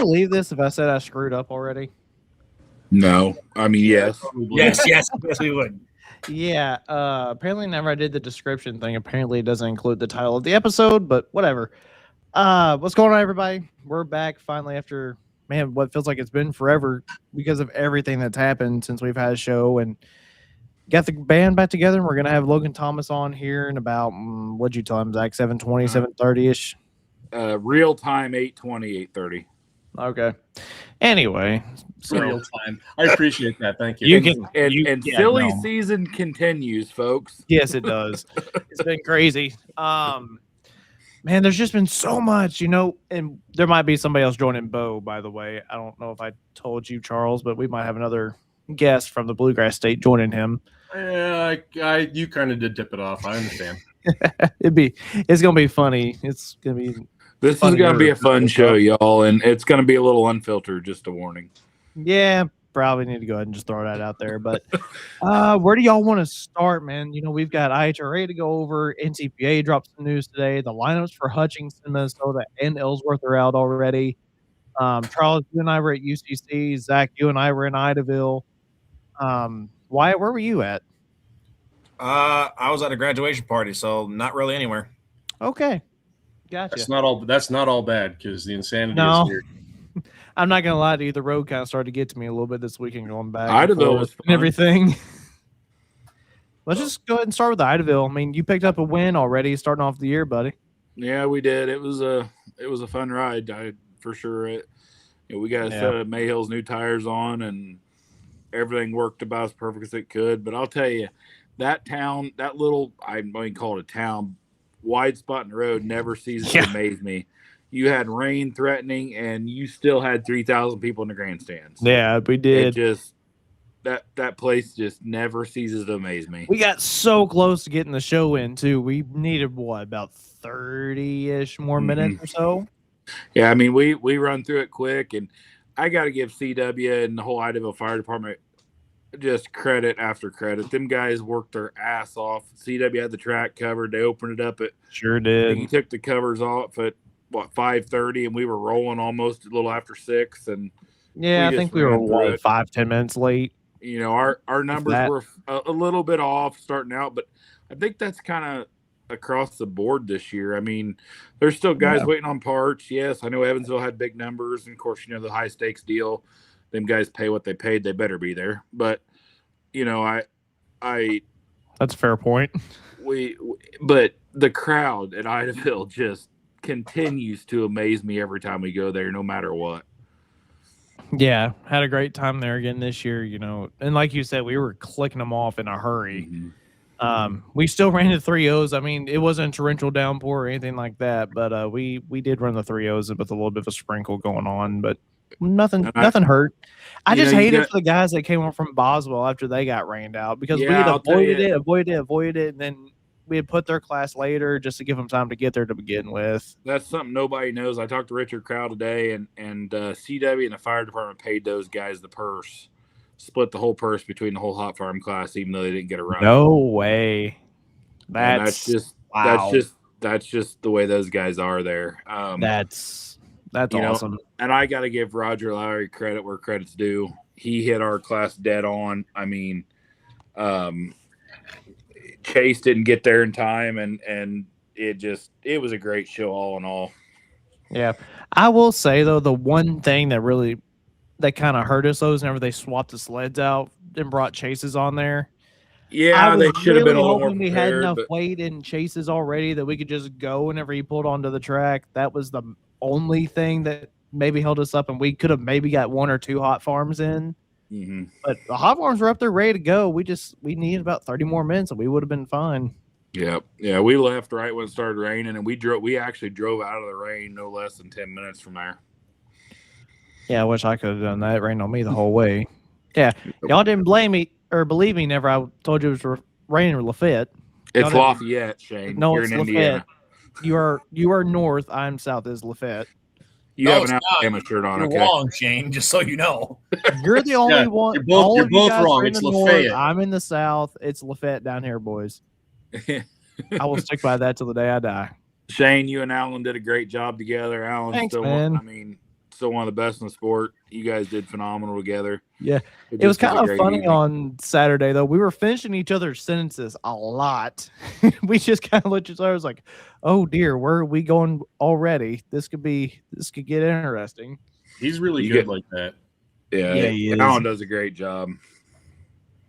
believe this if I said I screwed up already? No. I mean, yes. Yes, we would. Yeah. Apparently, whenever I did the description thing, apparently it doesn't include the title of the episode, but whatever. What's going on, everybody? We're back finally after, man, what feels like it's been forever because of everything that's happened since we've had a show and got the band back together. And we're going to have Logan Thomas on here in about, what'd you tell him, Zach? 7:20, 7:30-ish? Real time, 8:20, 8:30. Okay. Anyway. So, real time. I appreciate that. Thank you. And silly season continues, folks. Yes, it does. It's been crazy. Man, there's just been so much, and there might be somebody else joining Bo, by the way. I don't know if I told you, Charles, but we might have another guest from the Bluegrass State joining him. You kind of did tip it off. I understand. It's gonna be funny. This is gonna be a fun show, y'all, and it's gonna be a little unfiltered. Just a warning. Yeah, probably need to go ahead and just throw that out there. But where do y'all want to start, man? We've got IHRA to go over. NTPA dropped some news today. The lineups for Hutchinson, Minnesota, and Ellsworth are out already. Charles, you and I were at UCC. Zach, you and I were in Idaville. Wyatt, where were you at? I was at a graduation party, so not really anywhere. Okay, gotcha. That's not all bad because the insanity is here. I'm not gonna lie to you. The road kind of started to get to me a little bit this weekend, going back Idaville was fun. And everything. Let's just go ahead and start with Idaville. I mean, you picked up a win already, starting off the year, buddy. Yeah, we did. It was a fun ride, for sure. We got a set of Mayhill's new tires on, and everything worked about as perfect as it could. But I'll tell you, that town, that little, I wouldn't call it a town, wide spot in the road never ceases to amaze me. You had rain threatening, and you still had 3,000 people in the grandstands. Yeah, we did. That place just never ceases to amaze me. We got so close to getting the show in, too. We needed, about 30-ish more minutes or so? Yeah, I mean, we run through it quick, and I got to give CW and the whole Idaville Fire Department just credit after credit. Them guys worked their ass off. CW had the track covered. They opened it up at sure did. He took the covers off at 5:30, and we were rolling almost a little after 6. And yeah, I think we were 5-10 minutes late. Our numbers were a little bit off starting out, but I think that's kind of across the board this year. I mean, there's still guys waiting on parts. Yes, I know Evansville had big numbers, and of course, the high stakes deal. Them guys pay what they paid; they better be there. But I that's a fair point. But the crowd at Idaville just continues to amaze me every time we go there, no matter what. Yeah, had a great time there again this year, and like you said, we were clicking them off in a hurry. We still ran the 3-0s. I mean, it wasn't a torrential downpour or anything like that, but we did run the 3-0s with a little bit of a sprinkle going on, but nothing hurt. I just hated for the guys that came up from Boswell after they got rained out because we had avoided it, and then we had put their class later just to give them time to get there to begin with. That's something nobody knows. I talked to Richard Crow today, and CW and the fire department paid those guys the purse, split the whole purse between the whole hot farm class, even though they didn't get a run. No way. That's just the way those guys are there. That's awesome. And I got to give Roger Lowry credit where credit's due. He hit our class dead on. I mean, Chase didn't get there in time, and it was a great show all in all. Yeah. I will say, though, the one thing that kind of hurt us, though, is whenever they swapped the sleds out and brought Chases on there. Yeah, they should have been a little more prepared. We had enough weight in Chases already that we could just go whenever he pulled onto the track. That was the only thing that maybe held us up, and we could have maybe got 1 or 2 hot farms in. But the hot farms were up there ready to go. We needed about 30 more minutes, and we would have been fine. Yeah, we left right when it started raining, and we actually drove out of the rain no less than 10 minutes from there. Yeah, I wish I could have done that. It rained on me the whole way. Yeah, y'all didn't blame me or believe me. Never, I told you it was raining in Lafayette. It's Lafayette, Shane. No, You're it's in Lafayette. Indiana. You are north. I'm south. Is Lafayette. You have an Alabama shirt on. You're wrong, Shane. Just so you know, you're the only one. You're both wrong. It's Lafayette. North, I'm in the south. It's Lafayette down here, boys. I will stick by that till the day I die. Shane, you and Alan did a great job together. Alan, Thanks, still, man. I mean, still one of the best in the sport. You guys did phenomenal together. Yeah. It was kind of funny on Saturday, though. We were finishing each other's sentences a lot. We just kind of looked at each other. I was like, oh, dear, where are we going already? This could get interesting. He's really good like that. Yeah, he is. Alan does a great job.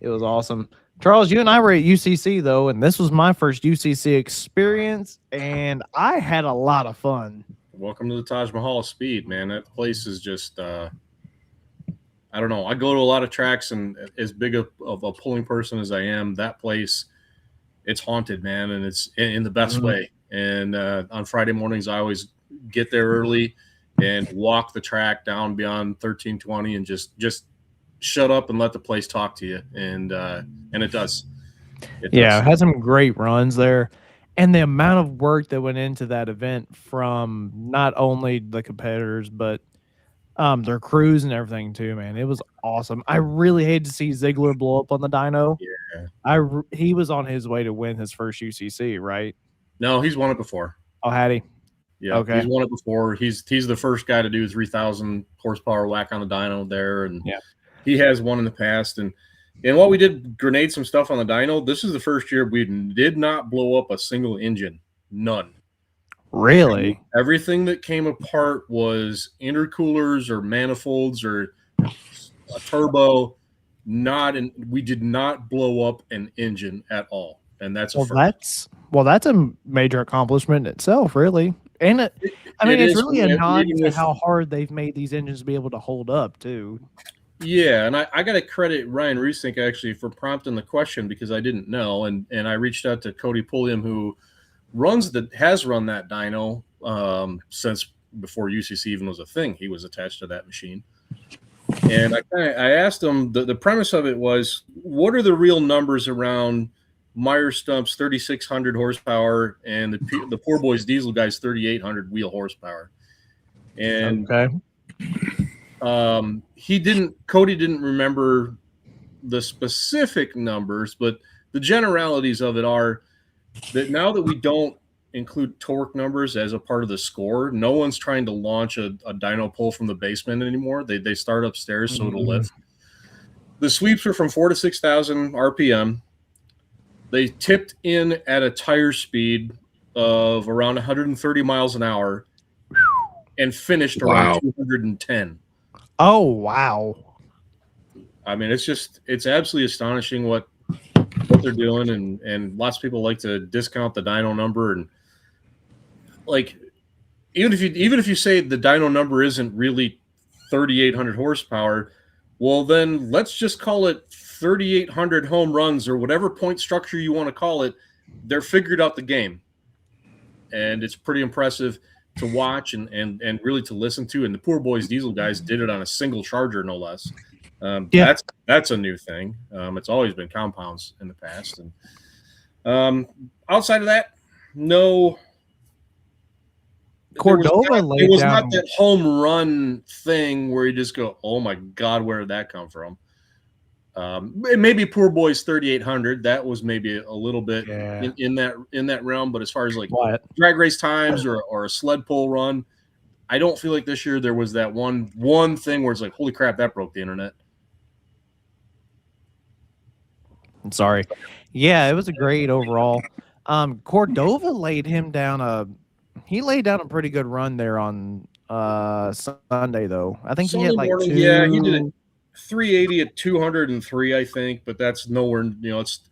It was awesome. Charles, you and I were at UCC, though, and this was my first UCC experience, and I had a lot of fun. Welcome to the Taj Mahal of speed, man. That place is just, I don't know. I go to a lot of tracks, and as big of a pulling person as I am, that place, it's haunted, man, and it's in the best way. And on Friday mornings, I always get there early and walk the track down beyond 1320 and just shut up and let the place talk to you. And it does. It had some great runs there. And the amount of work that went into that event from not only the competitors, but their crews and everything too, man. It was awesome. I really hate to see Ziegler blow up on the dyno. Yeah. He was on his way to win his first UCC, right? No, he's won it before. Oh, had he? Yeah, okay. He's won it before. He's the first guy to do 3,000 horsepower whack on the dyno there, and he has won in the past. And while we did grenade some stuff on the dyno, this is the first year we did not blow up a single engine. None. Really? Everything that came apart was intercoolers or manifolds or a turbo. We did not blow up an engine at all. And that's that's a major accomplishment in itself, really. And it's really a nod to how hard they've made these engines be able to hold up too. Yeah, and I got to credit Ryan Reesink actually for prompting the question because I didn't know, and I reached out to Cody Pulliam, who has run that dyno since before UCC even was a thing. He was attached to that machine, and I asked him the premise of it was, what are the real numbers around Meyer Stump's 3,600 horsepower and the Poor Boys Diesel guy's 3,800 wheel horsepower, and Cody didn't remember the specific numbers, but the generalities of it are that now that we don't include torque numbers as a part of the score, no one's trying to launch a dyno pull from the basement anymore. They start upstairs so it'll lift. The sweeps were from 4,000 to 6,000 RPM. They tipped in at a tire speed of around 130 miles an hour and finished around 210. Oh, wow. I mean, it's absolutely astonishing what they're doing, and lots of people like to discount the dyno number, and like even if you say the dyno number isn't really 3,800 horsepower, well then let's just call it 3,800 home runs or whatever point structure you want to call it. They're figured out the game, and it's pretty impressive to watch and really to listen to. And the Poor Boys Diesel guys did it on a single charger, no less. That's a new thing. It's always been compounds in the past. And outside of that, no. Cordova it was not that home run thing where you just go, oh my God, where did that come from? Maybe Poor Boys 3,800. That was maybe a little bit in that realm. But as far as like drag race times or a sled pull run, I don't feel like this year there was that one thing where it's like, holy crap, that broke the internet. I'm sorry. Yeah, it was a great overall. Cordova laid down a pretty good run there on Sunday though. I think Sunday he had like morning, he did it 380 at 203, I think, but that's nowhere.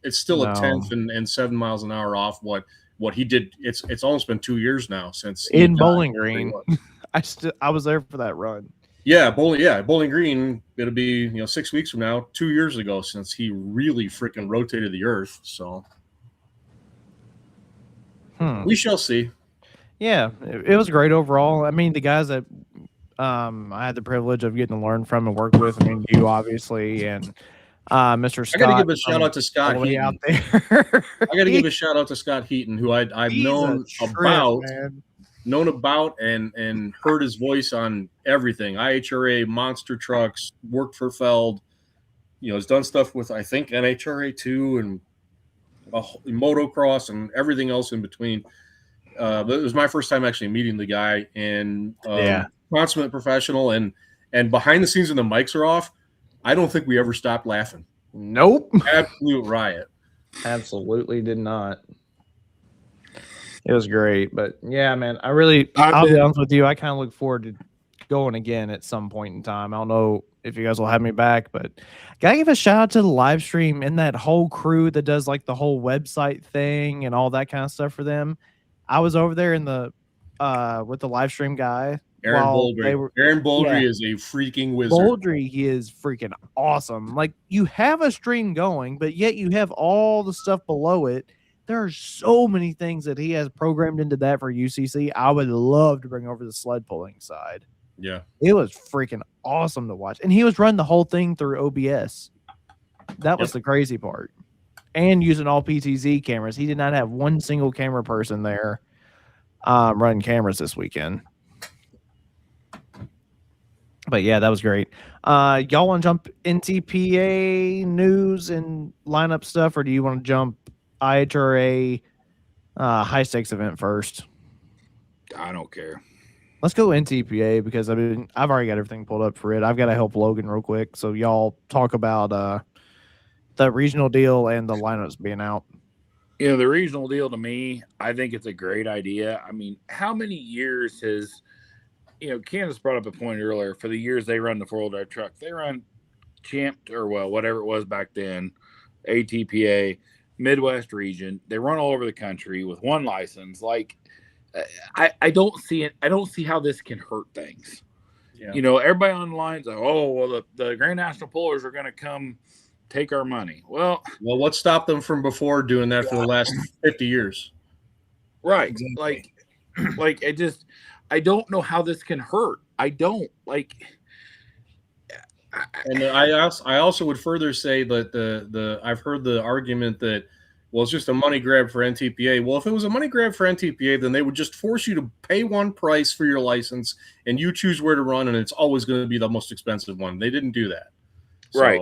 It's still a tenth and 7 miles an hour off what he did. It's almost been 2 years now since in Bowling Green. I was there for that run. Bowling Green. It'll be 6 weeks from now, 2 years ago since he really freaking rotated the earth. So we shall see. Yeah, it was great overall. I mean, the guys that I had the privilege of getting to learn from and work with. I mean, you obviously and Mr. Scott. I got to give a shout out to Scott Heaton. Out there. I got to give a shout out to Scott Heaton, who I've known about and heard his voice on everything. IHRA, monster trucks, worked for Feld. Has done stuff with I think NHRA too, and motocross and everything else in between. But it was my first time actually meeting the guy, and consummate professional, and behind the scenes when the mics are off, I don't think we ever stopped laughing. Nope. Absolute riot. Absolutely did not. It was great, but yeah, man, I'll be honest with you. I kind of look forward to going again at some point in time. I don't know if you guys will have me back, but gotta give a shout out to the live stream and that whole crew that does like the whole website thing and all that kind of stuff for them. I was over there in the with the live stream guy. Aaron Bouldry is a freaking wizard. Bouldry, he is freaking awesome. Like, you have a stream going, but yet you have all the stuff below it. There are so many things that he has programmed into that for UCC. I would love to bring over the sled pulling side. Yeah. It was freaking awesome to watch. And he was running the whole thing through OBS. That was the crazy part. And using all PTZ cameras. He did not have one single camera person there running cameras this weekend. But yeah, that was great. Y'all want to jump NTPA news and lineup stuff, or do you want to jump IHRA high stakes event first? I don't care. Let's go NTPA because I've already got everything pulled up for it. I've got to help Logan real quick. So y'all talk about the regional deal and the lineups being out. You know, the regional deal to me, I think it's a great idea. I mean, how many years has, Candace brought up a point earlier, for the years they run the four-wheel drive truck, they run whatever it was back then, ATPA, Midwest region. They run all over the country with one license. Like, I don't see it. I don't see how this can hurt things. Yeah. Everybody online's like, oh, well, the Grand National Pullers are going to come take our money. Well, what stopped them from before doing that for the last 50 years? Right. Exactly. Like I don't know how this can hurt. I don't like. And I also would further say that I've heard the argument that, well, it's just a money grab for NTPA. Well, if it was a money grab for NTPA, then they would just force you to pay one price for your license and you choose where to run, and it's always going to be the most expensive one. They didn't do that. Right.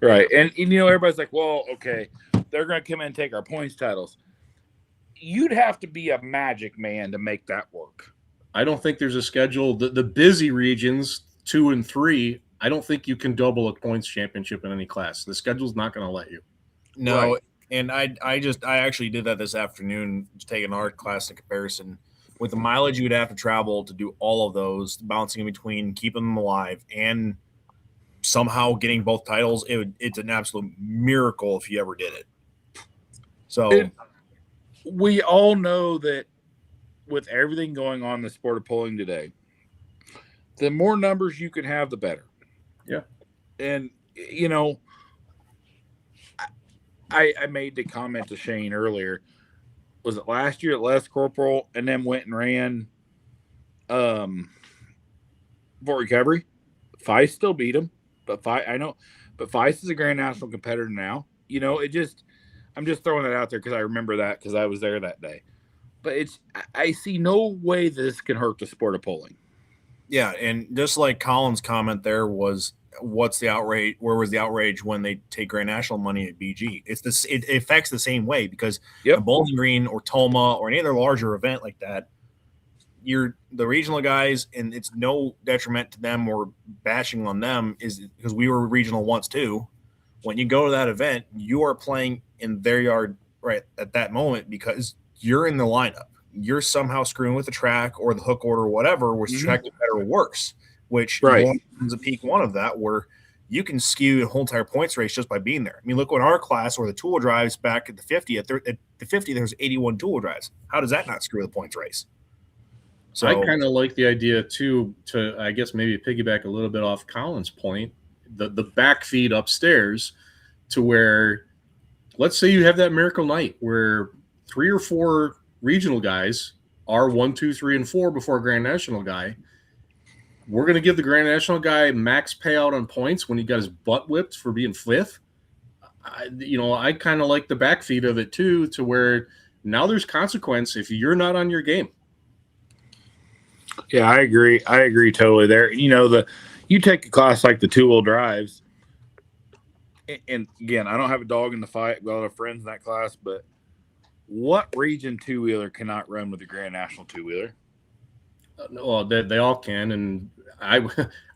Right. And everybody's like, well, okay, they're going to come in and take our points titles. You'd have to be a magic man to make that work. I don't think there's a schedule. The busy regions, 2 and 3, I don't think you can double a points championship in any class. The schedule's not going to let you. No, right. And I actually did that this afternoon, taking our class in comparison. With the mileage you would have to travel to do all of those, bouncing in between, keeping them alive, and somehow getting both titles, it's an absolute miracle if you ever did it. So we all know that with everything going on in the sport of pulling today, the more numbers you can have, the better. Yeah. And, I made the comment to Shane earlier. Was it last year at Les Corporal and then went and ran Fort Recovery? Feist still beat him, but Feist is a Grand National competitor now. I'm just throwing that out there because I remember that because I was there that day. But I see no way this can hurt the sport of pulling. Yeah, and just like Colin's comment there was, what's the outrage? Where was the outrage when they take Grand National money at BG? It affects the same way because a Bowling Green or Toma or any other larger event like that, you're the regional guys, and it's no detriment to them or bashing on them, is because we were regional once too. When you go to that event, you are playing in their yard right at that moment because you're in the lineup. You're somehow screwing with the track or the hook order or whatever, which the track is better or worse. Which is a peak one of that, where you can skew the whole entire points race just by being there. I mean, look at our class or the tool drives back at the 50. At the 50, there's 81 tool drives. How does that not screw the points race? So I kind of like the idea too, to I guess maybe piggyback a little bit off Colin's point, the back feed upstairs, to where, let's say you have that miracle night where 3 or 4 regional guys are 1, 2, 3, and 4 before a Grand National guy. We're going to give the Grand National guy max payout on points when he got his butt whipped for being 5th. I kind of like the backfeed of it too, to where now there's consequence if you're not on your game. Yeah, I agree. I agree totally there. You take a class like the 2-wheel drives, and again, I don't have a dog in the fight. Got a lot of friends in that class, but what region 2-wheeler cannot run with the Grand National 2-wheeler? Well, they all can, and I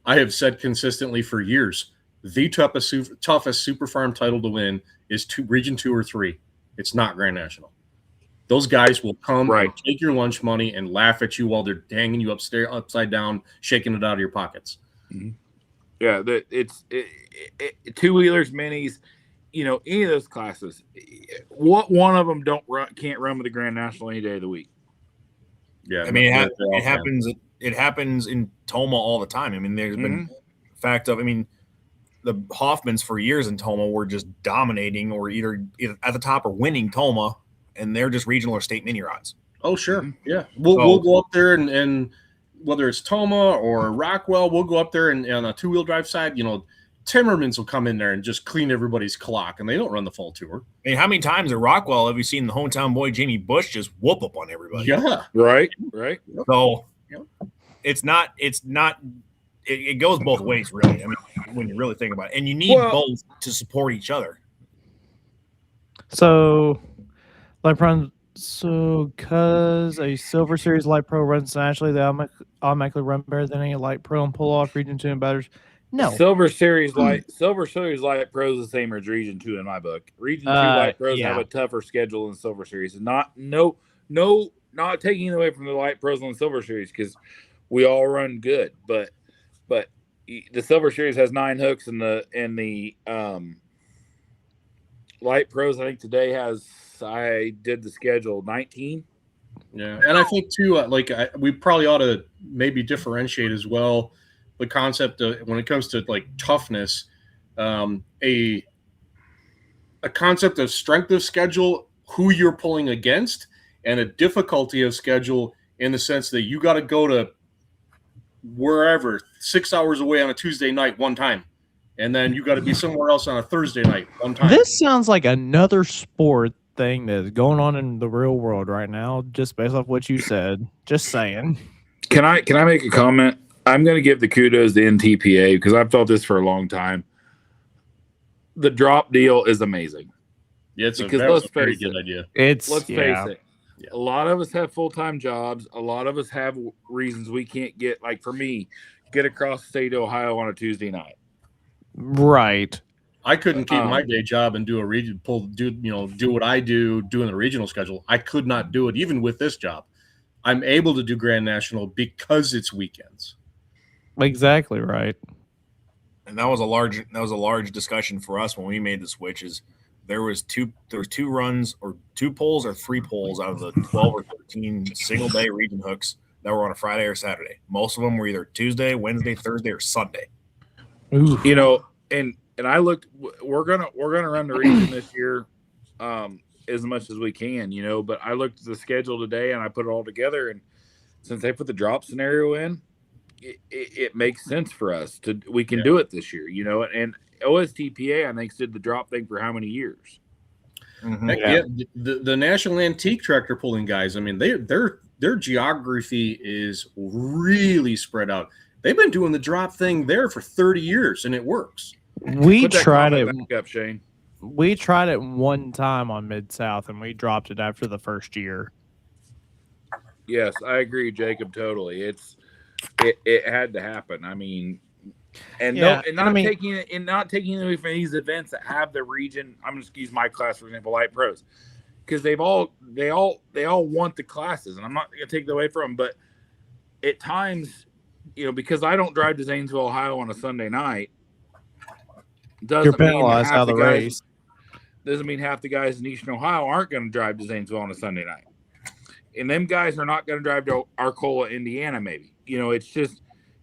I have said consistently for years, the toughest super farm title to win is Region 2 or 3. It's not Grand National. Those guys will come and take your lunch money and laugh at you while they're hanging you upside down, shaking it out of your pockets. Mm-hmm. Yeah, it's two-wheelers, minis, any of those classes. What one of them can't run with the Grand National any day of the week? Yeah, I mean it happens. It happens in Toma all the time. I mean, there's been fact of. I mean, the Hoffmans for years in Toma were just dominating, or either at the top or winning Toma, and they're just regional or state mini rods. Oh, sure, yeah. We'll go up there and whether it's Toma or Rockwell, we'll go up there and on a two-wheel drive side, Timmermans will come in there and just clean everybody's clock, and they don't run the full tour. I mean, how many times at Rockwell have you seen the hometown boy Jamie Bush just whoop up on everybody? Yeah, right. So it goes both ways, really. I mean, when you really think about it, and you need both to support each other. So, because a Silver Series Light Pro runs nationally, they automatically run better than any Light Pro and pull off Region 2 and batters. No. Silver Series Light Pro is the same as Region 2 in my book. Region 2 Light Pros have a tougher schedule than Silver Series. And not taking away from the Light Pros on the Silver Series, because we all run good, but the Silver Series has 9 hooks, and the Light Pros, I think today I did the schedule 19. Yeah, and I think too, we probably ought to maybe differentiate as well the concept of, when it comes to like toughness, a concept of strength of schedule, who you're pulling against, and a difficulty of schedule in the sense that you got to go to wherever 6 hours away on a Tuesday night one time, and then you got to be somewhere else on a Thursday night one time. This sounds like another sport thing that's going on in the real world right now, just based off what you said. Just saying. Can I make a comment? I'm going to give the kudos to NTPA, because I've felt this for a long time. The drop deal is amazing. Yeah, it's a very good idea. Let's face it. A lot of us have full-time jobs. A lot of us have reasons we can't get, like for me, get across the state of Ohio on a Tuesday night. Right. I couldn't keep my day job and do a region do what I do doing the regional schedule. I could not do it even with this job. I'm able to do Grand National because it's weekends. Exactly right. And that was a large discussion for us when we made the switch. Is there was two runs or 2 pulls or 3 pulls out of the 12 or 13 single day region hooks that were on a Friday or Saturday. Most of them were either Tuesday, Wednesday, Thursday, or Sunday. Ooh. And I looked. We're gonna run the region this year, as much as we can, But I looked at the schedule today and I put it all together. And since they put the drop scenario in, it makes sense for us we can do it this year, And OSTPA, I think, did the drop thing for how many years? Mm-hmm. Yeah, the National Antique Tractor pulling guys. I mean, their geography is really spread out. They've been doing the drop thing there for 30 years, and it works. We tried it. Back up, Shane. We tried it one time on Mid-South, and we dropped it after the first year. Yes, I agree, Jacob. Totally. It had to happen. I mean, not taking away from these events that have the region. I'm just gonna use my class for example, Light Pros, because they all want the classes, and I'm not gonna take that away from them. But at times, because I don't drive to Zanesville, Ohio on a Sunday night, doesn't mean half the race. Doesn't mean half the guys in Eastern Ohio aren't going to drive to Zanesville on a Sunday night, and them guys are not going to drive to Arcola, Indiana. Maybe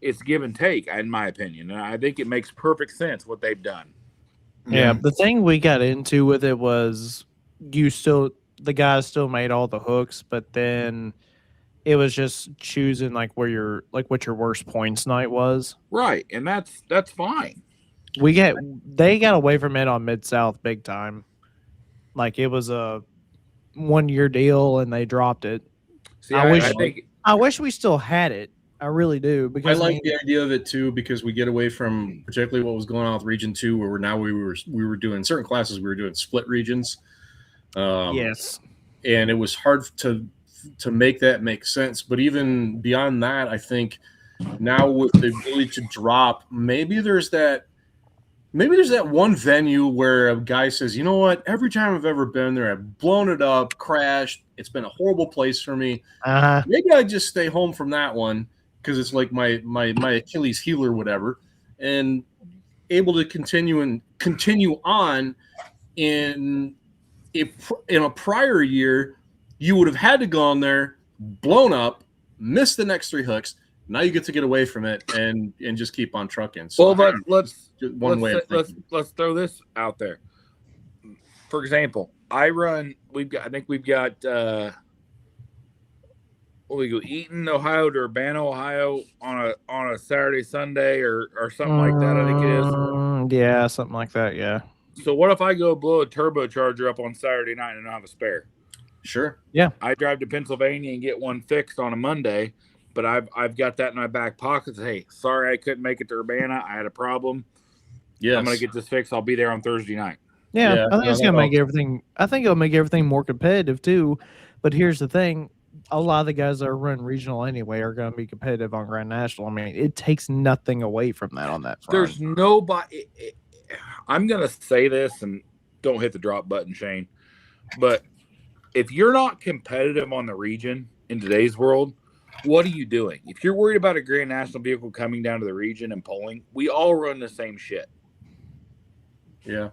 it's give and take, in my opinion, and I think it makes perfect sense what they've done. Yeah, the thing we got into with it was the guys still made all the hooks, but then it was just choosing what your worst points night was. Right, and that's fine. They got away from it on Mid-South big time. Like it was a 1-year deal and they dropped it. See, I wish we still had it. I really do, because I like the idea of it too, because we get away from particularly what was going on with Region 2, where we were doing certain classes, we were doing split regions. Yes. And it was hard to make that make sense. But even beyond that, I think now with the ability to drop, maybe there's that one venue where a guy says, you know what, every time I've ever been there, I've blown it up, crashed. It's been a horrible place for me. Maybe I just stay home from that one because it's like my Achilles heel or whatever, and able to continue on in a prior year, you would have had to go on there, blown up, missed the next 3 hooks. Now you get to get away from it and just keep on trucking. So let's throw this out there. For example, I think we've got we go Eaton, Ohio to Urbana, Ohio on a Saturday, Sunday or something like that. I think it is. Yeah, something like that. Yeah. So what if I go blow a turbocharger up on Saturday night and not have a spare? Sure. Yeah. I drive to Pennsylvania and get one fixed on a Monday, but I've got that in my back pocket. Hey, sorry I couldn't make it to Urbana. I had a problem. Yeah, I'm gonna get this fixed. I'll be there on Thursday night. Yeah, I think it's gonna make everything. I think it'll make everything more competitive too. But here's the thing: a lot of the guys that are running regional anyway are going to be competitive on Grand National. I mean, it takes nothing away from that on that front. There's nobody. I'm gonna say this, and don't hit the drop button, Shane. But if you're not competitive on the region in today's world, what are you doing? If you're worried about a Grand National vehicle coming down to the region and pulling, we all run the same shit. Yeah.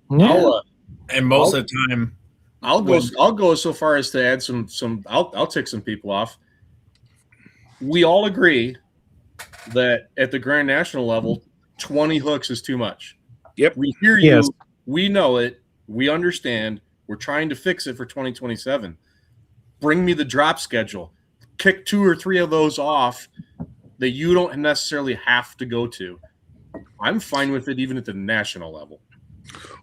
And most of the time, I'll go so far as to add some. I'll tick some people off. We all agree that at the Grand National level, 20 hooks is too much. Yep, we hear you. Yes. We know it. We understand. We're trying to fix it for 2027. Bring me the drop schedule. Kick 2 or 3 of those off that you don't necessarily have to go to. I'm fine with it even at the national level.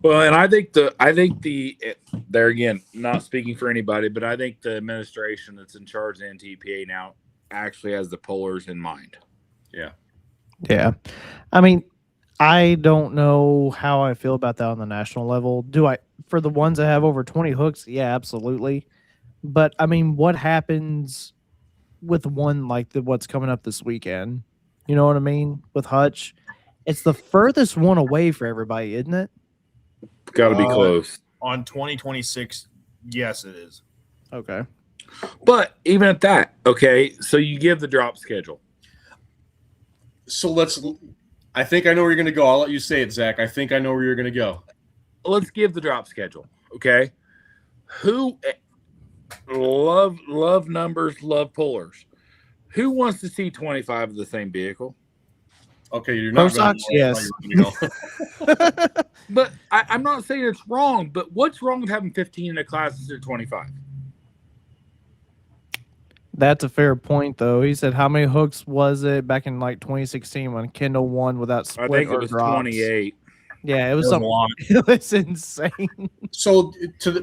Well, and I think there again, not speaking for anybody, but I think the administration that's in charge of the NTPA now actually has the pullers in mind. Yeah. Yeah. I mean, I don't know how I feel about that on the national level. For the ones that have over 20 hooks? Yeah, absolutely. But I mean, what happens with one like what's coming up this weekend? You know what I mean? With Hutch, it's the furthest one away for everybody, isn't it? Got to be close. On 2026, yes, it is. Okay. But even at that, okay, so you give the drop schedule. So I think I know where you're going to go. I'll let you say it, Zach. I think I know where you're going to go. Let's give the drop schedule, okay? Who love numbers, love pullers. Who wants to see 25 of the same vehicle? Okay, you're not going to yes. But I'm not saying it's wrong, but what's wrong with having 15 in a class instead of 25? That's a fair point, though. He said, how many hooks was it back in like 2016 when Kendall won without split or I think it was drops? 28. Yeah, it was something. It was insane. So, to the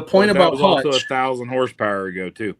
point about was Hutch, also 1,000 horsepower ago too.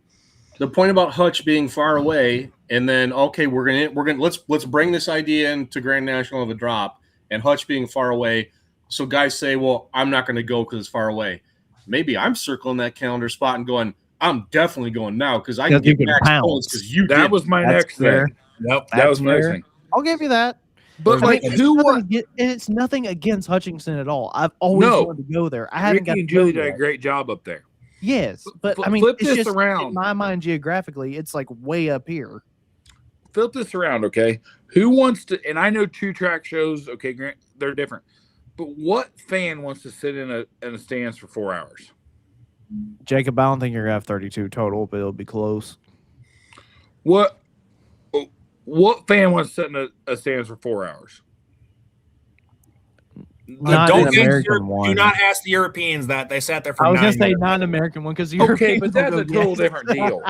The point about Hutch being far away, and then okay, we're gonna let's bring this idea into Grand National of a drop, and Hutch being far away. So guys say, well, I'm not going to go because it's far away. Maybe I'm circling that calendar spot and going, I'm definitely going now because I can get max points because you. That was my next thing. Yep, that was my next thing. I'll give you that. But like, it's nothing against Hutchinson at all. I've always wanted to go there. I haven't got. Julie did a great job up there. Yes, but I mean, flip it's this just around. In my mind, geographically, it's like way up here. Flip this around, okay? Who wants to? And I know 2-track shows, okay, Grant, they're different. But what fan wants to sit in a stands for 4 hours? Jacob, I don't think you're gonna have 32 total, but it'll be close. What fan wants to sit in a stands for 4 hours? Do not ask the Europeans that. They sat there for 9 I was going to say not an American one because the okay, but that's a total different deal.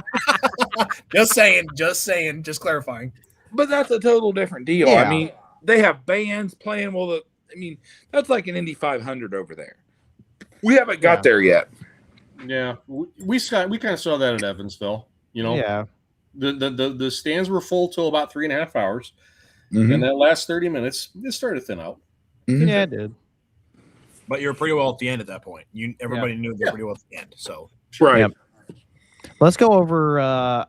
Just saying, just clarifying. But that's a total different deal. Yeah. I mean, they have bands playing. Well, that's like an Indy 500 over there. We haven't got there yet. Yeah, we kind of saw that at Evansville. You know, yeah. The stands were full till about 3.5 hours, and that last 30 minutes it started to thin out. Mm-hmm. Yeah, it did. But you're pretty well at the end at that point. Everybody knew they're pretty well at the end. So Right. Yep. Let's go over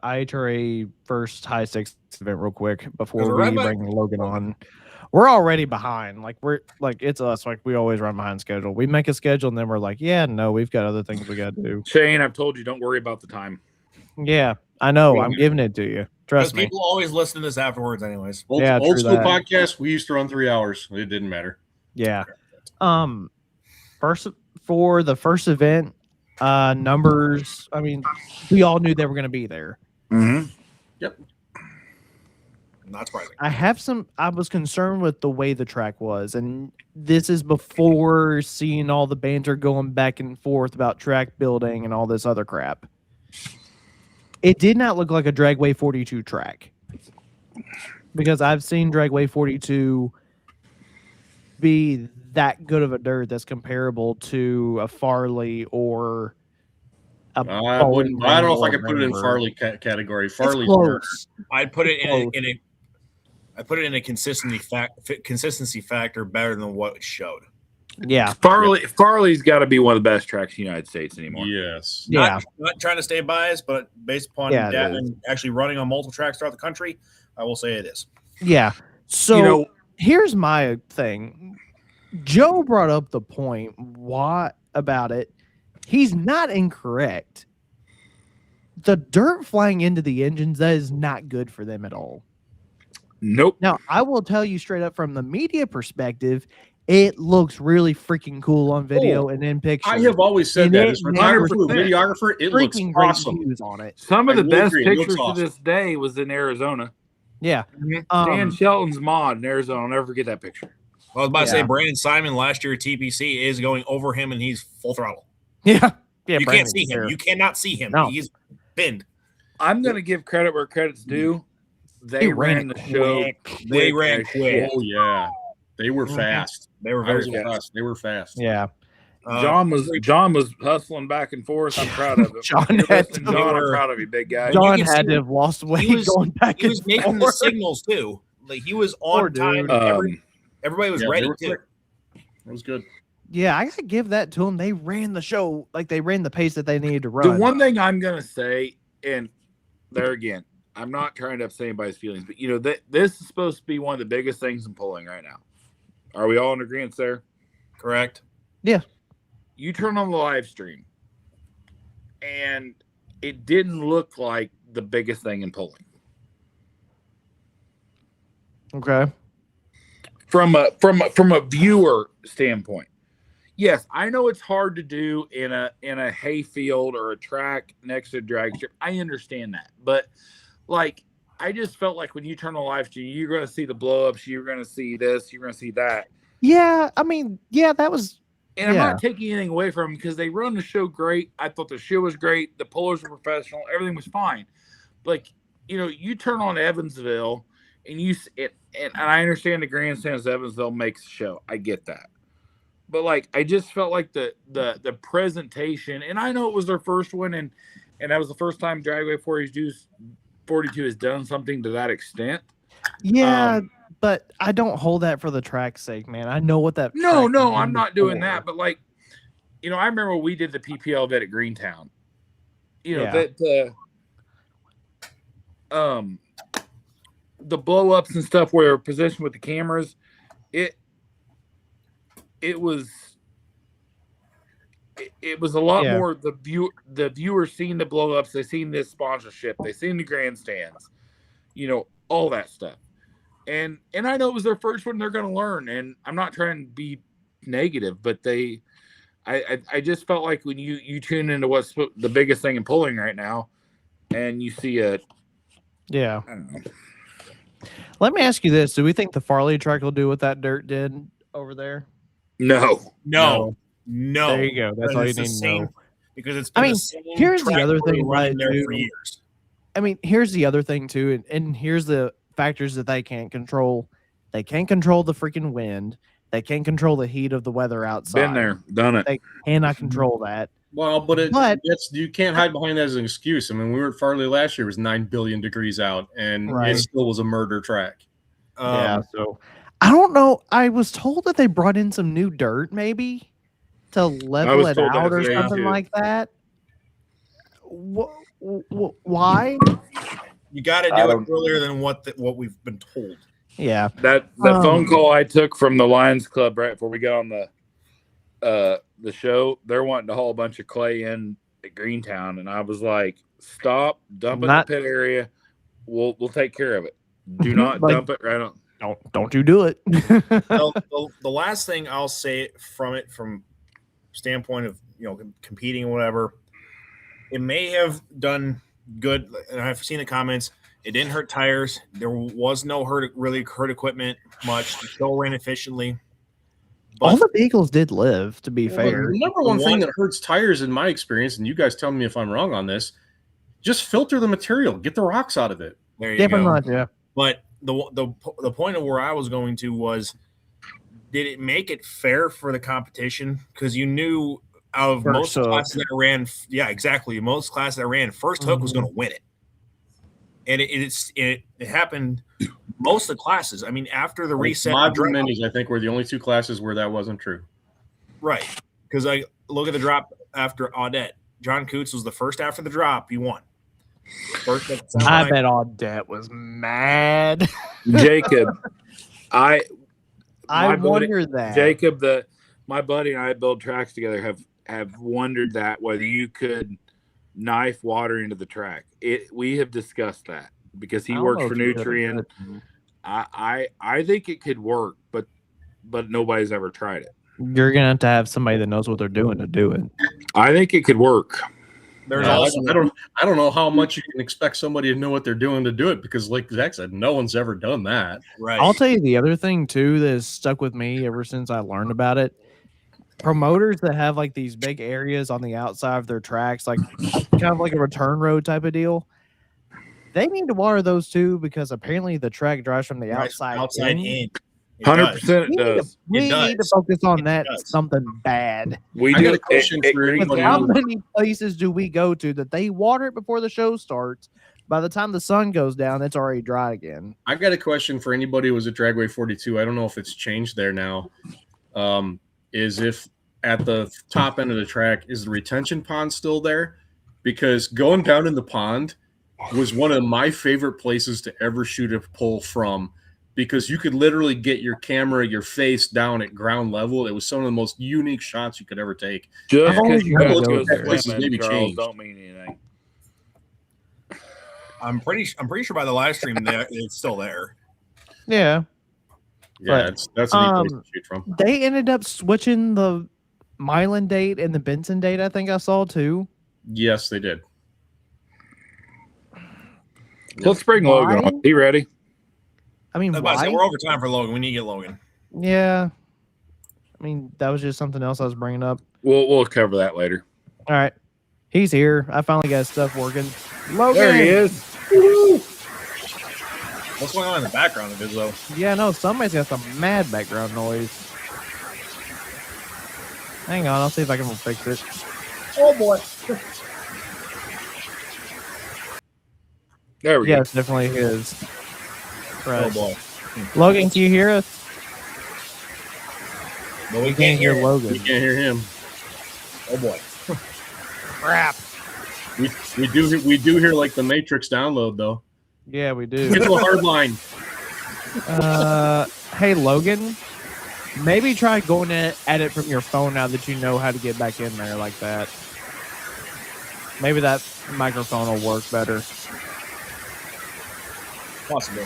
IHRA first high stakes event real quick before we bring Logan on. We're already behind. Like it's us. Like we always run behind schedule. We make a schedule and then we're like, yeah, no, we've got other things we got to do. Shane, I've told you, don't worry about the time. Yeah, I know. I'm giving it to you. Trust me. People always listen to this afterwards, anyways. Old school podcast. We used to run 3 hours. It didn't matter. Yeah. First for the first event, numbers. I mean, we all knew they were going to be there. Mm-hmm. Yep. Not surprising. I was concerned with the way the track was, and this is before seeing all the banter going back and forth about track building and all this other crap. It did not look like a Dragway 42 track, because I've seen Dragway 42 be that good of a dirt that's comparable to a Farley or a I don't know if I could put it in Farley category. Farley's close. I'd put it in a consistency factor better than what it showed. Yeah, Farley's got to be one of the best tracks in the United States anymore. Yes. Not trying to stay biased, but based upon data and actually running on multiple tracks throughout the country, I will say it is. Yeah. So here's my thing. Joe brought up the point. What about it? He's not incorrect. The dirt flying into the engines, that is not good for them at all. Nope. Now, I will tell you straight up from the media perspective, it looks really freaking cool on video and in pictures. I have always said that as a videographer, it looks awesome. On it. Some of the best pictures to this day was in Arizona. Yeah. Dan Shelton's mod in Arizona. I'll never forget that picture. I was about to say Brandon Simon last year at TPC is going over him and he's full throttle. Yeah. You can't see him. You cannot see him. No. He's pinned. I'm going to give credit where credit's due. They ran the show. They ran quick. Oh, yeah. They were fast. They were very fast. They were fast. Yeah. John was hustling back and forth. I'm proud of him. I'm proud of you, big guy. John had to have lost weight going back. He was making the signals too. Like he was on time. Everybody was ready too. It was good. Yeah, I gotta give that to them. They ran the show like they ran the pace that they needed to run. The one thing I'm gonna say, and there again, I'm not trying to upset anybody's feelings, but this is supposed to be one of the biggest things in pulling right now. Are we all in agreement there? Correct. Yeah. You turn on the live stream, and it didn't look like the biggest thing in pulling. Okay. From a viewer standpoint, yes, I know it's hard to do in a hayfield or a track next to a drag strip. I understand that, but like I just felt like when you turn on live stream, you're going to see the blow-ups, you're going to see this, you're going to see that. Yeah, I mean, that was. And I'm not taking anything away from them because they run the show great. I thought the show was great. The pullers were professional. Everything was fine. Like you turn on Evansville. And I understand the grandstands of Evansville makes the show. I get that. But like I just felt like the presentation, and I know it was their first one, and that was the first time Dragway 42 has done something to that extent. Yeah, but I don't hold that for the track's sake, man. I know what that. No, I'm not doing that. But like, I remember we did the PPL event at Greentown. The blow-ups and stuff where positioned with the cameras, it was a lot more the viewers seeing the blow-ups, they seen this sponsorship, they seen the grandstands, all that stuff. And I know it was their first one, they're going to learn, and I'm not trying to be negative, but I just felt like when you tune into what's the biggest thing in pulling right now and you see I don't know. Let me ask you this. Do we think the Farley track will do what that dirt did over there? No. There you go. That's all you need to know. Because it's been here's the other thing running there for years. Here's the other thing too, and here's the factors that they can't control. They can't control the freaking wind. They can't control the heat of the weather outside. Been there, done it. They cannot control that. Well, but you can't hide behind that as an excuse. I mean, we were at Farley last year; it was 9 billion degrees out, and it still was a murder track. So I don't know. I was told that they brought in some new dirt, maybe. to level it told that out or today, something too. like that. Why? You got to do it earlier than what we've been told. Yeah. That phone call I took from the Lions Club right before we got on the show, they're wanting to haul a bunch of clay in at Greentown, and I was like, "Stop, dump it in the pit area. We'll take care of it. Do not dump it right on." Don't you do it. The last thing I'll say from standpoint of competing or whatever, it may have done good, and I've seen the comments. It didn't hurt tires. There was no really hurt equipment much. It still ran efficiently. But all the vehicles did live, to be fair. The number one thing that hurts tires, in my experience, and you guys tell me if I'm wrong on this, just filter the material, get the rocks out of it. There you go. Much, yeah. But the point of where I was going to was, did it make it fair for the competition? Because you knew out of most classes that ran, most classes that ran, first hook was going to win it. And it happened most of the classes. I mean, after the reset, Mods and Minis, I think, were the only two classes where that wasn't true. Right. Because I look at the drop after Audette. John Coots was the first after the drop. He won. I bet Audette was mad. Jacob, I wondered that. Jacob, my buddy and I build tracks together, have wondered that whether you could knife water into the track. We have discussed that because he works for Nutrien. I think it could work, but nobody's ever tried it. You're gonna have to have somebody that knows what they're doing to do it. I think it could work. There's I don't know how much you can expect somebody to know what they're doing to do it, because like Zach said, no one's ever done that. Right. I'll tell you the other thing too that has stuck with me ever since I learned about it. Promoters that have like these big areas on the outside of their tracks, like kind of like a return road type of deal, they need to water those too, because apparently the track drives from the outside in. 100% it does. We need to focus on that. Something bad. We I do. got a question for anybody. How many places do we go to that they water it before the show starts? By the time the sun goes down, it's already dry again. I got a question for anybody who was at Dragway 42. I don't know if it's changed there now. Is if at the top end of the track, is the retention pond still there? Because going down in the pond was one of my favorite places to ever shoot a pull from, because you could literally get your camera, your face down at ground level. It was some of the most unique shots you could ever take. Just because you go go there, places maybe changed don't mean anything. I'm pretty sure by the live stream it's still there. Yeah. Yeah, that's a neat place to shoot from. They ended up switching the Milan date and the Benson date, I think I saw too. Yes, they did. Let's bring Logan on. He ready? I mean, why? We're over time for Logan. We need to get Logan. Yeah. I mean, that was just something else I was bringing up. We'll cover that later. All right. He's here. I finally got stuff working. Logan! There he is. Woo! What's going on in the background of it, though? Yeah, no, somebody's got some mad background noise. Hang on, I'll see if I can fix it. Oh, boy. There we go. Yeah, it definitely is. Right. Oh, boy. Logan, can you hear us? No, we Can't hear Logan. We can't hear him. Oh, boy. Crap. We do hear like the Matrix download though. Yeah, we do. Get to a hard line. Hey, Logan, maybe try going at it from your phone now that you know how to get back in there like that. Maybe that microphone will work better. Possible.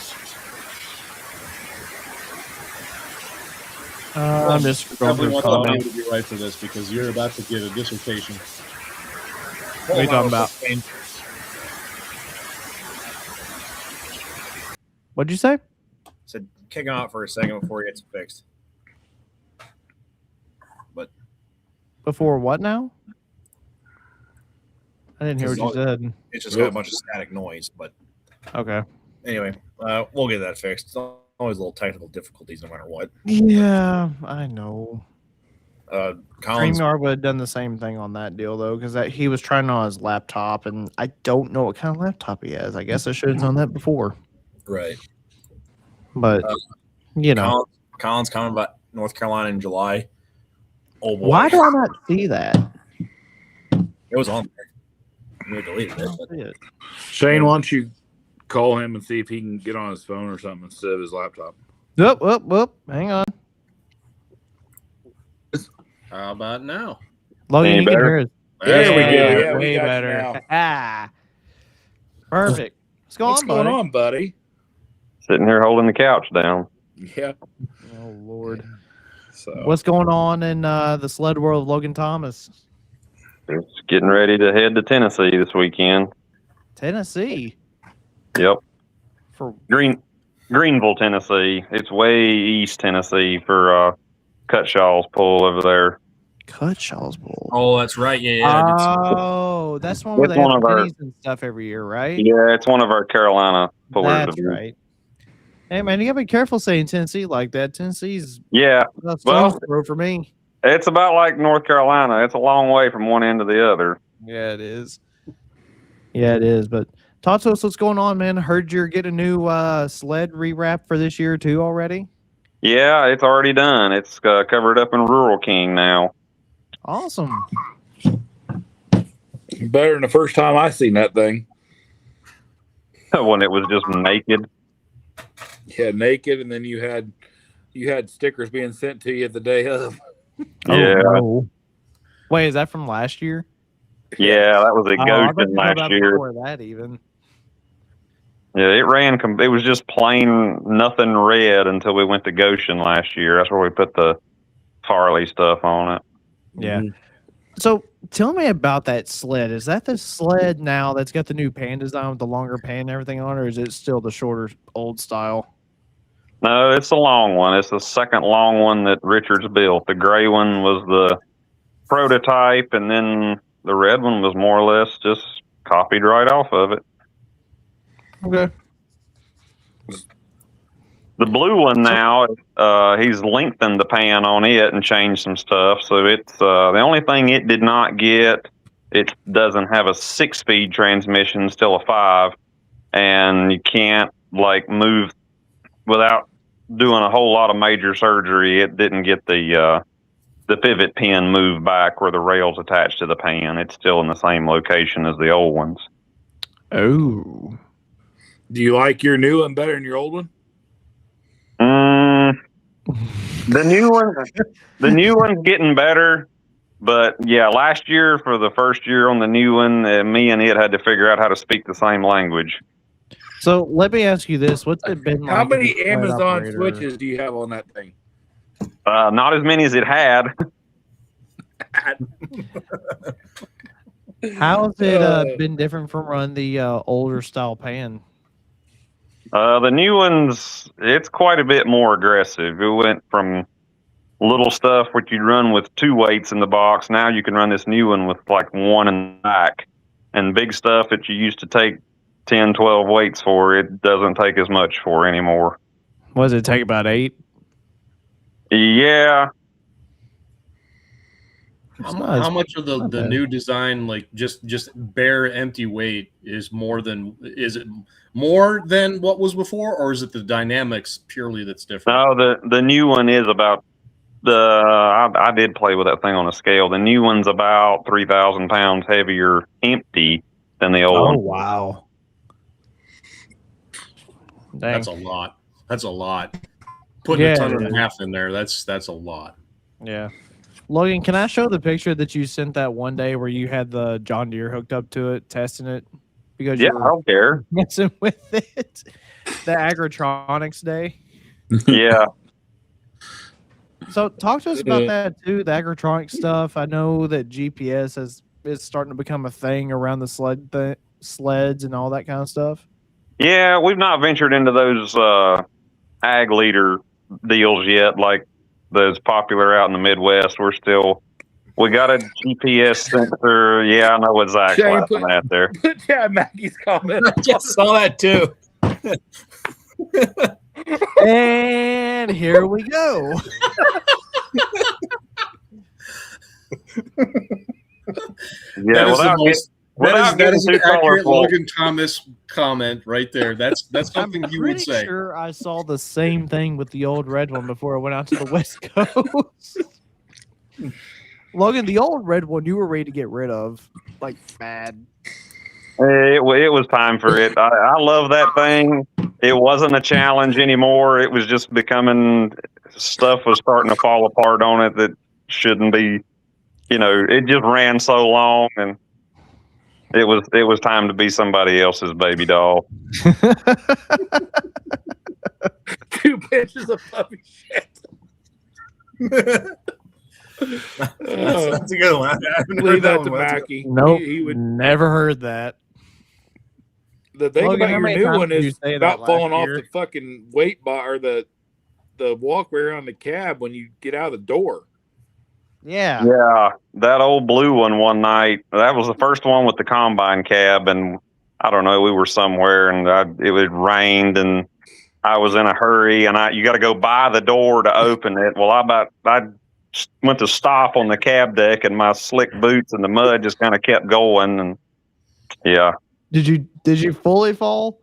I'm just scrolling Definitely through want somebody comments. to be right for this, because you're about to get a dissertation. What are you talking about? What'd you say? Said kick him out for a second before he gets it fixed. But Before what now? I didn't hear what you said. it's just got a bunch of static noise. But Okay. anyway, we'll get that fixed. It's always a little technical difficulties no matter what. Yeah, I know. Collins, StreamYard would have done the same thing on that deal, though, because he was trying on his laptop, and I don't know what kind of laptop he has. I guess I should have done that before. right. But, you know. Collins coming about North Carolina in July. Oh boy. Why do I not see that? It was on there. We deleted it. But Shane, why don't you call him and see if he can get on his phone or something instead of his laptop? Whoop. Hang on. How about now? Logan, Any you can better? hear us. There we go. Yeah, we way got you better. now. Perfect. What's going on, buddy? Sitting here holding the couch down. Yeah. Oh, Lord. So What's going on in the sled world of Logan Thomas? Just getting ready to head to Tennessee this weekend. Tennessee? Yep. For Greenville, Tennessee. It's way east Tennessee for Cutshaw's pull over there. Cutshaw's Bowl. oh, that's right. Yeah. Oh, that's one where It's they one have of our- minis and stuff every year, right? Yeah, it's one of our Carolina pullers. That's right. Hey, man, you got to be careful saying Tennessee like that. Tennessee's Yeah, a well- stone's throw for me. it's about like North Carolina. It's a long way from one end to the other. Yeah, it is. Yeah, it is. But talk to us what's going on, man. I heard you're getting a new sled rewrap for this year, too, already. Yeah, it's already done. It's covered up in Rural King now. Awesome. better than the first time I seen that thing. When it was just naked. Yeah, naked, and then you had stickers being sent to you the day of. Yeah. Oh, no. Wait, is that from last year? Yeah, that was at I thought Goshen you know last about year. Before that, even. Yeah, it ran. It was just plain nothing red until we went to Goshen last year. That's where we put the Farley stuff on it. Yeah. So tell me about that sled. Is that the sled now that's got the new pan design with the longer pan and everything on it, or is it still the shorter old style? No, it's a long one. It's the second long one that Richards built. The gray one was the prototype, and then the red one was more or less just copied right off of it. Okay. The blue one now, he's lengthened the pan on it and changed some stuff. So it's the only thing it did not get. It doesn't have a 6-speed transmission, still a 5, and you can't like move without doing a whole lot of major surgery. It didn't get the pivot pin moved back where the rail's attached to the pan. It's still in the same location as the old ones. Oh. Do you like your new one better than your old one? The new one's getting better, but yeah, last year for the first year on the new one, me and it had to figure out how to speak the same language. So let me ask you this: what's it been like? How many as a sled Amazon operator? switches do you have on that thing? Not as many as it had. How's it been different from running the older style pan? The new one's, it's quite a bit more aggressive. It went from little stuff which you'd run with 2 weights in the box. Now you can run this new one with like 1 in the back. And big stuff that you used to take 10, 12 weights for, it doesn't take as much for anymore. What does it take, about 8? Yeah. How much of the new design, like just bare empty weight, is it more than what was before, or is it the dynamics purely that's different? No, the new one is about I did play with that thing on a scale. The new one's about 3,000 pounds heavier empty than the old one. Oh wow. Dang. That's a lot. That's a lot. Putting a ton and a half in there, that's a lot. Yeah. Logan, can I show the picture that you sent that one day where you had the John Deere hooked up to it, testing it? Because Yeah, you I were don't care. messing with it. The Agritronics day. Yeah. So talk to us about that too, the Agritronic stuff. I know that GPS is starting to become a thing around the sleds and all that kind of stuff. Yeah, we've not ventured into those ag leader deals yet, like those popular out in the Midwest. We got a GPS sensor. Yeah, I know what Zach's Shane, laughing at there. Yeah, Maggie's comment. I just saw that too. And here we go. Yeah, without getting too accurate colorful. Logan Thomas comment right there. That's something I'm you would pretty say. sure I saw the same thing with the old red one before I went out to the West Coast. Logan, the old red one you were ready to get rid of, like bad. It was time for it. I love that thing. It wasn't a challenge anymore. It was just becoming, stuff was starting to fall apart on it that shouldn't be. It just ran so long, and it was time to be somebody else's baby doll. 2 pitches of puppy shit. That's a good one. Leave that to Mackie. Nope, He would never heard that. The thing Logan, about how your many new times one did you is say that about last falling off year? the fucking weight bar or the walkway around the cab when you get out of the door. Yeah. Yeah, that old blue one night. That was the first one with the combine cab, and I don't know. We were somewhere, and it rained, and I was in a hurry, and you got to go by the door to open it. Well, I went to stop on the cab deck, and my slick boots and the mud just kind of kept going, and yeah. Did you fully fall?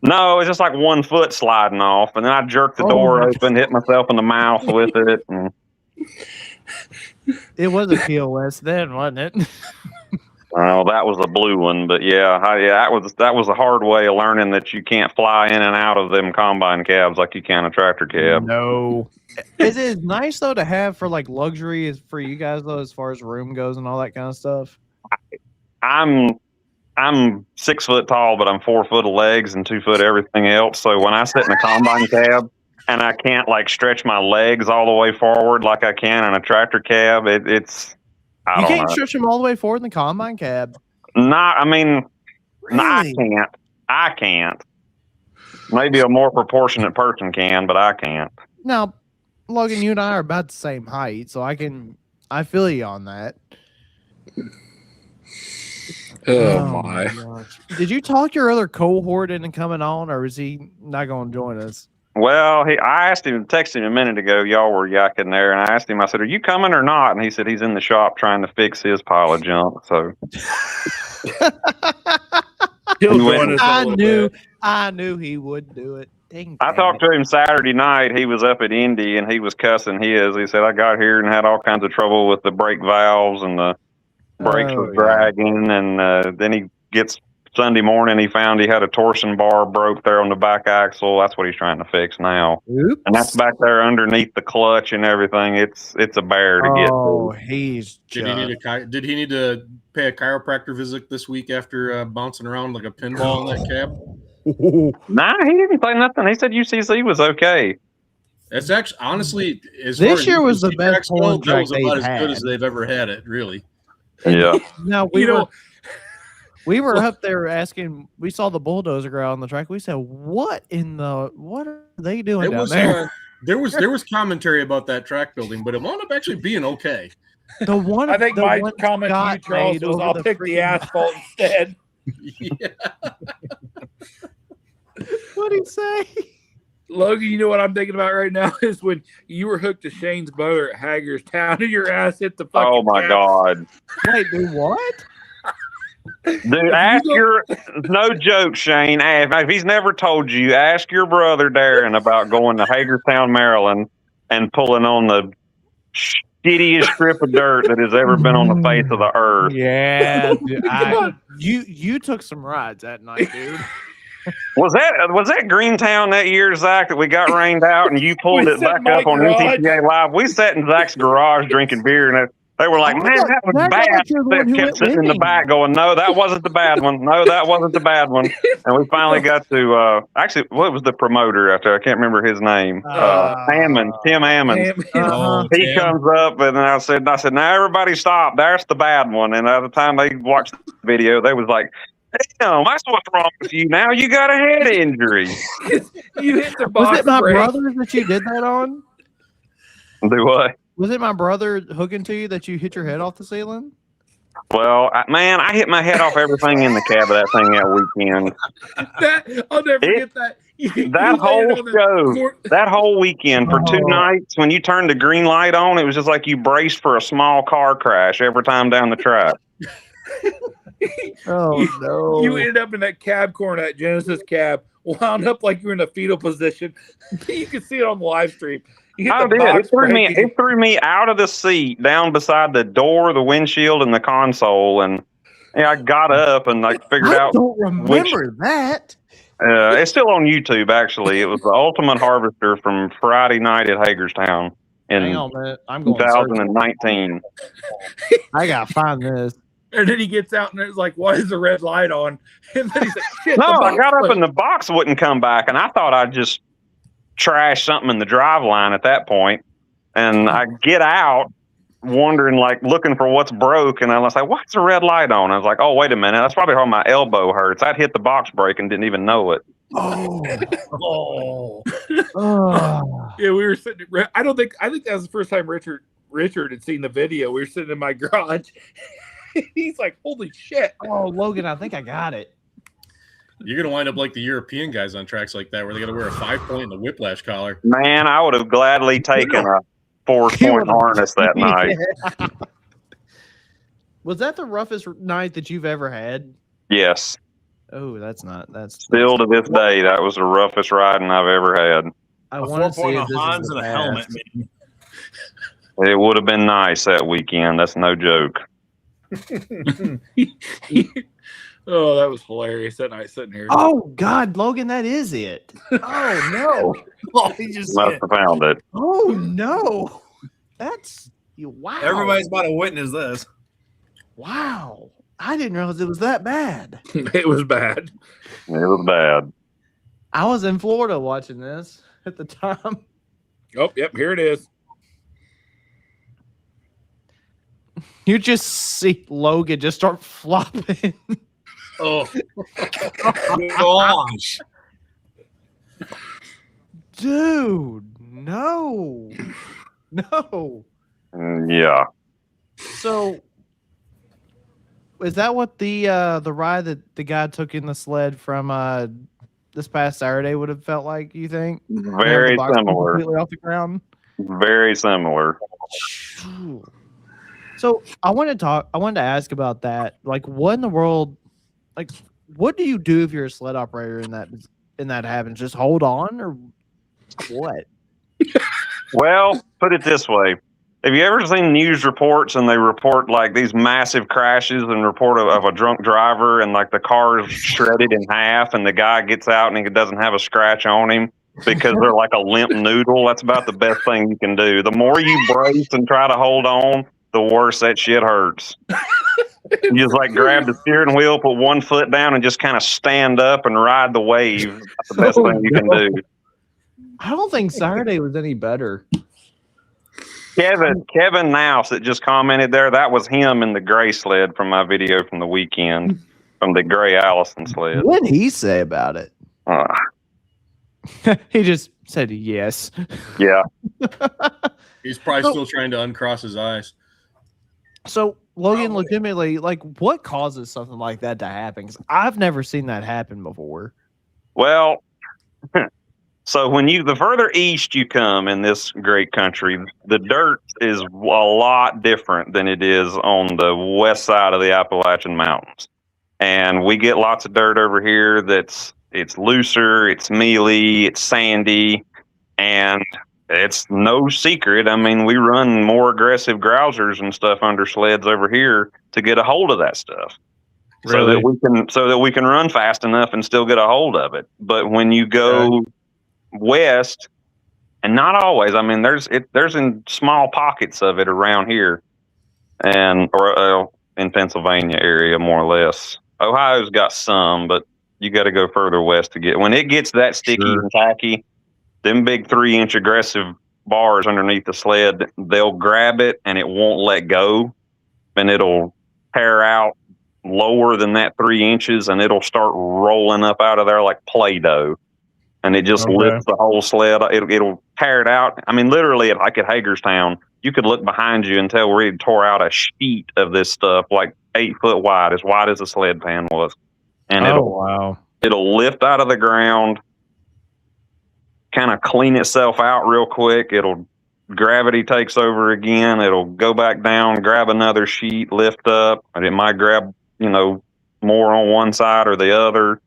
No, it was just like 1 foot sliding off, and then I jerked the door open, hit myself in the mouth with it, and it was a POS then, wasn't it? Oh, that was a blue one, but yeah, that was a hard way of learning that you can't fly in and out of them combine cabs like you can a tractor cab. No. It is nice though to have for like luxury for you guys though, as far as room goes and all that kind of stuff. I'm 6 foot tall, but I'm 4 foot of legs and 2 foot everything else. So when I sit in a combine cab and I can't like stretch my legs all the way forward like I can in a tractor cab, it's. I You don't can't know. stretch them all the way forward in the combine cab. I Really? I can't. Maybe a more proportionate person can, but I can't. Now, Logan, you and I are about the same height, so I feel you on that. Oh my. Gosh. Did you talk your other cohort into coming on, or is he not going to join us? Well, I texted him a minute ago. Y'all were yakking there, and I asked him. I said, "Are you coming or not?" And he said he's in the shop trying to fix his pile of junk. So He'll join us a little bit. I knew he would do it. Dang, I talked to him Saturday night. He was up at Indy, and he was cussing his. He said, "I got here and had all kinds of trouble with the brake valves, and the brakes was dragging." And then he gets Sunday morning. He found he had a torsion bar broke there on the back axle. That's what he's trying to fix now. Oops. And that's back there underneath the clutch and everything. It's a bear to get Oh, to. he's Did he need to pay a chiropractor visit this week after bouncing around like a pinball in that cab? Nah, he didn't say nothing. He said UCC was okay. That's actually, honestly, as This far as year was the UCC best tracks go, pulling that track was about they've as had. good as they've ever had it, really. Yeah. Now we were up there asking. We saw the bulldozer go out on the track. We said, "What are they doing down there?" There was commentary about that track building, but it wound up actually being okay. The one I think my one comment to you, Scott Charles, made was over I'll the pick the freaking- asphalt instead. Yeah. What'd he say? Logan, you know what I'm thinking about right now is when you were hooked to Shane's brother at Hagerstown and your ass hit the fucking Oh my cab. God. Wait, do what? Dude, no joke, Shane. If he's never told you, ask your brother Darren about going to Hagerstown, Maryland, and pulling on the shittiest strip of dirt that has ever been on the face of the earth. Yeah, dude, you took some rides that night, dude. Was that Greentown that year, Zach, that we got rained out and you pulled We it sat back in my up on garage. NTPA Live? We sat in Zach's garage drinking beer, and they were like, I "Man, thought- that was I thought bad." you were the one They who kept went sitting in the winning. back going, "No, that wasn't the bad one. No, that wasn't the bad one." And we finally got to actually, what was the promoter out there? I can't remember his name. Ammons, Tim Ammons. Uh-huh. He Tim. comes up, and I said, "Now everybody stop. There's the bad one." And by the time they watched the video, they was like, "Damn, that's what's wrong with you. Now you got a head injury." You hit the box Was it my brake. brother that you did that on? Do what? Was it my brother hooking to you that you hit your head off the ceiling? Well, I hit my head off everything in the cab of that thing that weekend. I'll never forget that. That whole show, that whole weekend for 2 nights, when you turned the green light on, it was just like you braced for a small car crash every time down the track. Oh no! You ended up in that cab corner, that Genesis cab, wound up like you were in a fetal position. You can see it on the live stream. You hit I the did. box brake. It threw me out of the seat, down beside the door, the windshield, and the console, and I got up and like figured I out. don't remember that. It's still on YouTube. Actually, it was the Ultimate Harvester from Friday night at Hagerstown in Hang on a minute. I'm going 2019. I gotta find this. And then he gets out and it's like, why is the red light on? And then he's like, shit. No, I got up brake. and the box wouldn't come back, and I thought I'd just trash something in the drive line at that point. And I get out wondering, like, looking for what's broke, and I was like, what's the red light on? I was like, oh, wait a minute, that's probably how my elbow hurts. I'd hit the box brake and didn't even know it. Oh. Yeah, we were sitting. I think that was the first time Richard had seen the video. We were sitting in my garage. He's like, holy shit. Oh, Logan, I think I got it. You're gonna wind up like the European guys on tracks like that, where they got to wear a 5-point and a whiplash collar. Man, I would have gladly taken a 4-point harness that night. Yeah. Was that the roughest night that you've ever had? Yes. Oh, that's Still to this day, that was the roughest riding I've ever had. I A want to see 4-point if of this Hans is the and a past. helmet, man. It would have been nice that weekend. That's no joke. Oh, that was hilarious that night sitting here. Oh God, Logan, that is it. Oh no. Oh, he just Must have found it. Oh no. That's wow. Everybody's about to witness this. Wow. I didn't realize it was that bad. It was bad. It was bad. I was in Florida watching this at the time. Oh, yep, here it is. You just see Logan just start flopping. Oh, gosh. Dude, no. No. Yeah. So is that what the ride that the guy took in the sled from this past Saturday would have felt like, you think? Very The box similar. completely off the ground. Very similar. So I wanted to ask about that. Like, what in the world? Like, what do you do if you're a sled operator and that happens? Just hold on, or what? Well, put it this way. Have you ever seen news reports and they report like these massive crashes and report of a drunk driver and like the car is shredded in half and the guy gets out and he doesn't have a scratch on him because they're like a limp noodle? That's about the best thing you can do. The more you brace and try to hold on, the worse that shit hurts. You just like grab the steering wheel, put one foot down, and just kind of stand up and ride the wave. That's the best thing you can do. I don't think Saturday was any better. Kevin Nouse that just commented there, that was him in the gray sled from my video from the weekend, from the gray Allison sled. What did he say about it? He just said yes. Yeah. He's probably still trying to uncross his eyes. So, Logan, legitimately, like, what causes something like that to happen? 'Cause I've never seen that happen before. Well, so the further east you come in this great country, the dirt is a lot different than it is on the west side of the Appalachian Mountains. And we get lots of dirt over here it's looser, it's mealy, it's sandy, and it's no secret. I mean, we run more aggressive grousers and stuff under sleds over here to get a hold of that stuff. Really? So that we can run fast enough and still get a hold of it. But when you go west, and not always, I mean, there's in small pockets of it around here, or in Pennsylvania area, more or less. Ohio's got some, but you got to go further west to get. When it gets that sticky and tacky, them big 3-inch aggressive bars underneath the sled, they'll grab it and it won't let go, and it'll tear out lower than that 3 inches, and it'll start rolling up out of there like Play-Doh, and it just lifts the whole sled. It'll tear it out. I mean, literally, like at Hagerstown, you could look behind you and tell where it tore out a sheet of this stuff, like 8 foot wide as the sled pan was, and it'll lift out of the ground, kind of clean itself out real quick. Gravity takes over again. It'll go back down, grab another sheet, lift up, and it might grab, more on one side or the other,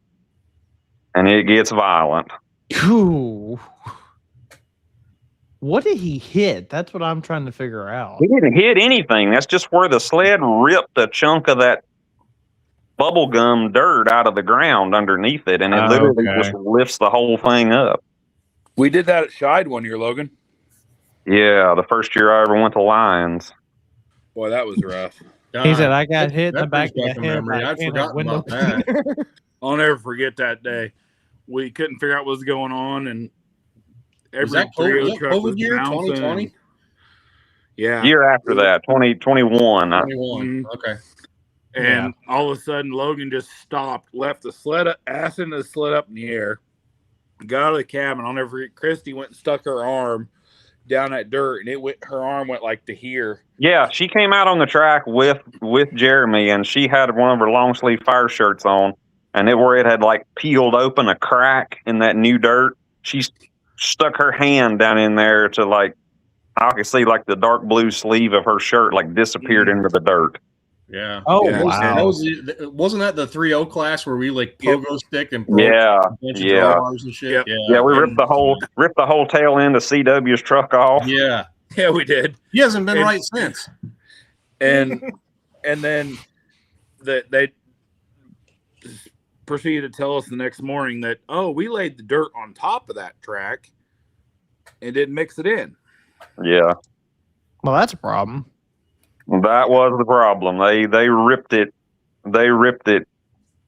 and it gets violent. Ooh. What did he hit? That's what I'm trying to figure out. He didn't hit anything. That's just where the sled ripped a chunk of that bubblegum dirt out of the ground underneath it, and it literally just lifts the whole thing up. We did that at Scheid one year, Logan. Yeah, the first year I ever went to Lions. Boy, that was rough. He said, I got hit in the back of the head. Memory. I'd forgotten about that. I'll never forget that day. We couldn't figure out what was going on, and every trio truck was year, bouncing. 2020? Yeah. Year after that, 2021. 21. Okay. And all of a sudden, Logan just stopped, left the sled, ass into the sled up in the air, got out of the cabin. I'll never forget. Christy went and stuck her arm down that dirt, and her arm went like to here. Yeah, she came out on the track with Jeremy, and she had one of her long sleeve fire shirts on, and where it had like peeled open a crack in that new dirt. She stuck her hand down in there to like, I could see like the dark blue sleeve of her shirt like disappeared into the dirt. Yeah. Oh, yeah. wow. Wasn't that the 3.0 class where we like pogo stick and broke yeah, a bunch of drawbars and shit? Yep. Yeah, we ripped the whole tail end of CW's truck off. Yeah. Yeah, we did. He hasn't been right since. And then they proceeded to tell us the next morning that, we laid the dirt on top of that track and didn't mix it in. Yeah. Well, that's a problem. That was the problem. They ripped it. They ripped it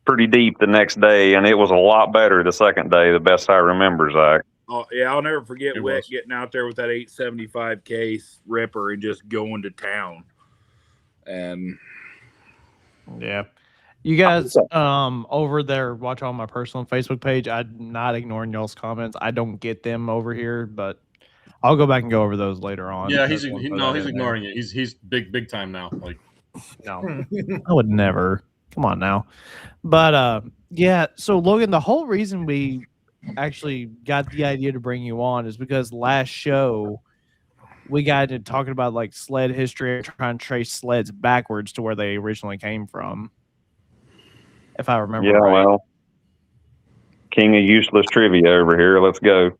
pretty deep the next day, and it was a lot better the second day. The best I remember, Zach. Oh yeah, I'll never forget Wick getting out there with that 875 case ripper and just going to town. And yeah, you guys over there watch on my personal Facebook page. I'm not ignoring y'all's comments. I don't get them over here, but I'll go back and go over those later on. Yeah, he's ignoring it. He's big time now. Like, no, I would never. Come on now. But yeah, so Logan, the whole reason we actually got the idea to bring you on is because last show we got into talking about like sled history and trying to trace sleds backwards to where they originally came from. If I remember right. Well, king of useless trivia over here. Let's go.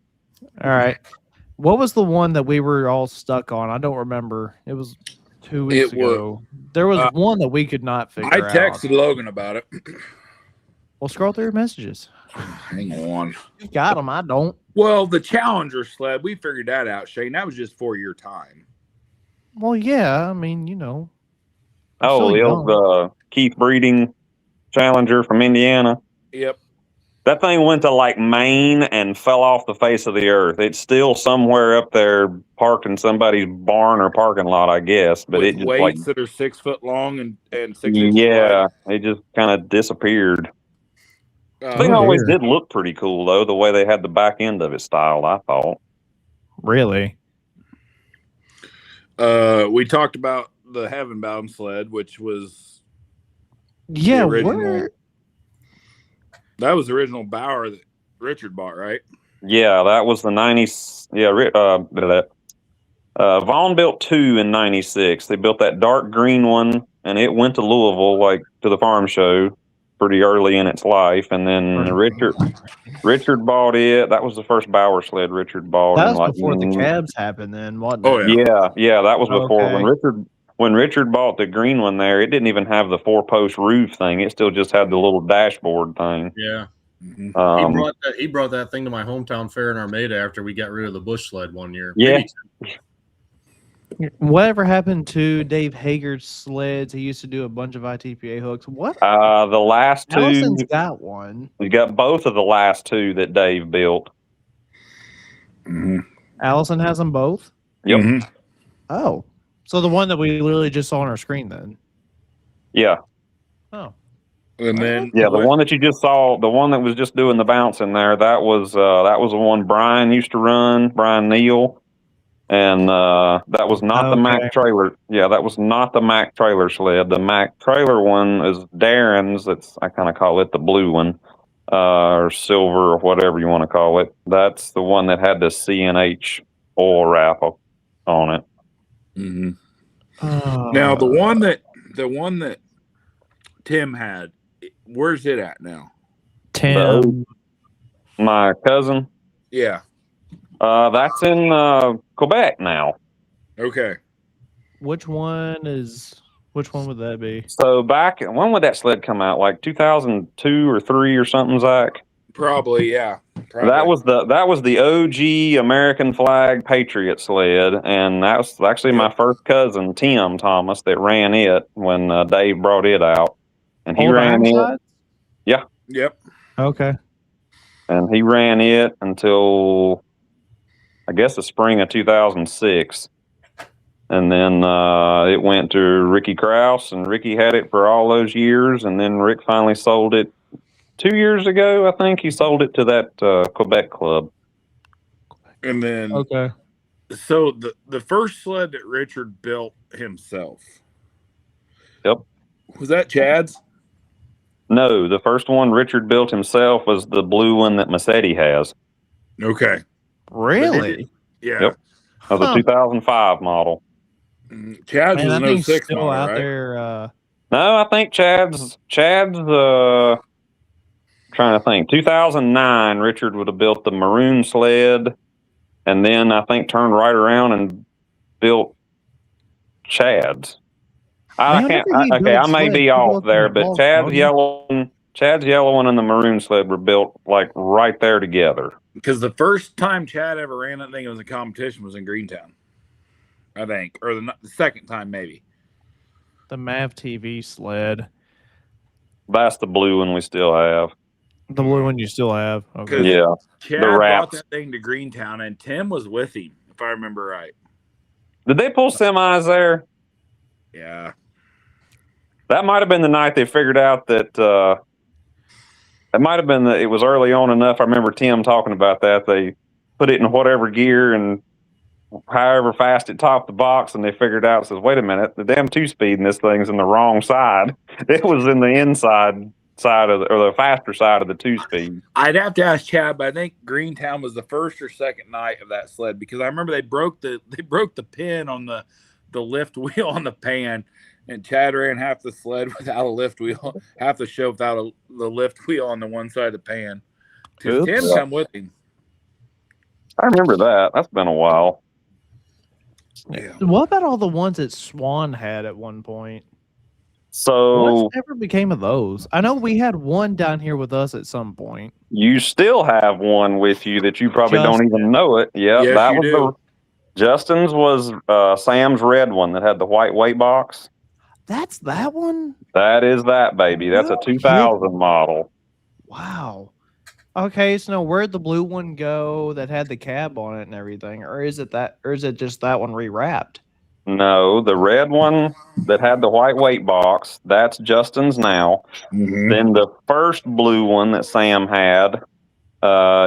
All right. What was the one that we were all stuck on? I don't remember. It was 2 weeks ago. There was one that we could not figure out. I texted Logan about it. Well, scroll through your messages. Hang on. You got them. I don't. Well, the Challenger sled, we figured that out, Shane. That was just for your time. Well, yeah. I mean, you know. Oh, the old Keith Breeding Challenger from Indiana. Yep. That thing went to like Maine and fell off the face of the earth. It's still somewhere up there parked in somebody's barn or parking lot, I guess. But with it just weights that are 6 foot long and 6 inches yeah, wide. it just kind of disappeared. The thing always did look pretty cool, though, the way they had the back end of it styled, I thought. Really? We talked about the Heaven Bound sled, which was the original. That was the original Bauer that Richard bought, right? Yeah, that was the 90s. Yeah, Vaughn built 2 in 96. They built that dark green one, and it went to Louisville, like to the farm show, pretty early in its life. And then Richard bought it. That was the first Bauer sled Richard bought. That was before the cabs happened then, wasn't it? Oh, yeah, that was before. When Richard bought the green one there, it didn't even have the 4-post roof thing. It still just had the little dashboard thing. Yeah. Mm-hmm. He brought that thing to my hometown fair in Armada after we got rid of the bush sled one year. Yeah. Whatever happened to Dave Hager's sleds? He used to do a bunch of ITPA hooks. What? The last 2. Allison's got one. We got both of the last 2 that Dave built. Mm-hmm. Allison has them both? Yep. Mm-hmm. Oh. So the one that we literally just saw on our screen then? Yeah. Oh. And then the one that you just saw, the one that was just doing the bounce in there, that was the one Brian used to run, Brian Neal. And that was not the Mack trailer. Yeah, that was not the Mack trailer sled. The Mack trailer one is Darren's. I kind of call it the blue one, or silver, or whatever you want to call it. That's the one that had the CNH oil wrap on it. Mm-hmm. Now the one that Tim had, where's it at now? Tim, my cousin. Yeah. That's in Quebec now. Okay. Which one would that be? So when would that sled come out? Like 2002 or 3 or something, Zach? Probably, yeah. Probably. That was the OG American flag Patriot sled, and that was actually my first cousin Tim Thomas that ran it when Dave brought it out, and he Old ran it. Ironsides? Yeah. Yep. Okay. And he ran it until I guess the spring of 2006. And then it went to Ricky Krause, and Ricky had it for all those years. And then Rick finally sold it 2 years ago. I think he sold it to that Quebec club. And then, okay. So the first sled that Richard built himself. Yep. Was that Chad's? No, the first one Richard built himself was the blue one that Massetti has. Okay. Really? Yeah. Yep. That was a 2005 model. Chad's was an 06 still model, out right? there. No, I think Chad's trying to think. 2009, Richard would have built the maroon sled, and then I think turned right around and built Chad's. I may be off there, but Chad's yellow one and the maroon sled were built like right there together. Because the first time Chad ever ran that thing, it was a competition, was in Greentown, I think, or the second time maybe. The MAV TV sled. That's the blue one we still have. The blue one you still have. Okay. Yeah. Chad brought that thing to Greentown, and Tim was with him, if I remember right. Did they pull semis there? Yeah. That might have been the night they figured out that it might have been that it was early on enough. I remember Tim talking about that. They put it in whatever gear and however fast it topped the box, and they figured out, says, wait a minute, the damn 2-speed in this thing's in the wrong side. It was in the inside side of or the faster side of the 2-speed. I'd have to ask Chad, but I think Greentown was the first or second night of that sled, because I remember they broke the pin on the lift wheel on the pan, and Chad ran half the sled without a lift wheel, half the show without the lift wheel on the one side of the pan. Tim come with him. I remember that. That's been a while. Yeah. What about all the ones that Swan had at one point? So whatever became of those? I know we had one down here with us at some point. You still have one with you that you probably don't even know it. Yeah, yes, that was do. Justin's was Sam's red one that had the white weight box. That's that one? That is that, baby. That's a 2000 model. Wow. Okay, so now where'd the blue one go that had the cab on it and everything? Or is it just that one rewrapped? No, the red one that had the white weight box, that's Justin's now. Mm-hmm. Then the first blue one that Sam had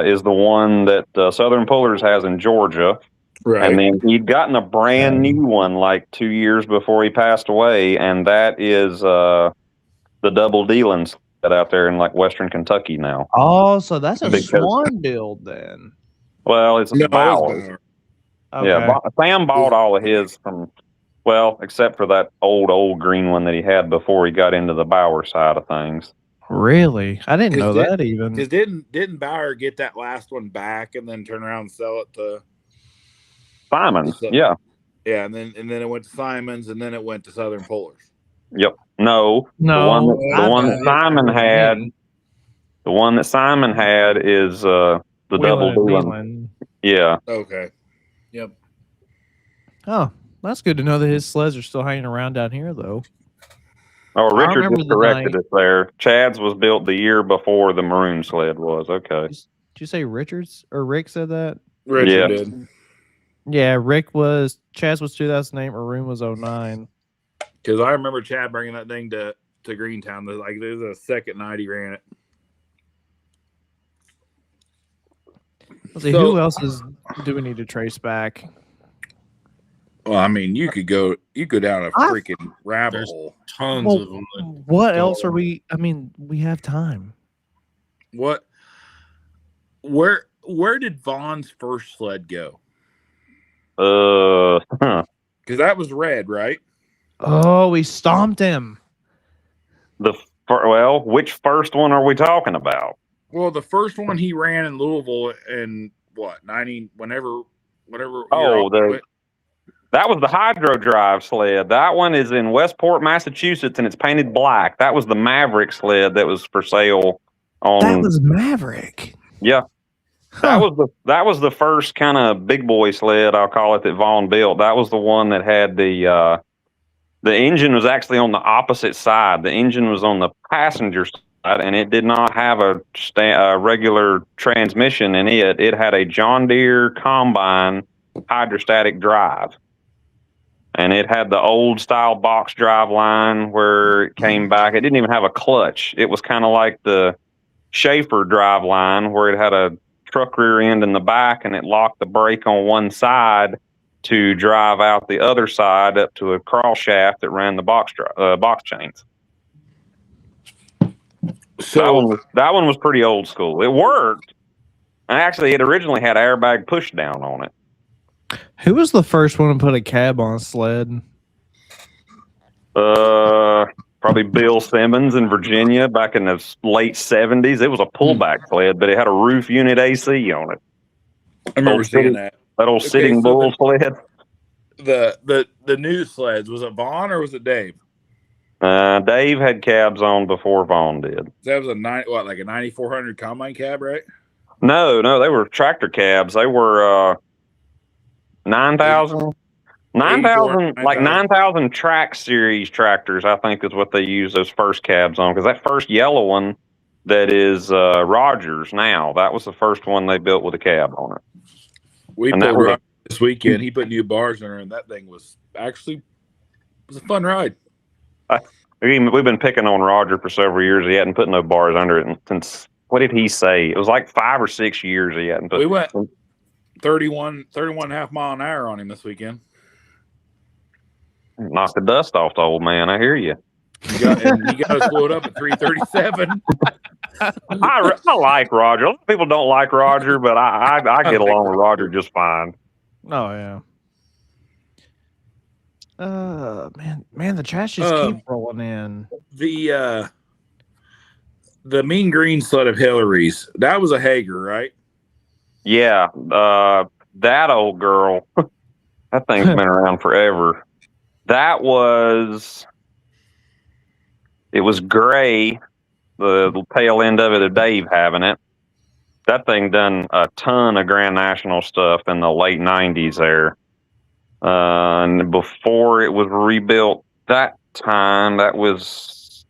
is the one that Southern Pullers has in Georgia. Right. And then he'd gotten a brand new one like 2 years before he passed away, and that is the double dealing sled out there in like Western Kentucky now. Oh, so that's a Swan build then. Well, it's Bauer. Okay. Yeah, Sam bought all of his from, well, except for that old green one that he had before he got into the Bauer side of things. Really? I didn't know that even. Because didn't Bauer get that last one back and then turn around and sell it to Simon's? Yeah. Yeah, and then it went to Simon's, and then it went to Southern Pullers. Yep. No. The one that Simon had. The one that Simon had is the double dealing. Yeah. Okay. Yep. Oh, that's good to know that his sleds are still hanging around down here, though. Oh, Richard just corrected us there. Chad's was built the year before the maroon sled was. Okay. Did you say Richards or Rick said that? Richard did. Yeah, Chad's was 2008, maroon was 2009. Because I remember Chad bringing that thing to Greentown. Like, there was a second night he ran it. Let's see, who else do we need to trace back? Well, I mean, you could go down a freaking rabbit hole. Tons of them. What else are we? I mean, we have time. Where did Vaughn's first sled go? Because that was red, right? Oh, we stomped him. Which first one are we talking about? Well, the first one he ran in Louisville and what 90 whenever Oh, that was the hydro drive sled. That one is in Westport, Massachusetts, and it's painted black. That was the Maverick sled that was for sale on. That was Maverick. Yeah. Huh. That was the first kind of big boy sled, I'll call it, that Vaughn built. That was the one that had the engine was actually on the opposite side. The engine was on the passenger side, and it did not have a regular transmission in it. It had a John Deere combine hydrostatic drive. And it had the old style box drive line where it came back. It didn't even have a clutch. It was kind of like the Schaefer drive line where it had a truck rear end in the back and it locked the brake on one side to drive out the other side up to a crawl shaft that ran the box chains. So that one was pretty old school. It worked. And actually, it originally had airbag push down on it. Who was the first one to put a cab on a sled? Probably Bill Simmons in Virginia back in the late 70s. It was a pullback sled, but it had a roof unit AC on it. I remember seeing that. That old Sitting Bull sled. The new sleds, was it Vaughn or was it Dave? Dave had cabs on before Vaughn did. That was like a 9400 combine cab, right? No, they were tractor cabs. They were 9,000, like 9,000 track series tractors, I think is what they use those first cabs on. Because that first yellow one that is Rogers now, that was the first one they built with a cab on it. We pulled Rogers this weekend. He put new bars in her, and that thing was a fun ride. We've been picking on Roger for several years. He hadn't put no bars under it since, what did he say? It was like 5 or 6 years he hadn't put. We went 31 and a half mile an hour on him this weekend. Knock the dust off the old man. I hear you. You got us slowed up at 337. I like Roger. A lot of people don't like Roger, but I get along with Roger just fine. Oh yeah. Man, the chat just keep rolling in. The mean green sled of Hillary's, that was a Hager, right? Yeah, that old girl. That thing's been around forever. It was gray, the tail end of it of Dave having it. That thing done a ton of Grand National stuff in the late 90s there. And before it was rebuilt that time, that was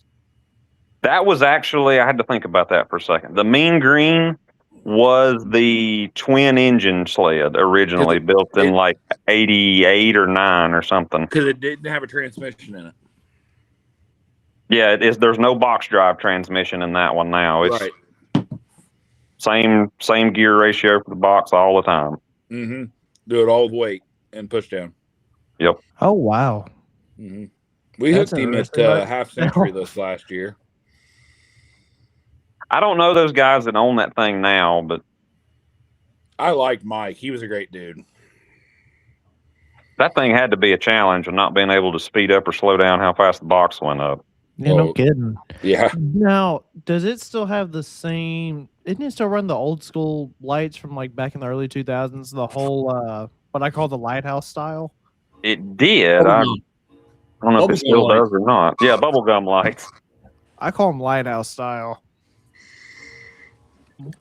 actually, I had to think about that for a second. The mean green was the twin engine sled originally built in like 88 or 9 or something. Because it didn't have a transmission in it. Yeah, there's no box drive transmission in that one now. It's right. Same gear ratio for the box all the time. Mm-hmm. Do it all the weight and push down. Yep. Oh wow. Mm-hmm. We hooked him at Half Century this last year. I don't know those guys that own that thing now, but I liked Mike. He was a great dude. That thing had to be a challenge of not being able to speed up or slow down how fast the box went up. Yeah, no kidding. Yeah. Now, does it still have the same? Didn't it still run the old school lights from like back in the early 2000s? The whole what I call the lighthouse style. It did. I don't know if it still does or not. Yeah, bubblegum lights. I call them lighthouse style.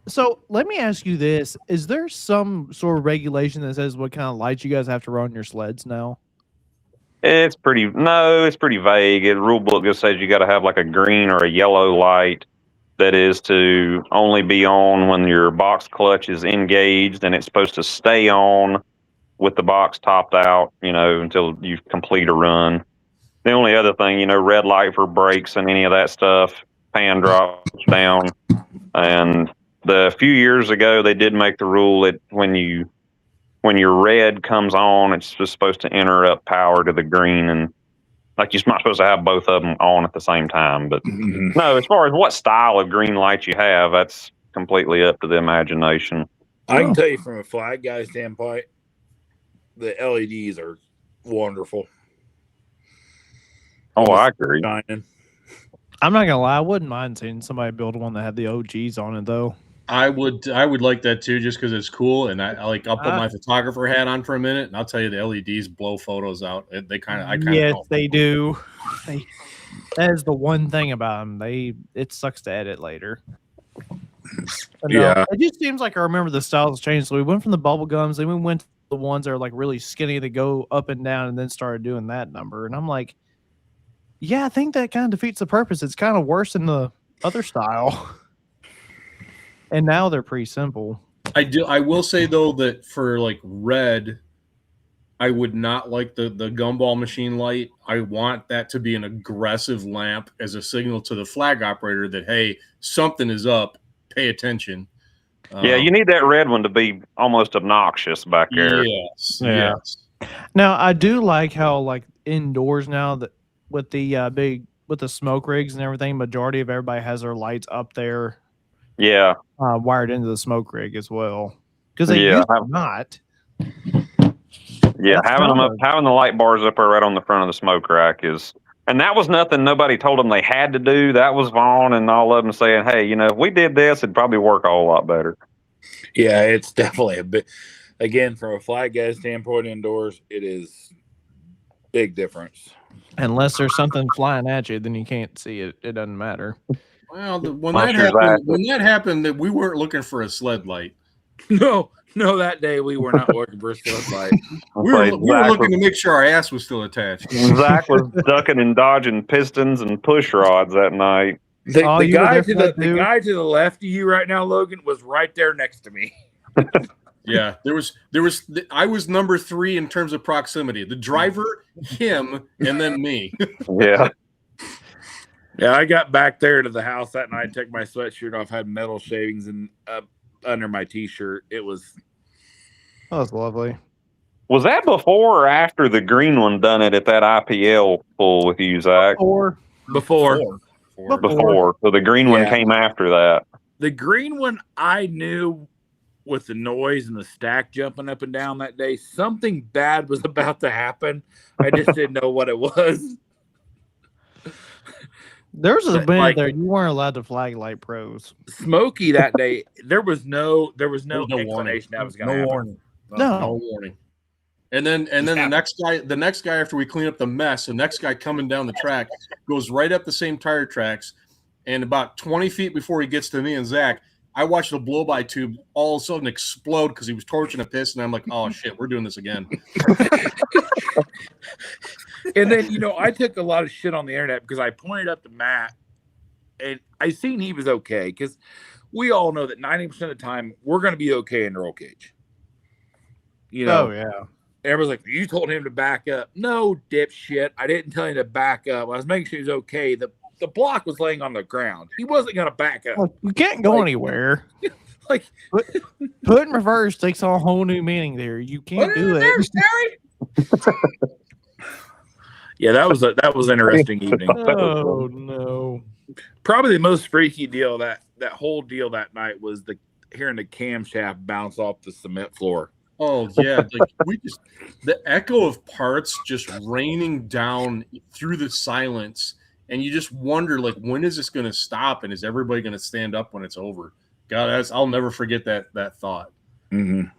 So let me ask you this: is there some sort of regulation that says what kind of lights you guys have to run your sleds now? It's pretty vague. The rule book just says you got to have like a green or a yellow light that is to only be on when your box clutch is engaged, and it's supposed to stay on with the box topped out, until you complete a run. The only other thing, red light for brakes and any of that stuff, pan drops down. And the few years ago, they did make the rule that when your red comes on, it's just supposed to interrupt power to the green, and like you're not supposed to have both of them on at the same time. But no, as far as what style of green light you have, that's completely up to the imagination. I can tell you from a flag guy standpoint, the LEDs are wonderful. Oh, I agree. Shining. I'm not gonna lie, I wouldn't mind seeing somebody build one that had the OGs on it though. I would like that too, just because it's cool. And I'll put my photographer hat on for a minute, and I'll tell you the LEDs blow photos out. They kind of yes, they do. That is the one thing about them. It sucks to edit later. But no, it just seems like I remember the styles changed. So we went from the bubble gums, then we went to the ones that are like really skinny that go up and down, and then started doing that number. And I'm like, yeah, I think that kind of defeats the purpose. It's kind of worse than the other style. And now they're pretty simple. I will say though that for like red, I would not like the gumball machine light. I want that to be an aggressive lamp as a signal to the flag operator that, hey, something is up. Pay attention. Yeah, you need that red one to be almost obnoxious back there. Yes. Yeah. Yes. Now I do like how like indoors now that with the with the smoke rigs and everything, majority of everybody has their lights up there. Yeah. Wired into the smoke rig as well, because they used to not. Yeah, having the light bars up there right on the front of the smoke rack and that was nothing nobody told them they had to do. That was Vaughn and all of them saying, hey, if we did this, it'd probably work a whole lot better. Yeah, it's definitely a bit. Again, from a flag guy standpoint indoors, it is big difference. Unless there's something flying at you, then you can't see it. It doesn't matter. Well, when that happened, that we weren't looking for a sled light. No, that day we were not looking for a sled light. we were looking to make sure our ass was still attached. Zach was ducking and dodging pistons and push rods that night. The guy to the left of you right now, Logan, was right there next to me. Yeah, I was number 3 in terms of proximity. The driver, him, and then me. Yeah. Yeah, I got back there to the house that night, took my sweatshirt off, had metal shavings and under my t-shirt. That was lovely. Was that before or after the green one done it at that IPL pool with you, Zach? Before. So the green one came after that. The green one I knew with the noise and the stack jumping up and down that day, something bad was about to happen. I just didn't know what it was. There was a minute there you weren't allowed to flag light pros. Smokey that day, there was no inclination that was going to happen. Warning. No warning. And then the next guy after we clean up the mess, the next guy coming down the track goes right up the same tire tracks, and about 20 feet before he gets to me and Zach, I watched the blow-by tube all of a sudden explode because he was torching a piss, and I'm like, oh shit, we're doing this again. And then, I took a lot of shit on the internet because I pointed up to Matt and I seen he was okay, because we all know that 90% of the time we're going to be okay in the roll cage. Oh, yeah. Everybody's like, you told him to back up. No, dipshit. I didn't tell him to back up. I was making sure he was okay. The block was laying on the ground. He wasn't going to back up. You can't go anywhere. Like put in reverse takes on a whole new meaning there. You can't do it. Yeah, that was an interesting evening. Oh no! Probably the most freaky deal that whole deal that night was hearing the camshaft bounce off the cement floor. Oh yeah, like the echo of parts just raining down through the silence, and you just wonder like, when is this going to stop, and is everybody going to stand up when it's over? God, I'll never forget that thought. Mm-hmm.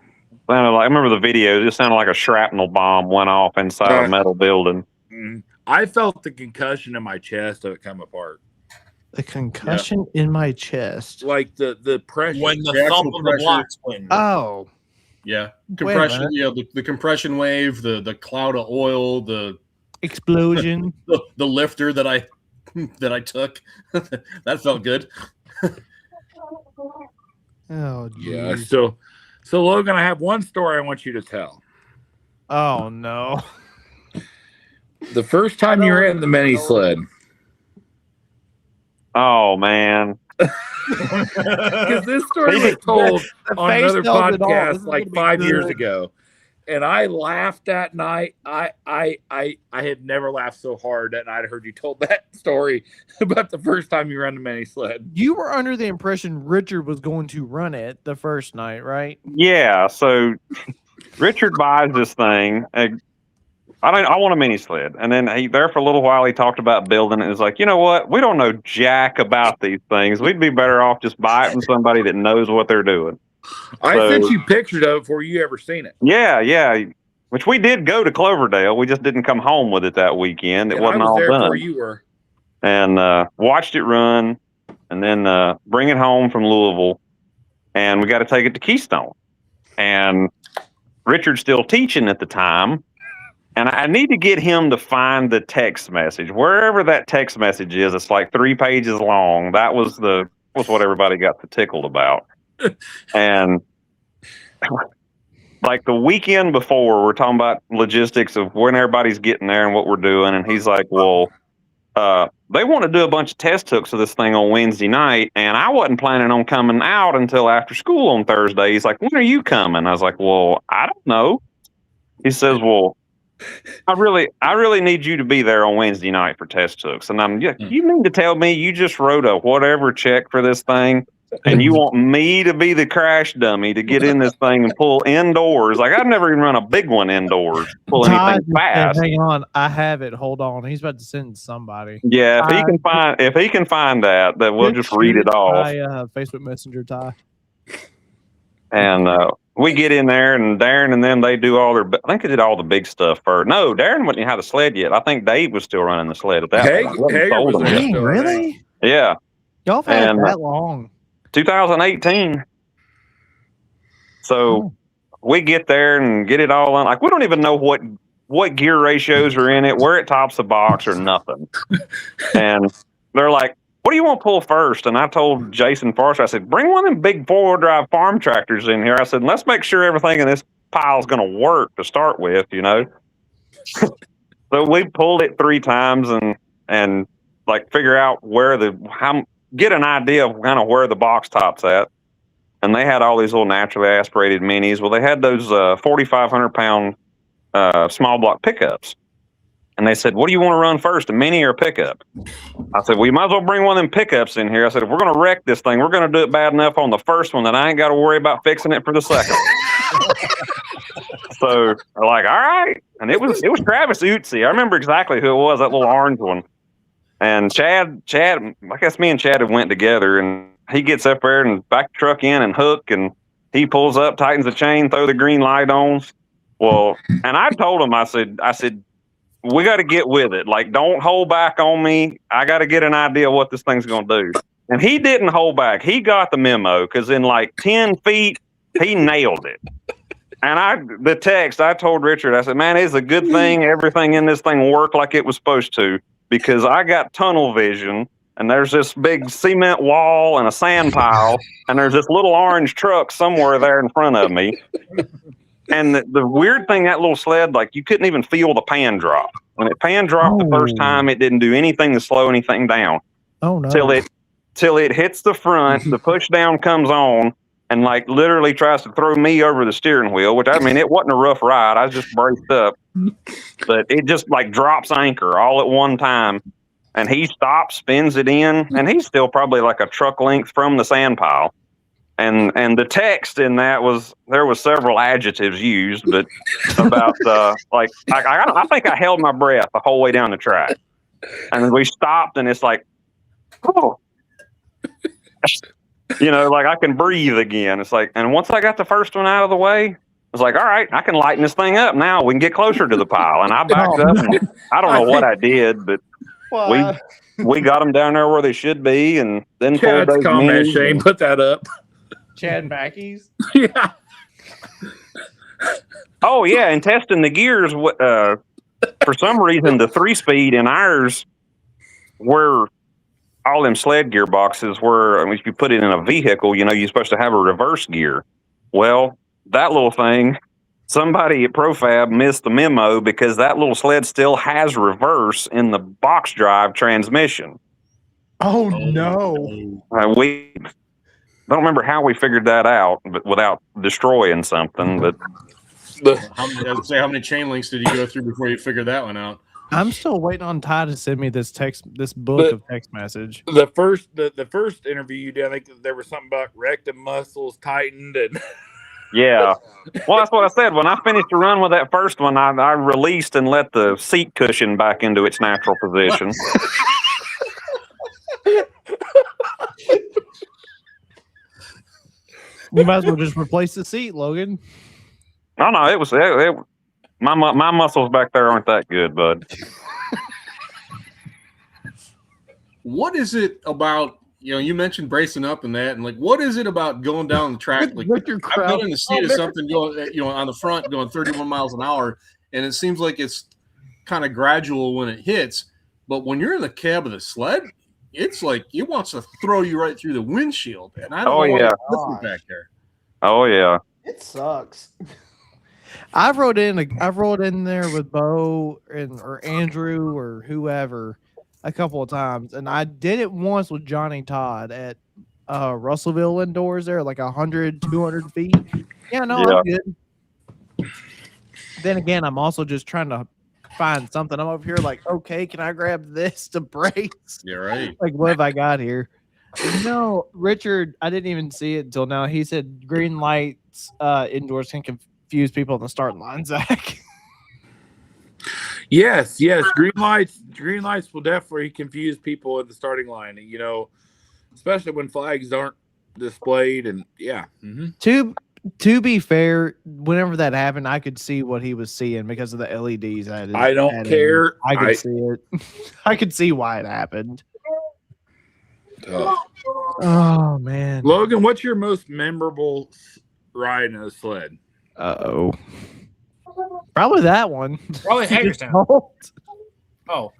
I remember the video. It just sounded like a shrapnel bomb went off inside a metal building. I felt the concussion in my chest of it come apart. The concussion in my chest, like the pressure when the thump of the blocks went. Oh, yeah, compression. Yeah, the compression wave, the cloud of oil, the explosion, the lifter that I took. That felt good. Oh, geez. Yeah. So Logan, I have one story I want you to tell. Oh no. The first time you ran the mini sled. Oh man. Because this story was told on another podcast like 5 years ago. And I laughed that night. I had never laughed so hard that night. I heard you told that story about the first time you ran the mini sled. You were under the impression Richard was going to run it the first night, right? Yeah. So Richard buys this thing. I want a mini sled. And then there for a little while, he talked about building it. It's like, you know what? We don't know jack about these things. We'd be better off just buying from somebody that knows what they're doing. I sent you pictures of it before you ever seen it. Yeah. Which we did go to Cloverdale. We just didn't come home with it that weekend. It wasn't all done. Before you were. And watched it run, and then bring it home from Louisville, and we got to take it to Keystone. And Richard's still teaching at the time, and I need to get him to find the text message. Wherever that text message is, it's like 3 pages long. That was what everybody got so tickled about. And like the weekend before, we're talking about logistics of when everybody's getting there and what we're doing, and he's like, well, they want to do a bunch of test hooks of this thing on Wednesday night, and I wasn't planning on coming out until after school on Thursday. He's like, when are you coming? I was like, well, I don't know. He says, well, I really need you to be there on Wednesday night for test hooks. And you mean to tell me you just wrote a whatever check for this thing, and you want me to be the crash dummy to get in this thing and pull indoors? Like, I've never even run a big one indoors, pull anything fast. Hang on, I have it. Hold on, he's about to send somebody. Yeah, if he can find that, then we'll just read it off. Facebook Messenger, Ty. And we get in there, and Darren and them, they do all their. I think they did all the big stuff first. No, Darren wouldn't have the sled yet. I think Dave was still running the sled at that point. Dang, really? Yeah. Y'all have had it that long. 2018. So we get there and get it all on. Like, we don't even know what gear ratios are in it, where it tops the box, or nothing. And they're like, what do you want to pull first? And I told Jason Forrester, I said, bring one of them big 4-wheel drive farm tractors in here. I said, let's make sure everything in this pile is going to work to start with, you know? So we pulled it 3 times and like figure out get an idea of kind of where the box top's at. And they had all these little naturally aspirated minis. Well, they had those 4,500 pound small block pickups. And they said, what do you want to run first, a mini or a pickup? I said, we might as well bring one of them pickups in here. I said, if we're going to wreck this thing, we're going to do it bad enough on the first one that I ain't got to worry about fixing it for the second. So they're like, all right. And it was Travis Utsey. I remember exactly who it was, that little orange one. And Chad, I guess me and Chad have went together, and he gets up there and back the truck in and hook, and he pulls up, tightens the chain, throw the green light on. Well, and I told him, I said, we got to get with it. Like, don't hold back on me. I got to get an idea of what this thing's going to do. And he didn't hold back. He got the memo, because in like 10 feet, he nailed it. And I told Richard, I said, man, it's a good thing everything in this thing worked like it was supposed to, because I got tunnel vision, and there's this big cement wall and a sand pile, and there's this little orange truck somewhere there in front of me. And the weird thing, that little sled, like, you couldn't even feel the pan drop. When it pan dropped the first time, it didn't do anything to slow anything down. Oh, no. Till it hits the front, the push down comes on, and like literally tries to throw me over the steering wheel, which, I mean, it wasn't a rough ride. I was just braced up. But it just like drops anchor all at one time. And he stops, spins it in, and he's still probably like a truck length from the sand pile. And the text in that there was several adjectives used, but about like I think I held my breath the whole way down the track, and then we stopped, and it's like, oh, you know, like I can breathe again. It's like, and once I got the first one out of the way, I was like, all right, I can lighten this thing up now. We can get closer to the pile, and I backed up. And I don't know what I did, but we got them down there where they should be, and then pulled those comment, Shane, put that up. Chad Mackey's? Yeah. Oh, yeah, and testing the gears, for some reason, the 3-speed in ours, where all them sled gearboxes were, I mean, if you put it in a vehicle, you know, you're supposed to have a reverse gear. Well, that little thing, somebody at ProFab missed the memo, because that little sled still has reverse in the box drive transmission. Oh, no. I don't remember how we figured that out, but without destroying something. But how many chain links did you go through before you figured that one out? I'm still waiting on Ty to send me this book of text message. The first interview you did, I think there was something about rectum muscles tightened, and Yeah. Well, that's what I said. When I finished the run with that first one, I released and let the seat cushion back into its natural position. You might as well just replace the seat, Logan. No, it was my muscles back there aren't that good, bud. What is it about? You mentioned bracing up and that, and like, what is it about going down the track? Like, With your I've been in the seat of something going, on the front going 31 miles an hour, and it seems like it's kind of gradual when it hits, but when you're in the cab of the sled, it's like it wants to throw you right through the windshield, and I don't know why it's different back there. Oh yeah, it sucks. I've rode in there with Bo or Andrew or whoever a couple of times, and I did it once with Johnny Todd at Russellville indoors there, like 100, 200 feet. Yeah, no, I'm good. Then again, I'm also just trying to find something. I'm over here like, okay, can I grab this to brace? Yeah, right. Like, what have I got here? No, Richard, I didn't even see it until now. He said green lights indoors can confuse people on the starting line, Zach. Yes. Green lights will definitely confuse people at the starting line, especially when flags aren't displayed. And yeah. Mm-hmm. To be fair, whenever that happened, I could see what he was seeing because of the LEDs. I don't care. I could see it. I could see why it happened. Oh man, Logan, what's your most memorable ride in a sled? Uh-oh. Probably that one. Probably Hagerstown. Oh. Well,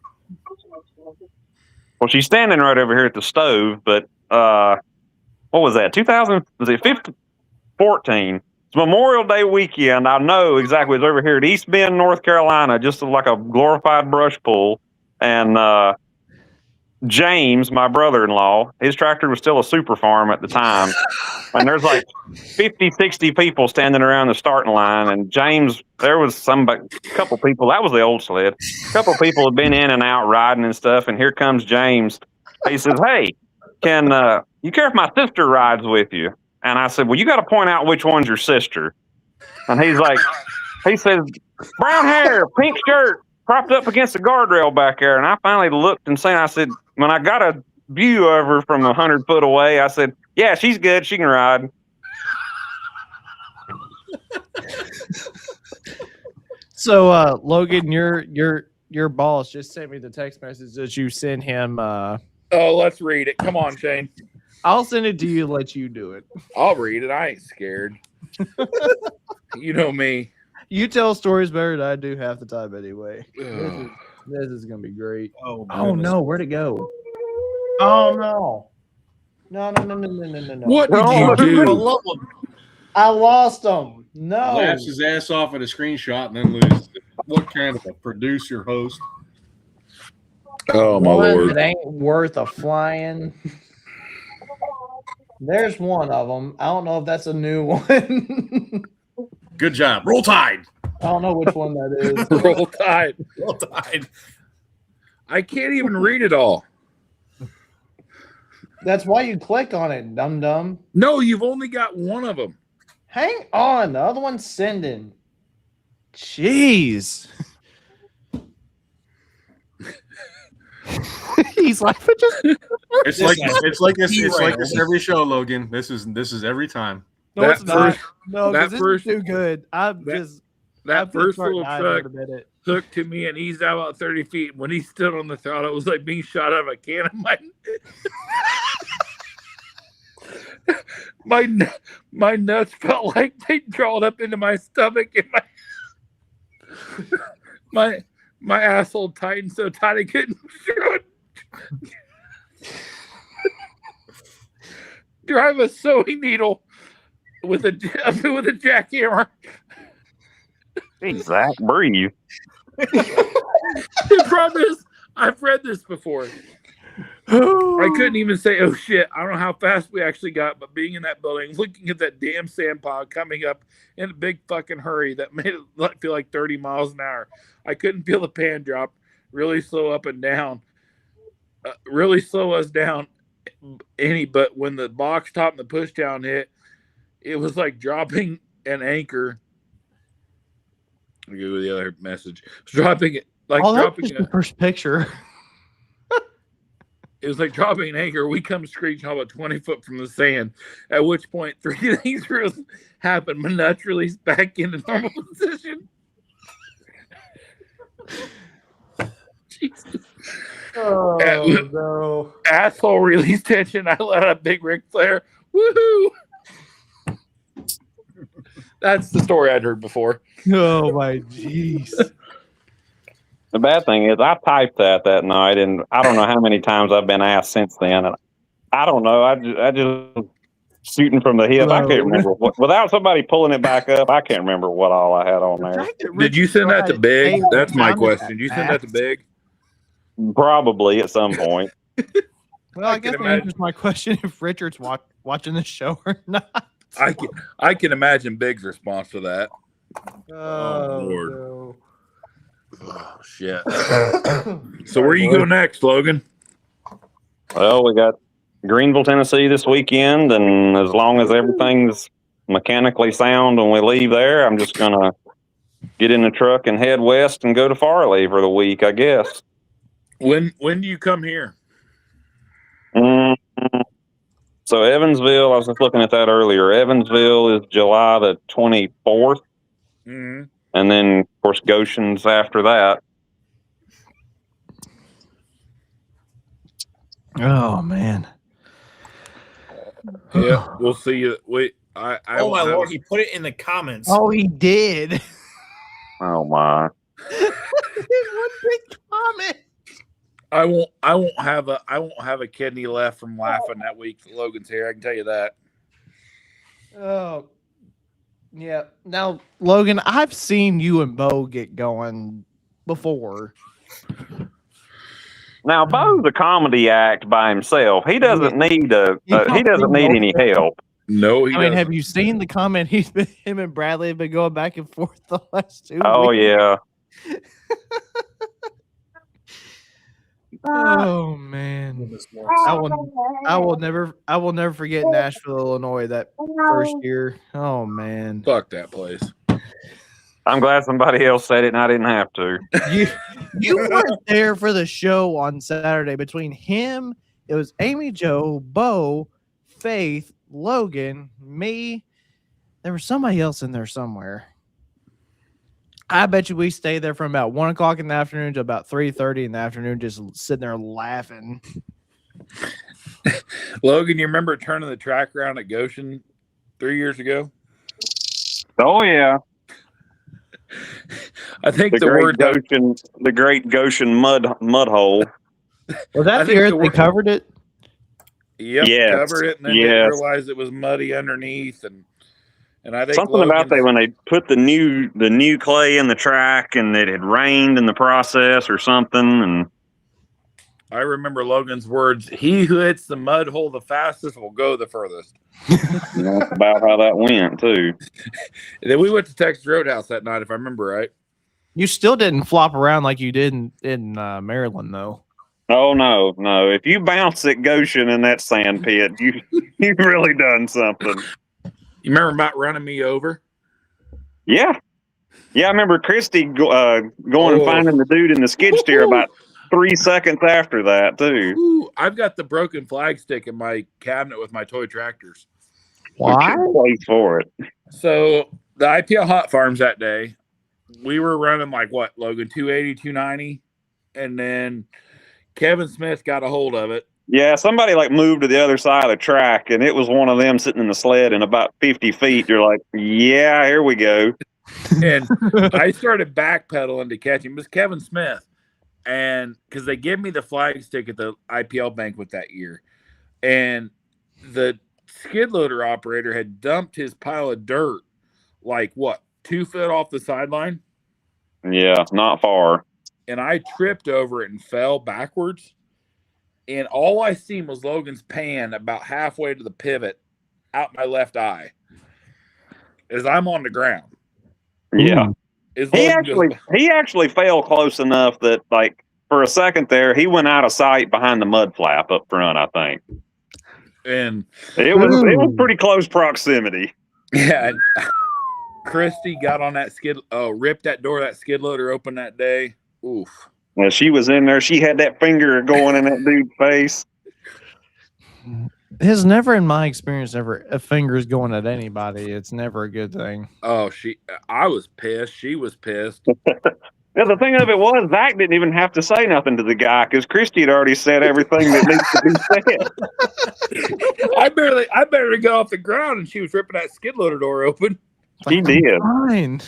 she's standing right over here at the stove, but what was that? 2014. It's Memorial Day weekend. I know exactly. It's over here at East Bend, North Carolina, just like a glorified brush pull. And James, my brother-in-law, his tractor was still a super farm at the time. And there's like 50, 60 people standing around the starting line. And James, there was a couple people, that was the old sled. A couple people had been in and out riding and stuff. And here comes James. He says, hey, can you care if my sister rides with you? And I said, well, you got to point out which one's your sister. And he says, brown hair, pink shirt, propped up against the guardrail back there. And I finally looked and I said, when I got a view of her from 100 foot away, I said, yeah, she's good. She can ride. So, Logan, your boss just sent me the text message that you sent him. Oh, let's read it. Come on, Shane. I'll send it to you. Let you do it. I'll read it. I ain't scared. You know me. You tell stories better than I do half the time anyway. This is gonna be great. Oh no, where'd it go? Oh no. No. What did you do? I lost them. No. Laughs his ass off at a screenshot and then loses it. What kind of a producer host? Oh my Lord. It ain't worth a flying. There's one of them. I don't know if that's a new one. Good job. Roll Tide. I don't know which one that is. Roll Tide. Roll Tide. I can't even read it all. That's why you click on it, dum-dum. No, you've only got one of them. Hang on. The other one's sending. Jeez. He's laughing. It's like this every show, Logan. This is every time. No, it's not. No, because this is too good. That first little truck hooked to me, and he's out about 30 feet. When he stood on the throttle, it was like being shot out of a cannon. My nuts felt like they crawled up into my stomach, and my asshole tightened so tight I couldn't drive a sewing needle with a jackhammer. Hey, Zach, breathe. The problem is, I've read this before. I couldn't even say, oh shit, I don't know how fast we actually got, but being in that building, looking at that damn sand pile coming up in a big fucking hurry that made it feel like 30 miles an hour. I couldn't feel the pan drop, really slow up and down, really slow us down but when the box top and the push down hit, it was like dropping an anchor. I'll go with the other message. Dropping it like dropping the first picture. It was like dropping an anchor. We come screeching about 20 foot from the sand. At which point, 3 things happened. My nuts released back into normal position. Jesus. Oh, no. Asshole release tension. I let out a big Ric Flair. Woohoo! That's the story I'd heard before. Oh, my jeez. The bad thing is I typed that night, and I don't know how many times I've been asked since then. And I don't know. I just shooting from the hip. I can't remember. Without somebody pulling it back up, I can't remember what all I had on there. Did you send that to Big? That's my question. Did you send that to Big? Probably at some point. Well, I guess that answers my question if Richard's watching this show or not. I can imagine Big's response to that. Oh, Lord. no. Oh, shit. So where you go next, Logan? Well, we got Greenville, Tennessee this weekend, and as long as everything's mechanically sound when we leave there, I'm just going to get in the truck and head west and go to Farley for the week, I guess. When do you come here? So Evansville, I was just looking at that earlier. Evansville is July the 24th. Mm-hmm. And then, of course, Goshen's after that. Oh, man. Yeah, we'll see you. Wait, oh, my Lord. He put it in the comments. Oh, he did. Oh, my. One big comment. I won't have a kidney left from laughing that week that Logan's here. I can tell you that. Oh, yeah. Now, Logan, I've seen you and Bo get going before. Now, Bo's a comedy act by himself. He doesn't need any help. No, I mean, have you seen the comment? Him and Bradley have been going back and forth the last 2 weeks. Oh yeah. Oh man, I will never forget Nashville, Illinois, that first year. Oh man, fuck that place. I'm glad somebody else said it and I didn't have to. You weren't there for the show on Saturday. Between him, it was Amy Jo, Bo, Faith, Logan, me. There was somebody else in there somewhere. I bet you we stayed there from about 1 o'clock in the afternoon to about 3:30 in the afternoon, just sitting there laughing. Logan, you remember turning the track around at Goshen 3 years ago? Oh yeah. I think the great Goshen mud hole. Was that the year they covered it? Yep, yes. Covered it, and then didn't realize it was muddy underneath, and I think something about that when they put the new clay in the track and it had rained in the process or something. And I remember Logan's words: "He who hits the mud hole the fastest will go the furthest." That's about how that went too. And then we went to Texas Roadhouse that night, if I remember right. You still didn't flop around like you did in Maryland, though. Oh no! If you bounce at Goshen in that sand pit, you've really done something. You remember about running me over? Yeah. I remember Christy going and finding the dude in the skid steer about 3 seconds after that too. Ooh, I've got the broken flag stick in my cabinet with my toy tractors. Why? Place for it. So the IPL Hot Farms that day, we were running like what, Logan, 280, 290, and then Kevin Smith got a hold of it. Yeah, somebody like moved to the other side of the track, and it was one of them sitting in the sled in about 50 feet. You're like, yeah, here we go. And I started backpedaling to catch him. It was Kevin Smith. And because they gave me the flag stick at the IPL banquet that year. And the skid loader operator had dumped his pile of dirt like, what, 2 foot off the sideline? Yeah, not far. And I tripped over it and fell backwards. And all I seen was Logan's pan about halfway to the pivot out my left eye as I'm on the ground. Yeah. He actually fell close enough that, like, for a second there, he went out of sight behind the mud flap up front, I think. And it was pretty close proximity. Yeah. Christy got on that ripped that door, that skid loader open that day. Oof. Well, she was in there. She had that finger going in that dude's face. His never, in my experience, never a finger's going at anybody. It's never a good thing. Oh, I was pissed. She was pissed. Yeah, the thing of it was, Zach didn't even have to say nothing to the guy because Christy had already said everything that needs to be said. I barely got off the ground, and she was ripping that skid loader door open. She did. Fine.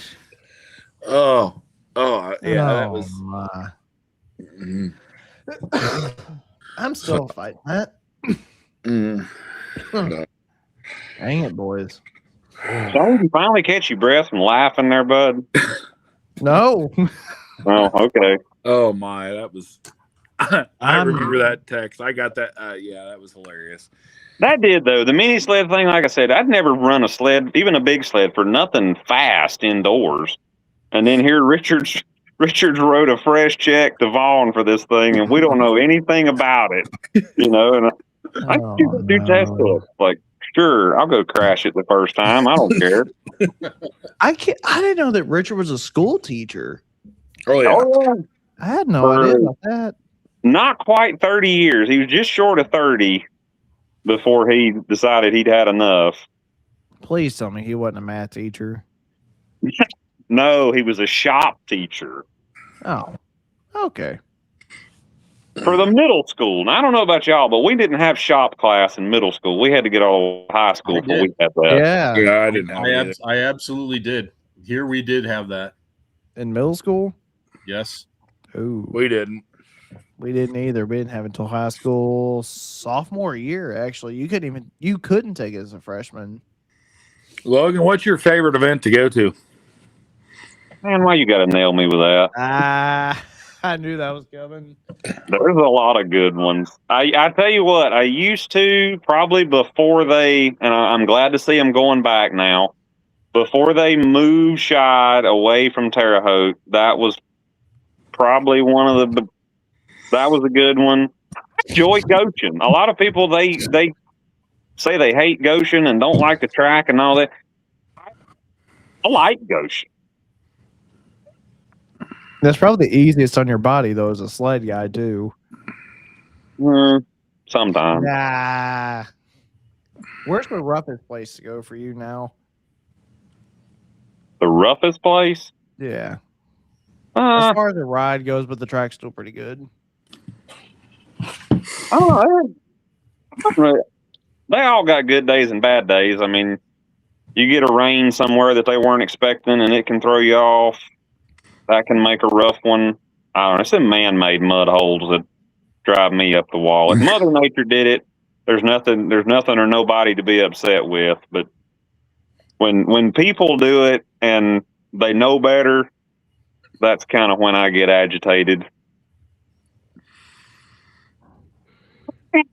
Oh, yeah, that was. My. I'm still fighting that. Dang it, boys. So you finally catch your breath from laughing there, bud? No. Oh, okay. Oh my, that was. I remember that text. I got that. Yeah, that was hilarious. That did though. The mini sled thing, like I said, I'd never run a sled, even a big sled, for nothing fast indoors. And then here, Richards wrote a fresh check to Vaughn for this thing, and we don't know anything about it. And I do test it. Like, sure, I'll go crash it the first time. I don't care. I didn't know that Richard was a school teacher. Oh yeah. I had no idea about that. Not quite 30 years. He was just short of 30 before he decided he'd had enough. Please tell me he wasn't a math teacher. No, he was a shop teacher. Oh, okay. For the middle school. Now, I don't know about y'all, but we didn't have shop class in middle school. We had to get all high school before we had that. Yeah. I didn't have it. I absolutely did. Here we did have that. In middle school? Yes. Ooh. We didn't. We didn't either. We didn't have it until high school sophomore year, actually. You couldn't take it as a freshman. Logan, what's your favorite event to go to? Man, why you got to nail me with that? I knew that was coming. There's a lot of good ones. I tell you what, I used to probably before they, and I'm glad to see them going back now, before they moved Shide away from Terre Haute, that was probably that was a good one. Enjoy Goshen. A lot of people, they say they hate Goshen and don't like the track and all that. I like Goshen. That's probably the easiest on your body, though, as a sled guy, too. Sometimes. Nah. Where's the roughest place to go for you now? The roughest place? Yeah. As far as the ride goes, but the track's still pretty good. They all got good days and bad days. I mean, you get a rain somewhere that they weren't expecting, and it can throw you off. That can make a rough one. I don't know. It's some man-made mud holes that drive me up the wall. If Mother Nature did it, there's nothing or nobody to be upset with. But when people do it and they know better, that's kind of when I get agitated.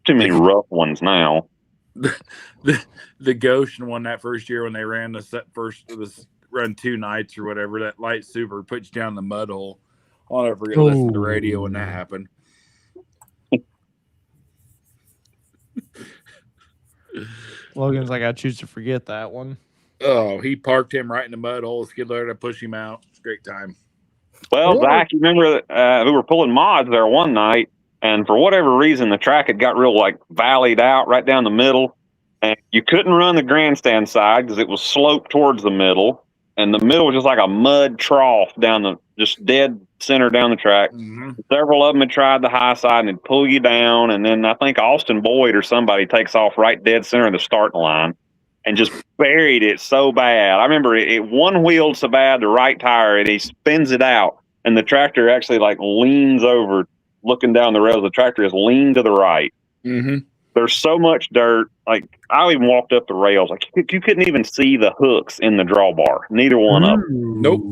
Too many rough ones now. The Goshen one that first year when they ran this run 2 nights or whatever, that light super puts you down the mud hole. I'll never forget listening to the radio when that happened. Logan's like, I choose to forget that one. Oh, he parked him right in the mud hole. Skid loader to push him out. It's a great time. Well, Zach, you remember we were pulling mods there one night, and for whatever reason, the track had got real valleyed out right down the middle, and you couldn't run the grandstand side because it was sloped towards the middle. And the middle was just like a mud trough just dead center down the track. Mm-hmm. Several of them had tried the high side and it'd pull you down. And then I think Austin Boyd or somebody takes off right dead center of the starting line and just buried it so bad. I remember it one-wheeled so bad, the right tire, and he spins it out. And the tractor actually leans over, looking down the rails. The tractor is leaned to the right. Mm-hmm. There's so much dirt. I even walked up the rails. You couldn't even see the hooks in the drawbar. Neither one of them. Nope.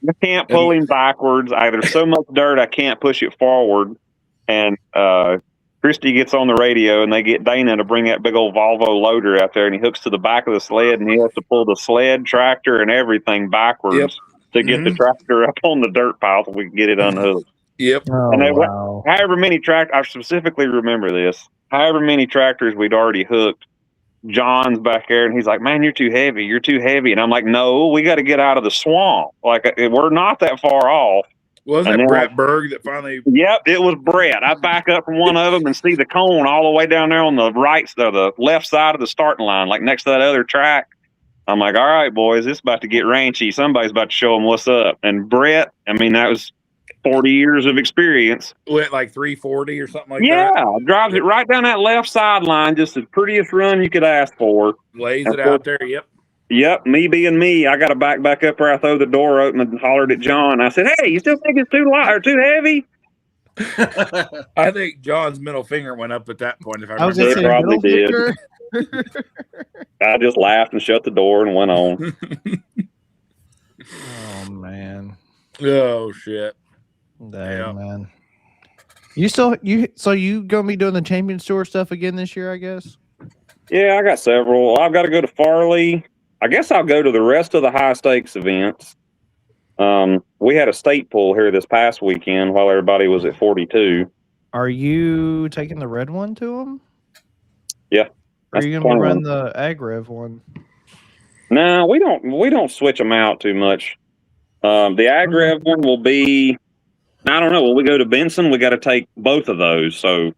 I can't pull him backwards. There's so much dirt, I can't push it forward. And Christy gets on the radio, and they get Dana to bring that big old Volvo loader out there, and he hooks to the back of the sled, and he has to pull the sled, tractor, and everything backwards to get the tractor up on the dirt pile so we can get it unhooked. Yep. Oh, however many I specifically remember this. However many tractors we'd already hooked, John's back there, and he's like, "Man, you're too heavy. You're too heavy." And I'm like, "No, we got to get out of the swamp. Like, we're not that far off." Wasn't it Brett Berg that finally? Yep, it was Brett. I back up from one of them and see the cone all the way down there on the right, or the left side of the starting line, like next to that other track. I'm like, "All right, boys, it's about to get ranchy. Somebody's about to show them what's up." And Brett, I mean, that was 40 years of experience. Went like 340 or something like that. Yeah, drives it right down that left sideline, just the prettiest run you could ask for. Lays it out there. Yep. Yep, me being me, I got to back up where I throw the door open and hollered at John. I said, "Hey, you still think it's too light or too heavy?" I think John's middle finger went up at that point. If I was remember, it probably did. I just laughed and shut the door and went on. Oh man. Oh shit. Dang, man. So you gonna be doing the Champions Tour stuff again this year, I guess? Yeah, I got several. I've got to go to Farley. I guess I'll go to the rest of the high stakes events. We had a state pull here this past weekend while everybody was at 42. Are you taking the red one to them? Yeah. Or are you gonna run the Agrev one? No, we don't switch them out too much. The Agrev one will be, I don't know. When we go to Benson, we got to take both of those. So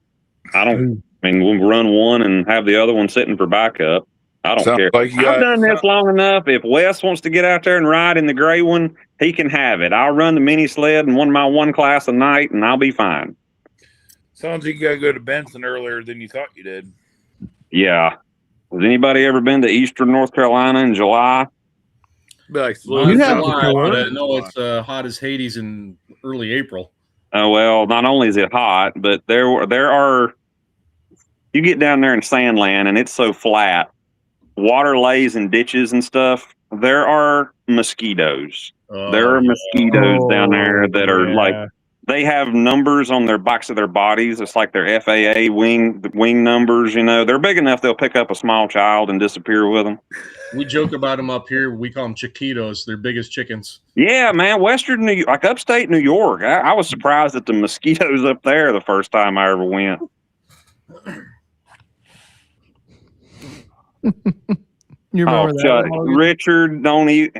I mean, we'll run one and have the other one sitting for backup. I don't care. Like I've done this long enough. If Wes wants to get out there and ride in the gray one, he can have it. I'll run the mini sled and my one class a night, and I'll be fine. Sounds like you got to go to Benson earlier than you thought you did. Yeah. Has anybody ever been to Eastern North Carolina in July? Be like, you have July, but no, it's hot as Hades in early April. Oh well, not only is it hot, but there are. You get down there in Sandland, and it's so flat. Water lays in ditches and stuff. There are mosquitoes. There are mosquitoes down there that are like, they have numbers on their backs of their bodies. It's like their FAA wing numbers. You know, they're big enough they'll pick up a small child and disappear with them. We joke about them up here. We call them chiquitos. They're big as chickens. Yeah, man. Western New York, like upstate New York. I was surprised at the mosquitoes up there the first time I ever went. You remember that one, Richard, don't eat.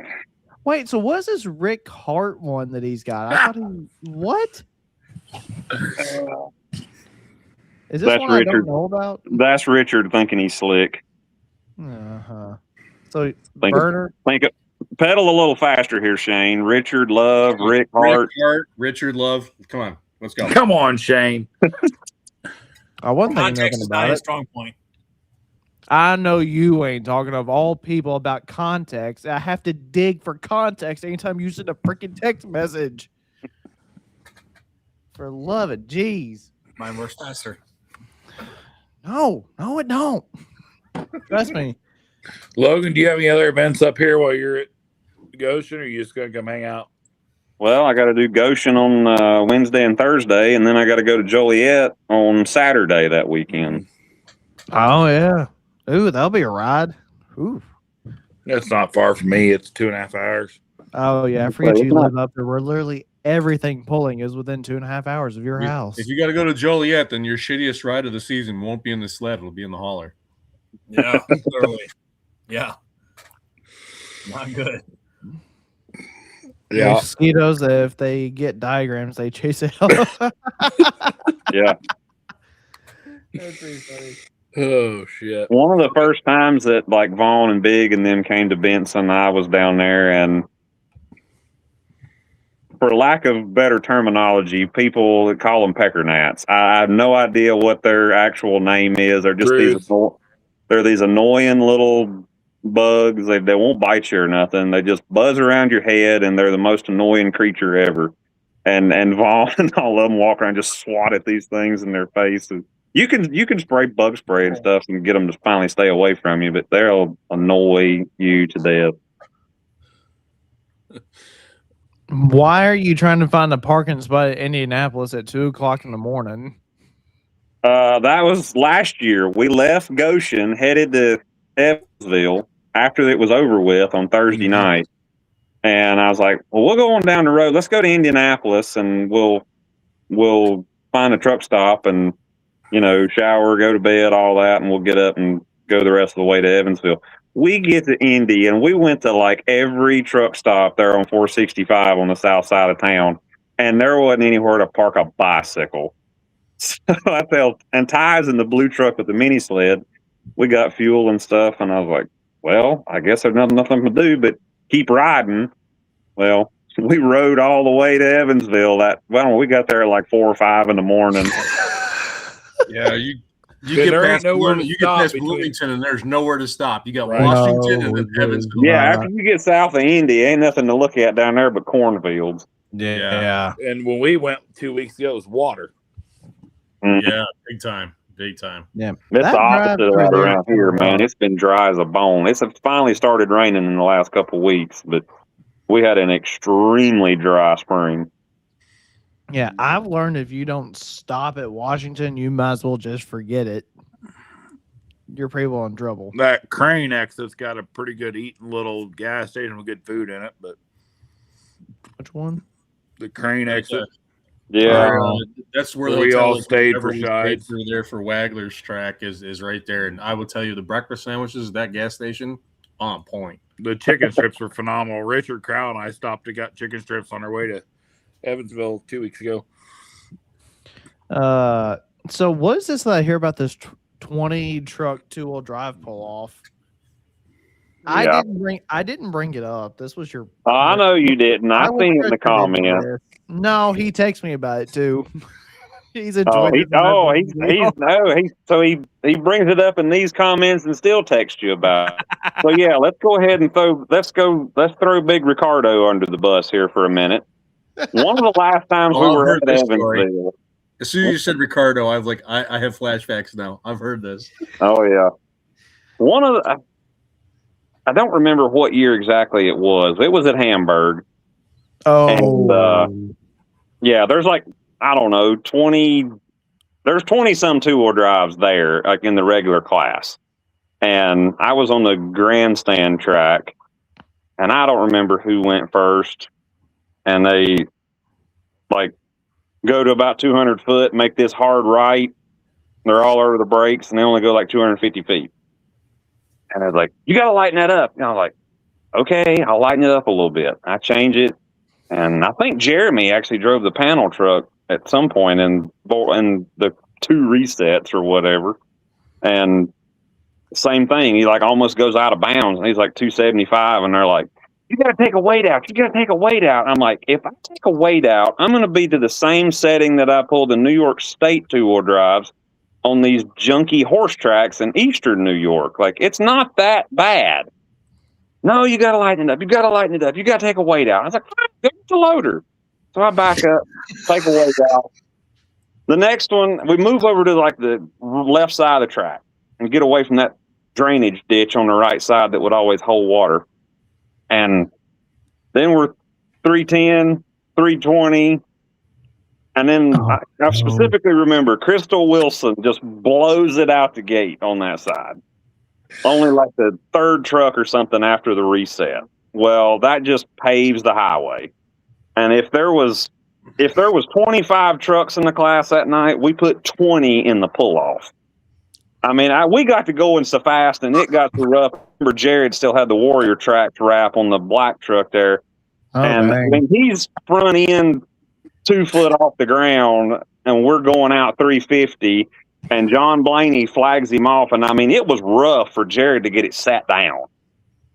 Wait, so what's this Rick Hart one that he's got? I thought what? Is this one Richard. I don't know about? That's Richard thinking he's slick. So Burner, pedal a little faster here, Shane. Richard Love, Rick Hart. Richard Love. Come on, let's go. Come on, Shane. I wasn't thinking nothing about it. Strong point. I know you ain't talking of all people about context. I have to dig for context anytime you send a freaking text message. For love of jeez. Mine works faster. No, it don't. Trust me. Logan, do you have any other events up here while you're at Goshen, or are you just going to come hang out? Well, I got to do Goshen on Wednesday and Thursday, and then I got to go to Joliet on Saturday that weekend. Oh, yeah. Ooh, that'll be a ride. Ooh. That's not far from me. It's 2.5 hours. Oh, yeah. I forget you live up there where literally everything pulling is within 2.5 hours of your house. If you got to go to Joliet, then your shittiest ride of the season won't be in the sled. It'll be in the hauler. Yeah, totally. Yeah. Not good. Yeah. Mosquitoes, if they get diagrams, they chase it out. Yeah. That's pretty funny. Oh, shit. One of the first times that like Vaughn and Big and them came to Benson, I was down there, and for lack of better terminology, people call them pecker gnats. I have no idea what their actual name is. They're just these annoying little bugs. They won't bite you or nothing. They just buzz around your head, and they're the most annoying creature ever. And Vaughn and all of them walk around just swat at these things in their face. You can spray bug spray and stuff and get them to finally stay away from you, but they'll annoy you to death. Why are you trying to find a parking spot at Indianapolis at 2:00 in the morning? That was last year. We left Goshen, headed to Evansville after it was over with on Thursday night. And I was like, well, we'll go on down the road. Let's go to Indianapolis, and we'll find a truck stop and, you know, shower, go to bed, all that, and we'll get up and go the rest of the way to Evansville. We get to Indy, and we went to like every truck stop there on 465 on the south side of town, and there wasn't anywhere to park a bicycle. So I felt, and Ty's in the blue truck with the mini sled. We got fuel and stuff, and I was like, well, I guess there's nothing to do but keep riding. Well, we rode all the way to Evansville. We got there at like 4 or 5 in the morning. Yeah, you get past Bloomington, and there's nowhere to stop. You got Washington and then Evansville. Yeah, after you get south of Indy, ain't nothing to look at down there but cornfields. Yeah. And when we went 2 weeks ago, it was water. Mm-hmm. Yeah, big time. Yeah, it's the opposite of that around here, man. It's been dry as a bone. It's finally started raining in the last couple of weeks, but we had an extremely dry spring. Yeah, I've learned if you don't stop at Washington, you might as well just forget it. You're pretty well in trouble. That Crane exit's got a pretty good eating little gas station with good food in it, but which one? The Crane exit. Yeah, that's where we all stayed for shides. Through there for Wagler's track is right there, and I will tell you the breakfast sandwiches at that gas station on point. The chicken strips were phenomenal. Richard Crow and I stopped and got chicken strips on our way to Evansville 2 weeks ago. So what is this that I hear about this 20 truck 2-wheel drive pull off? Yeah. I didn't bring it up. This was your. I know you didn't. I seen it in the comment. No, he texts me about it too. He's a. He brings it up in these comments and still texts you about it. So yeah, let's go ahead and let's throw Big Ricardo under the bus here for a minute. One of the last times we were at Evansville. As soon as you said Ricardo, I have flashbacks now. I've heard this. Oh yeah, I don't remember what year exactly it was. It was at Hamburg. Oh. And, yeah, there's like, I don't know, 20 some 2-wheel drives there, like in the regular class. And I was on the grandstand track, and I don't remember who went first. And they like go to about 200 foot, make this hard right. They're all over the brakes, and they only go like 250 feet. And I was like, you got to lighten that up. And I was like, okay, I'll lighten it up a little bit. I change it. And I think Jeremy actually drove the panel truck at some point in the 2 resets or whatever. And same thing. He like almost goes out of bounds. And he's like 275. And they're like, you got to take a weight out. You got to take a weight out. I'm like, if I take a weight out, I'm going to be to the same setting that I pulled the New York State 2-wheel drives on these junky horse tracks in Eastern New York. Like, it's not that bad. No, you got to lighten it up. You got to lighten it up. You got to take a weight out. I was like, go to the loader. So I back up, take a weight out. The next one, we move over to like the left side of the track and get away from that drainage ditch on the right side that would always hold water. And then we're 310, 320. And then I specifically remember Crystal Wilson just blows it out the gate on that side. Only like the 3rd truck or something after the reset. Well, that just paves the highway. And if there was 25 trucks in the class that night, we put 20 in the pull-off. I mean, we got to going so fast, and it got so rough. Remember, Jared still had the Warrior Tracks wrap on the black truck there. I mean, he's front end 2 foot off the ground, and we're going out 350. And John Blaney flags him off, and I mean, it was rough for Jared to get it sat down.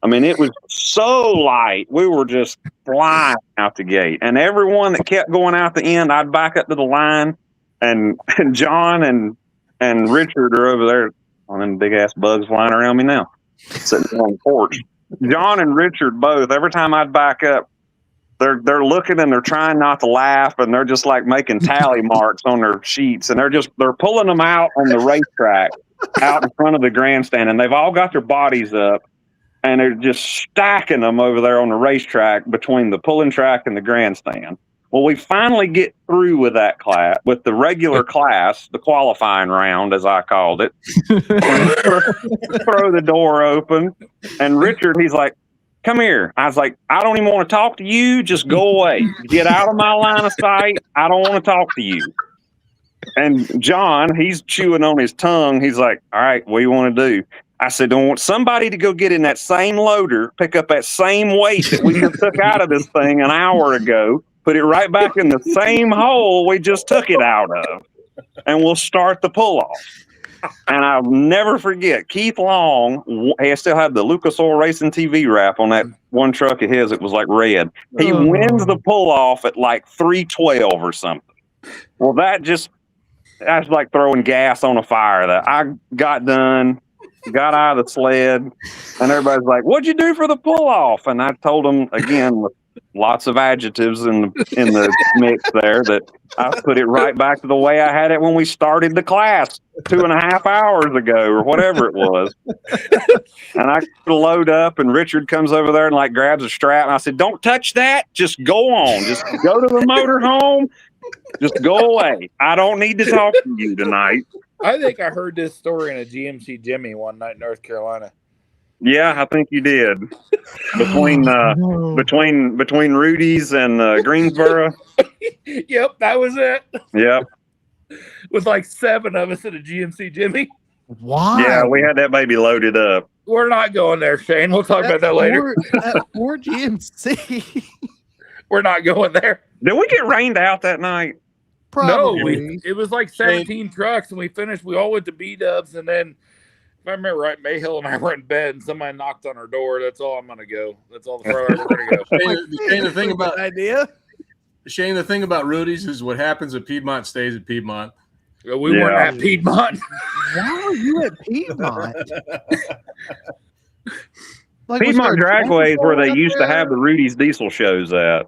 I mean, it was so light. We were just flying out the gate. And everyone that kept going out the end, I'd back up to the line, and John and Richard are over there on them big-ass bugs flying around me now, sitting on the porch. John and Richard both, every time I'd back up, they're looking and they're trying not to laugh, and they're just like making tally marks on their sheets, and they're pulling them out on the racetrack out in front of the grandstand, and they've all got their bodies up, and they're just stacking them over there on the racetrack between the pulling track and the grandstand. Well, we finally get through with that class, with the regular class, the qualifying round, as I called it. Throw the door open, and Richard, he's like, come here. I was like, I don't even want to talk to you. Just go away. Get out of my line of sight. I don't want to talk to you. And John, he's chewing on his tongue. He's like, all right, what do you want to do? I said, I want somebody to go get in that same loader, pick up that same weight that we just took out of this thing an hour ago, put it right back in the same hole we just took it out of, and we'll start the pull-off. And I'll never forget, Keith Long, he still had the Lucas Oil Racing TV wrap on that one truck of his. It was like red. He wins the pull-off at like 3:12 or something. Well, that's like throwing gas on a fire. That I got done, got out of the sled, and everybody's like, "What'd you do for the pull-off?" And I told them again with lots of adjectives in the mix there that I put it right back to the way I had it when we started the class 2.5 hours ago or whatever it was. And I load up, and Richard comes over there and like grabs a strap, and I said, "Don't touch that. Just go on. Just go to the motor home. Just go away. I don't need to talk to you tonight." I think I heard this story in a GMC Jimmy one night in North Carolina. Yeah, I think you did. Between Rudy's and Greensboro. Yep, that was it. Yep. With like 7 of us in a GMC Jimmy. Why? Yeah, we had that baby loaded up. We're not going there, Shane. We'll talk about that later. That poor GMC. We're not going there. Did we get rained out that night? Probably. No, it was like 17 trucks, and we finished. We all went to B-dubs, and then, if I remember right, Mayhill and I were in bed, and somebody knocked on our door. That's all I'm going to go. That's all the further we're going to go. Shane, the thing about idea. Shane, the thing about Rudy's is what happens at Piedmont stays at Piedmont. We weren't at Piedmont. Why are you at Piedmont? Piedmont Dragway is where they used to have the Rudy's diesel shows at.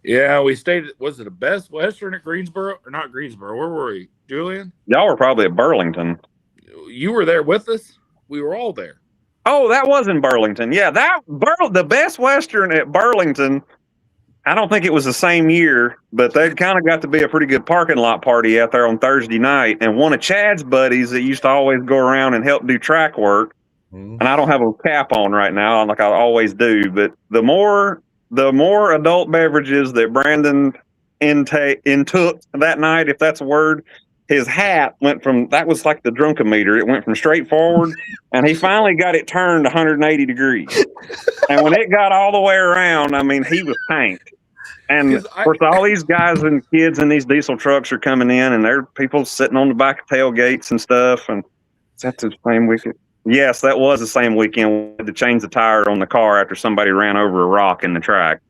Yeah, we stayed. Was it a Best Western at Greensboro? Or not Greensboro? Where were we, Julian? Y'all were probably at Burlington. You were there with us? We were all there. Oh, that was in Burlington. Yeah, the Best Western at Burlington. I don't think it was the same year, but they kind of got to be a pretty good parking lot party out there on Thursday night. And one of Chad's buddies that used to always go around and help do track work, and I don't have a cap on right now, like I always do, but the more adult beverages that Brandon intook that night, if that's a word, his hat went from, that was like the drunkometer. It went from straight forward, and he finally got it turned 180 degrees. And when it got all the way around, I mean, he was tanked. And of course, all these guys and kids in these diesel trucks are coming in, and there are people sitting on the back of tailgates and stuff. And that's the same weekend. Yes, that was the same weekend. We had to change the tire on the car after somebody ran over a rock in the track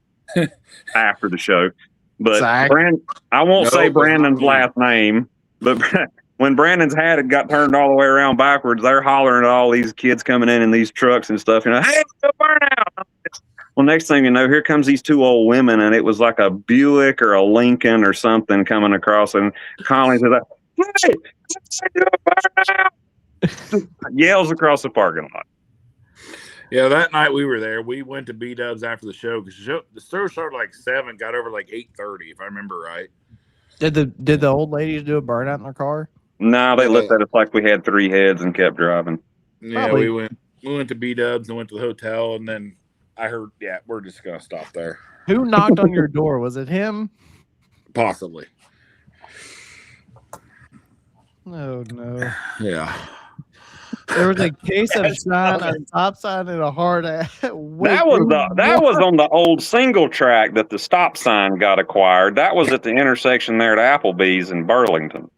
after the show. But I won't say Brandon's last name, but when Brandon's hat had got turned all the way around backwards, they're hollering at all these kids coming in these trucks and stuff. Hey, go burn out. Well, next thing you know, here comes these 2 old women, and it was like a Buick or a Lincoln or something coming across, and Conley said, "Hey, do a burn out." Yells across the parking lot. Yeah, that night we were there. We went to B-dubs after the show because the show started like 7, got over like 8:30, if I remember right. Did the old ladies do a burnout in their car? No, they looked at us like we had 3 heads and kept driving. Yeah, we went to B-dubs and went to the hotel, and then I heard, we're just gonna stop there. Who knocked on your door? Was it him? Possibly. No. Yeah. There was a case of shine, a stop sign, and a hard ass. That was on the old single track that the stop sign got acquired. That was at the intersection there at Applebee's in Burlington.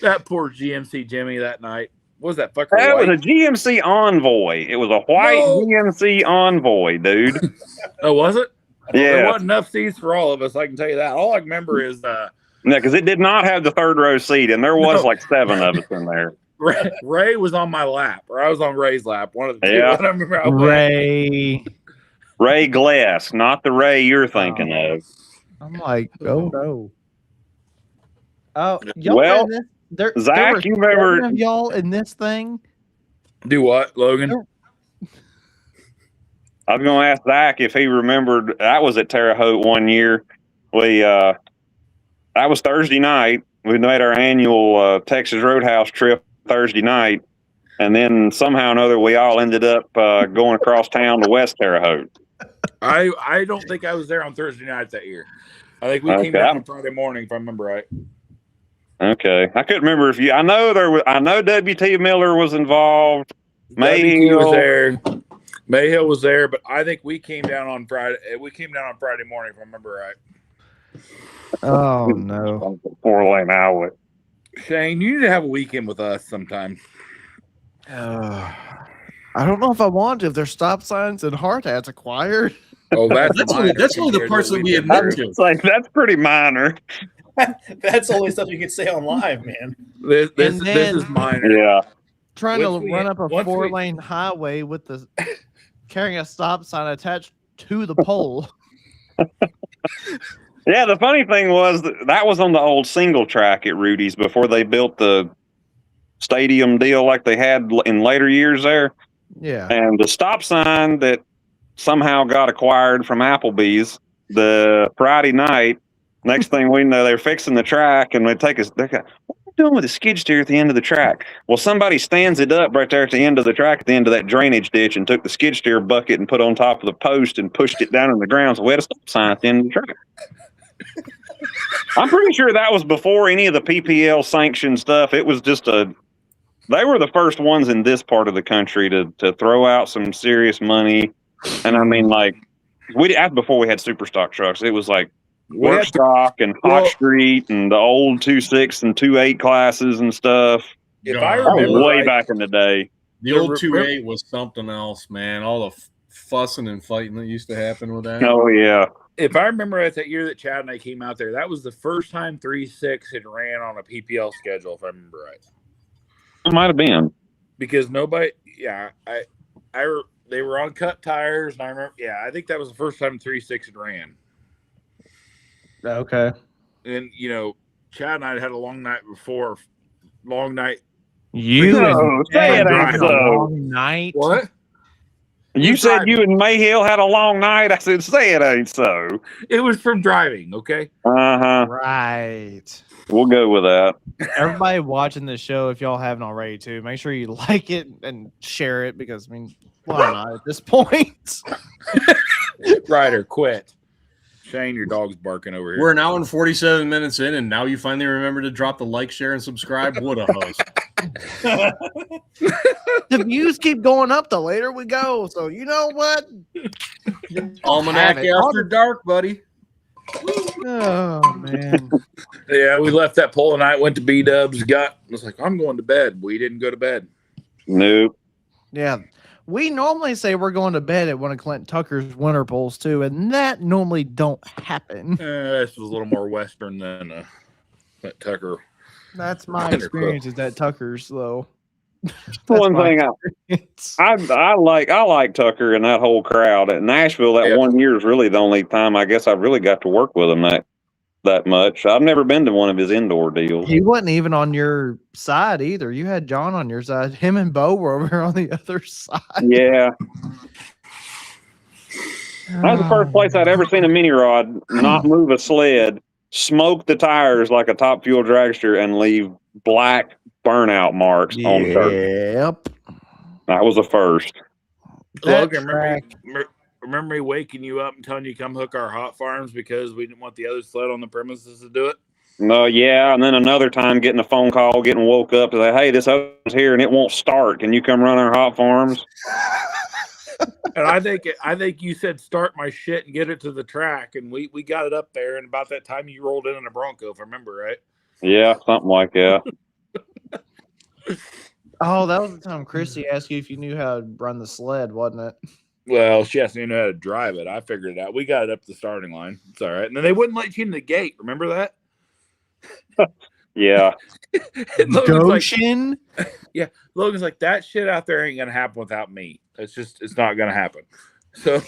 That poor GMC Jimmy that night. What was that fucker? That white? was a GMC Envoy. It was a white GMC Envoy, dude. Oh, was it? Yeah. There wasn't enough seats for all of us, I can tell you that. All I remember is no, because it did not have the 3rd row seat, and there was like 7 of us in there. Ray was on my lap, or I was on Ray's lap. One of the two. Yeah. I don't remember how Ray Glass, not the Ray you're thinking of. I'm like, oh no. Oh, well, Zach, you remember of y'all in this thing? Do what, Logan? I was going to ask Zach if he remembered. I was at Terre Haute one year. That was Thursday night. We made our annual Texas Roadhouse trip Thursday night, and then somehow or another we all ended up going across town to West Terre Haute. I don't think I was there on Thursday night that year. I think we came back on Friday morning, if I remember right. Okay, I couldn't remember if you. I know there was. I know W.T. Miller was involved. WT was Mayhill. there. Mayhill was there, but I think we came down on Friday. We came down on Friday morning, if I remember right. Oh no. 4-lane highway. Shane, you need to have a weekend with us sometime. I don't know if I want to. If there's stop signs and hard hats acquired. Oh, That's only the parts that we admit to. It's like that's pretty minor. That's only stuff you can say on live, man. This is minor. Yeah. Trying Once to we- run up a once we- 4-lane highway with the carrying a stop sign attached to the pole. Yeah, the funny thing was that was on the old single track at Rudy's before they built the stadium deal like they had in later years there. Yeah. And the stop sign that somehow got acquired from Applebee's the Friday night, next thing we know, they're fixing the track and they take us. What are you doing with the skid steer at the end of the track? Well, somebody stands it up right there at the end of the track, at the end of that drainage ditch, and took the skid steer bucket and put on top of the post and pushed it down in the ground. So we had a stop sign at the end of the track. I'm pretty sure that was before any of the PPL sanctioned stuff. It was just they were the first ones in this part of the country to throw out some serious money. And I mean, like, that's before we had super stock trucks. It was like work stock and hot street and the old 2.6 and 2.8 classes and stuff. If I That was remember way right, back in the day. The old 2.8 was something else, man. All the fussing and fighting that used to happen with that. Oh, yeah. if I remember right, that year that Chad and I came out there, that was the first time 3.6 had ran on a PPL schedule, if I remember right. It might have been. Because nobody, they were on cut tires, and I remember, I think that was the first time 3.6 had ran. Okay. And, Chad and I had a long night before, long night. You No, say it ain't so. long night. What? You said you and Mayhill had a long night. I said, say it ain't so. It was from driving, okay? Uh-huh. Right. We'll go with that. Everybody watching this show, if y'all haven't already, too, make sure you like it and share it because, I mean, why not at this point? Ryder, quit. Shane, your dog's barking over here. We're an hour and 47 minutes in, and now you finally remember to drop the like, share, and subscribe. What a host. The views keep going up the later we go. So, you know what? Almanac After Dark, buddy. Oh, man. Yeah, we left that pole tonight, went to B-Dubs, was like, I'm going to bed. We didn't go to bed. Nope. Yeah. We normally say we're going to bed at one of Clint Tucker's winter polls, too, and that normally don't happen. This was a little more Western than Clint Tucker. That's my experience is at Tucker's, though. One thing I like Tucker and that whole crowd at Nashville. That 1 year is really the only time I guess I really got to work with him that much. I've never been to one of his indoor deals. He wasn't even on your side either. You had John on your side. Him and Bo were over here on the other side. Yeah. That was the first place I'd ever seen a mini rod not move a sled, smoke the tires like a Top Fuel dragster, and leave black burnout marks on dirt. Yep. That was the first. Logan, remember me waking you up and telling you come hook our hot farms because we didn't want the other sled on the premises to do it? No, yeah, and then another time getting a phone call, getting woke up to say, hey, this other's here and it won't start. Can you come run our hot farms? And I think you said start my shit and get it to the track, and we got it up there, and about that time you rolled in a Bronco, if I remember right. Yeah, something like that. Oh, that was the time Christy asked you if you knew how to run the sled, wasn't it? Well, she asked me to know how to drive it. I figured it out. We got it up to the starting line. It's all right. And then they wouldn't let you in the gate. Remember that? Yeah. Goshen? Logan's like, that shit out there ain't gonna happen without me. It's not gonna happen. So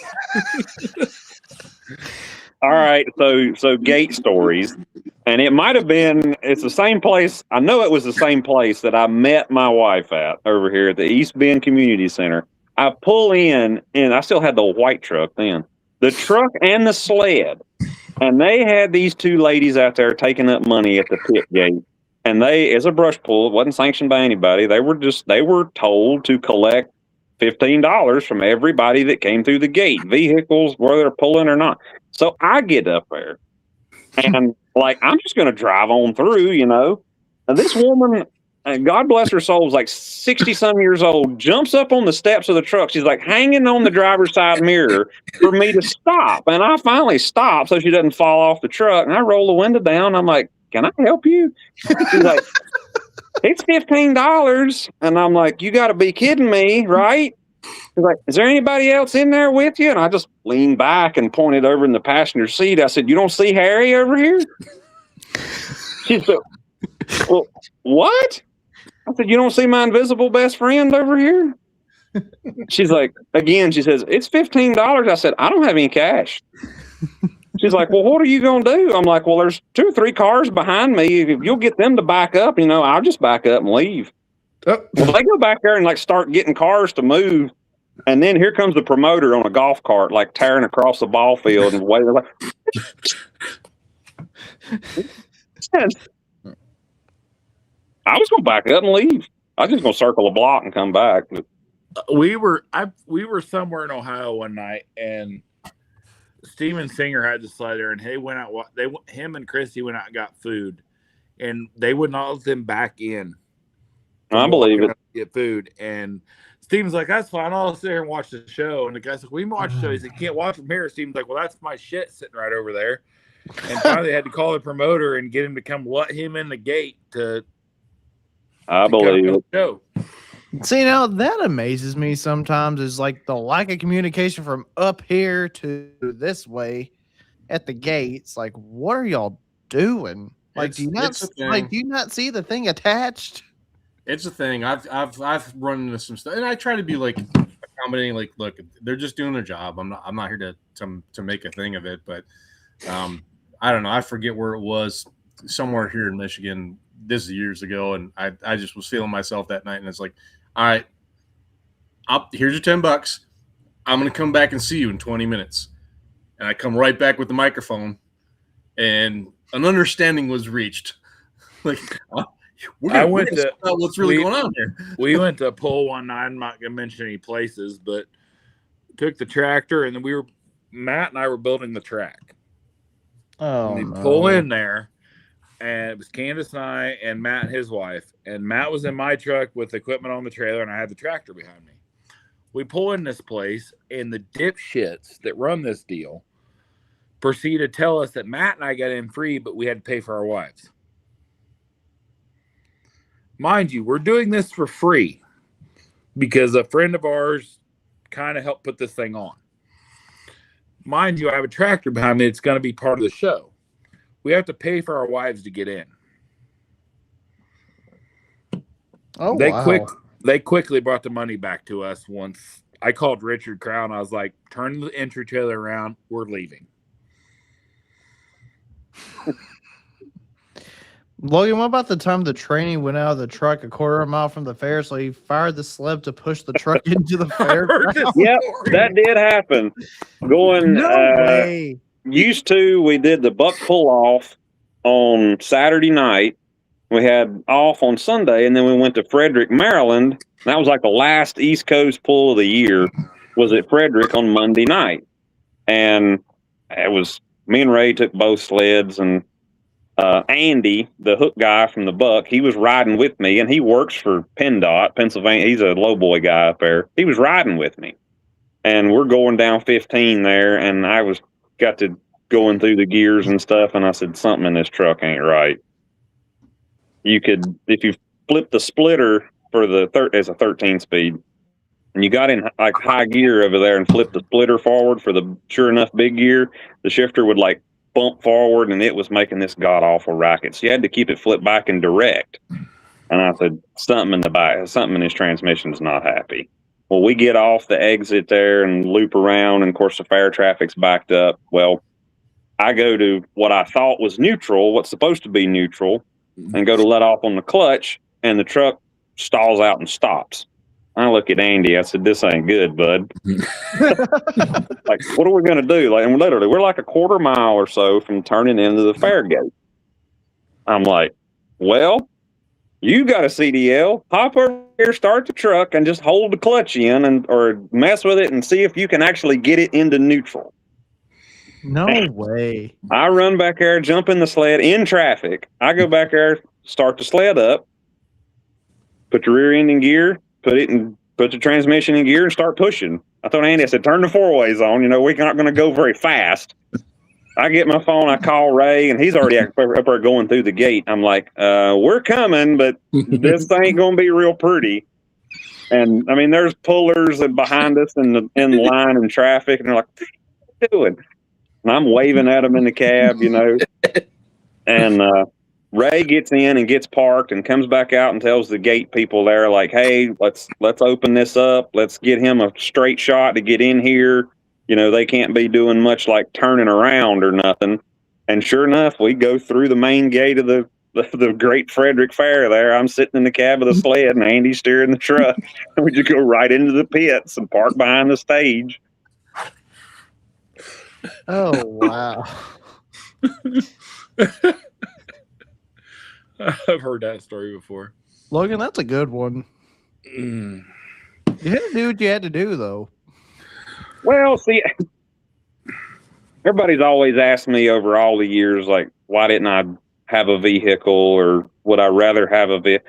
all right, so gate stories. And it might have been it's the same place. I know it was the same place that I met my wife at over here at the East Bend Community Center. I pull in, and I still had the white truck then. The truck and the sled. And they had these two ladies out there taking up money at the pit gate. And they, as a brush pull, it wasn't sanctioned by anybody. They were told to collect $15 from everybody that came through the gate, vehicles, whether they're pulling or not. So I get up there and like, I'm just going to drive on through, And this woman, God bless her soul, was like 60-some years old, jumps up on the steps of the truck. She's like hanging on the driver's side mirror for me to stop. And I finally stop so she doesn't fall off the truck. And I roll the window down. I'm like, can I help you? She's like, it's $15. And I'm like, you got to be kidding me, right? She's like, is there anybody else in there with you? And I just leaned back and pointed over in the passenger seat. I said, you don't see Harry over here? She said, well, what? I said, you don't see my invisible best friend over here? She's like, again, she says, it's $15. I said, I don't have any cash. She's like, well, what are you going to do? I'm like, well, there's 2 or 3 cars behind me. If you'll get them to back up, I'll just back up and leave. Well, they go back there and like start getting cars to move. And then here comes the promoter on a golf cart, like tearing across the ball field and waving like, I was going to back up and leave. I was just going to circle the block and come back. We were somewhere in Ohio one night, and Steven Singer had to slide there, and him and Christy went out and got food, and they would not let them back in. I believe it. Get food, and Steven's like, that's fine. I'll sit here and watch the show. And the guy's like, we can watch the show. He said, you can't watch from here. Steven's like, well, that's my shit sitting right over there. And finally, they had to call the promoter and get him to come let him in the gate to. I believe it. Show. See, now that amazes me sometimes is like the lack of communication from up here to this way at the gates. Like, what are y'all doing? Like, do you not see the thing attached? It's a thing. I've run into some stuff, and I try to be like accommodating. Like, look, they're just doing their job. I'm not here to make a thing of it. But I don't know. I forget where it was. Somewhere here in Michigan. This is years ago, and I just was feeling myself that night, and it's like, all right, here's your $10. I'm gonna come back and see you in 20 minutes, and I come right back with the microphone, and an understanding was reached. Like, I went to what's really going on here. We went to pull one night. I'm not gonna mention any places, but took the tractor, and then Matt and I were building the track. Oh, and we pull in there. And it was Candace and I and Matt and his wife. And Matt was in my truck with equipment on the trailer, and I had the tractor behind me. We pull in this place, and the dipshits that run this deal proceed to tell us that Matt and I got in free, but we had to pay for our wives. Mind you, we're doing this for free because a friend of ours kind of helped put this thing on. Mind you, I have a tractor behind me. It's going to be part of the show. We have to pay for our wives to get in. Oh, They quickly brought the money back to us once. I called Richard Crown. I was like, turn the entry trailer around. We're leaving. Logan, what about the time the trainee went out of the truck a quarter of a mile from the fair, so he fired the sled to push the truck into the fair? Yep, that did happen. Going way. Used to, we did the buck pull off on Saturday night. We had off on Sunday, and then we went to Frederick, Maryland. That was like the last East Coast pull of the year. Was at Frederick on Monday night, and it was me and Ray took both sleds, and Andy, the hook guy from the buck, he was riding with me, and he works for PennDOT, Pennsylvania. He's a low boy guy up there. He was riding with me, and we're going down 15 there, and I got to going through the gears and stuff, and I said, something in this truck ain't right. You could, if you flip the splitter for as a 13 speed, and you got in like high gear over there and flip the splitter forward for the sure enough big gear, the shifter would like bump forward, and it was making this god awful racket. So you had to keep it flipped back and direct. And I said, something in his transmission is not happy. Well, we get off the exit there and loop around, and of course the fair traffic's backed up. Well, I go to what I thought was neutral, what's supposed to be neutral, and go to let off on the clutch, and the truck stalls out and stops. I look at Andy. I said, this ain't good, bud. Like, what are we going to do? Like, and literally, we're like a quarter mile or so from turning into the fair gate. I'm like, well, you got a CDL. Hop over here, start the truck, and just hold the clutch in, or mess with it and see if you can actually get it into neutral. No way. I run back there, jump in the sled in traffic. I go back there, start the sled up, put the rear end in gear, put the transmission in gear, and start pushing. I told Andy, I said, turn the 4-ways on. You know, we're not going to go very fast. I get my phone, I call Ray, and he's already up there going through the gate. I'm like, we're coming, but this ain't going to be real pretty. And I mean, there's pullers behind us in line in traffic, and they're like, what are you doing? And I'm waving at them in the cab, you know. And Ray gets in and gets parked and comes back out and tells the gate people there, like, hey, let's open this up. Let's get him a straight shot to get in here. You know, they can't be doing much like turning around or nothing. And sure enough, we go through the main gate of the Great Frederick Fair there. I'm sitting in the cab of the sled and Andy's steering the truck. We just go right into the pits and park behind the stage. Oh, wow. I've heard that story before. Logan, that's a good one. You had to do what you had to do, though. Well, see, everybody's always asked me over all the years, like, why didn't I have a vehicle, or would I rather have a vehicle?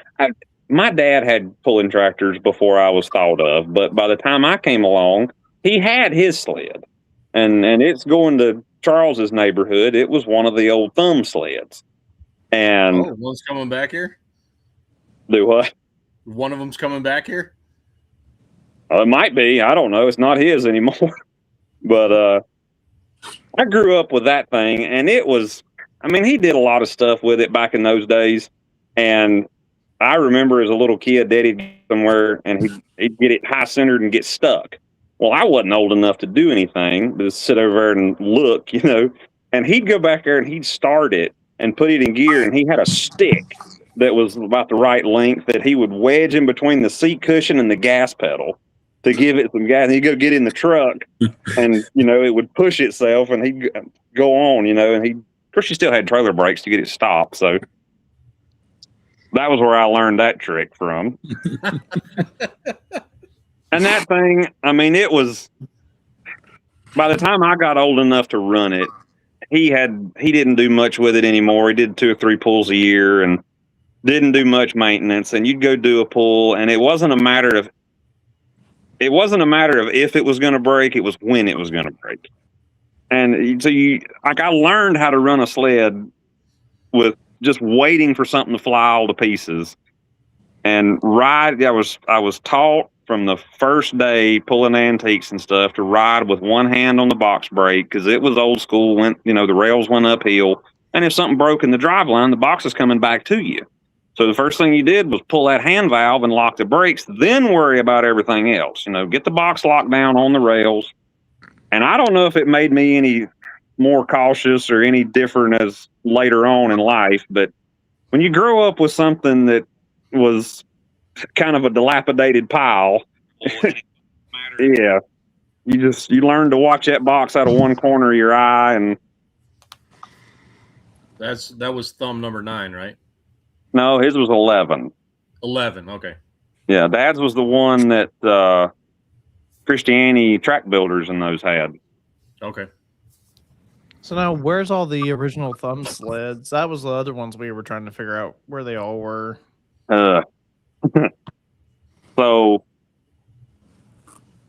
My dad had pulling tractors before I was thought of, but by the time I came along, he had his sled. And it's going to Charles's neighborhood. It was one of the old thumb sleds. And one's coming back here? Do what? One of them's coming back here? It might be. I don't know. It's not his anymore. But I grew up with that thing, and it was, I mean, he did a lot of stuff with it back in those days. And I remember as a little kid, Daddy'd get somewhere, and he'd get it high-centered and get stuck. Well, I wasn't old enough to do anything, but just sit over there and look, you know. And he'd go back there, and he'd start it and put it in gear, and he had a stick that was about the right length that he would wedge in between the seat cushion and the gas pedal to give it some gas. And he'd go get in the truck, and, you know, it would push itself, and he'd go on, you know, and of course, she still had trailer brakes to get it stopped, so that was where I learned that trick from. And that thing, I mean, it was, by the time I got old enough to run it, he didn't do much with it anymore. He did 2 or 3 pulls a year and didn't do much maintenance. And you'd go do a pull, and it wasn't a matter of if it was going to break, it was when it was going to break. And so I learned how to run a sled with just waiting for something to fly all to pieces. And I was taught from the first day pulling antiques and stuff to ride with one hand on the box brake, because it was old school. The rails went uphill, and if something broke in the driveline, the box is coming back to you. So the first thing you did was pull that hand valve and lock the brakes, then worry about everything else. You know, get the box locked down on the rails. And I don't know if it made me any more cautious or any different as later on in life, but when you grow up with something that was kind of a dilapidated pile, yeah, you learn to watch that box out of one corner of your eye. And that was thumb number 9, right? No, his was 11. 11, okay. Yeah, Dad's was the one that Christiani Track Builders and those had. Okay. So now, where's all the original thumb sleds? That was the other ones we were trying to figure out where they all were. So,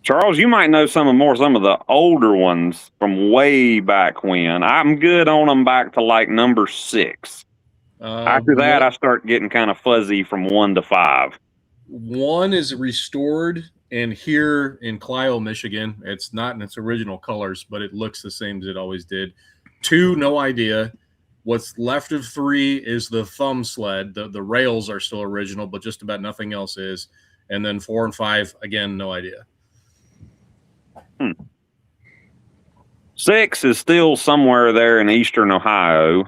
Charles, you might know some of the older ones from way back when. I'm good on them back to like number 6. After that, I start getting kind of fuzzy from 1 to 5. 1 is restored, and here in Clio, Michigan, it's not in its original colors, but it looks the same as it always did. 2, no idea. What's left of 3 is the thumb sled. The rails are still original, but just about nothing else is. And then 4 and 5, again, no idea. 6 is still somewhere there in eastern Ohio.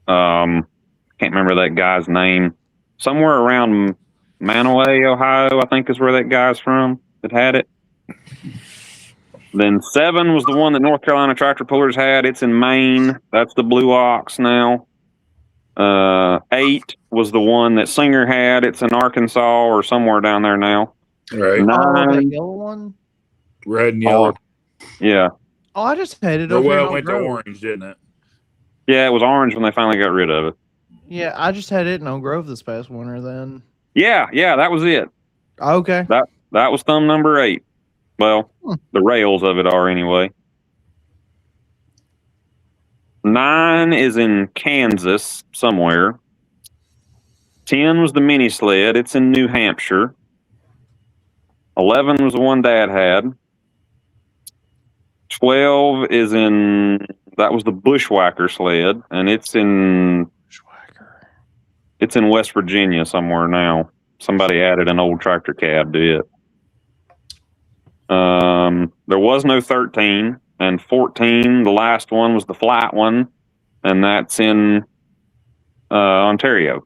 Can't remember that guy's name. Somewhere around Manaway, Ohio, I think is where that guy's from that had it. Then 7 was the one that North Carolina Tractor Pullers had. It's in Maine. That's the Blue Ox now. 8 was the one that Singer had. It's in Arkansas or somewhere down there now. Right. 9, the yellow one? Red and yellow. Yeah. Oh, I just hated it. Well, it went to orange, didn't it? Yeah, it was orange when they finally got rid of it. Yeah, I just had it in Oak Grove this past winter. Then. Yeah, that was it. Okay. That was thumb number 8. Well, the rails of it are anyway. 9 is in Kansas somewhere. 10 was the mini sled. It's in New Hampshire. 11 was the one Dad had. 12 is that was the Bushwhacker sled, and it's in West Virginia somewhere now. Somebody added an old tractor cab to it. There was no 13, and 14, the last one, was the flat one, and that's in Ontario.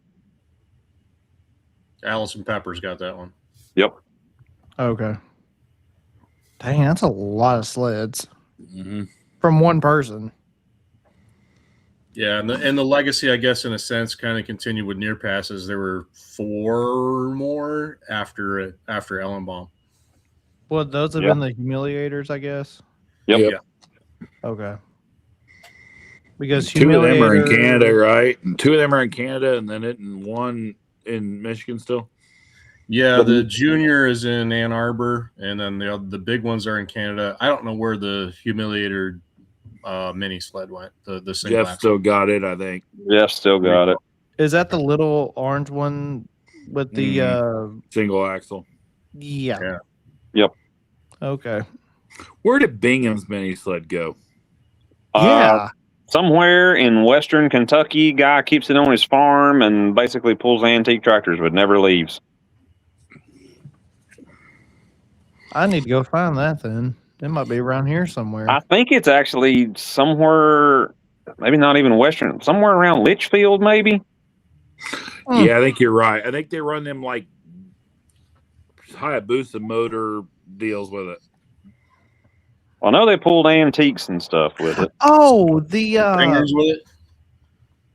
Allison Pepper's got that one. Yep. Okay. Dang, that's a lot of sleds Mm-hmm. from one person. Yeah, and the legacy, I guess, in a sense, kind of continued with near passes. There were 4 more after Ellenbaum. Well, those have been the humiliators, I guess. Yep. Okay. Because 2 of them are in Humiliator- Canada, right? And 2 of them are in Canada, and then one in Michigan still. Yeah, the junior is in Ann Arbor, and then the big ones are in Canada. I don't know where the Humiliator mini sled went. The single Jeff axle. still got it, I think. Jeff still got it. Is that the little orange one with the Single axle. Yeah. Yep. Okay. Where did Bingham's mini sled go? Yeah. Somewhere in western Kentucky, guy keeps it on his farm and basically pulls antique tractors, but never leaves. I need to go find that then. It might be around here somewhere. I think it's actually somewhere, maybe not even western, somewhere around Litchfield, maybe. Yeah, I think you're right. I think they run them like Hayabusa motor deals with it. I know they pulled antiques and stuff with it. Oh, Fingers with it.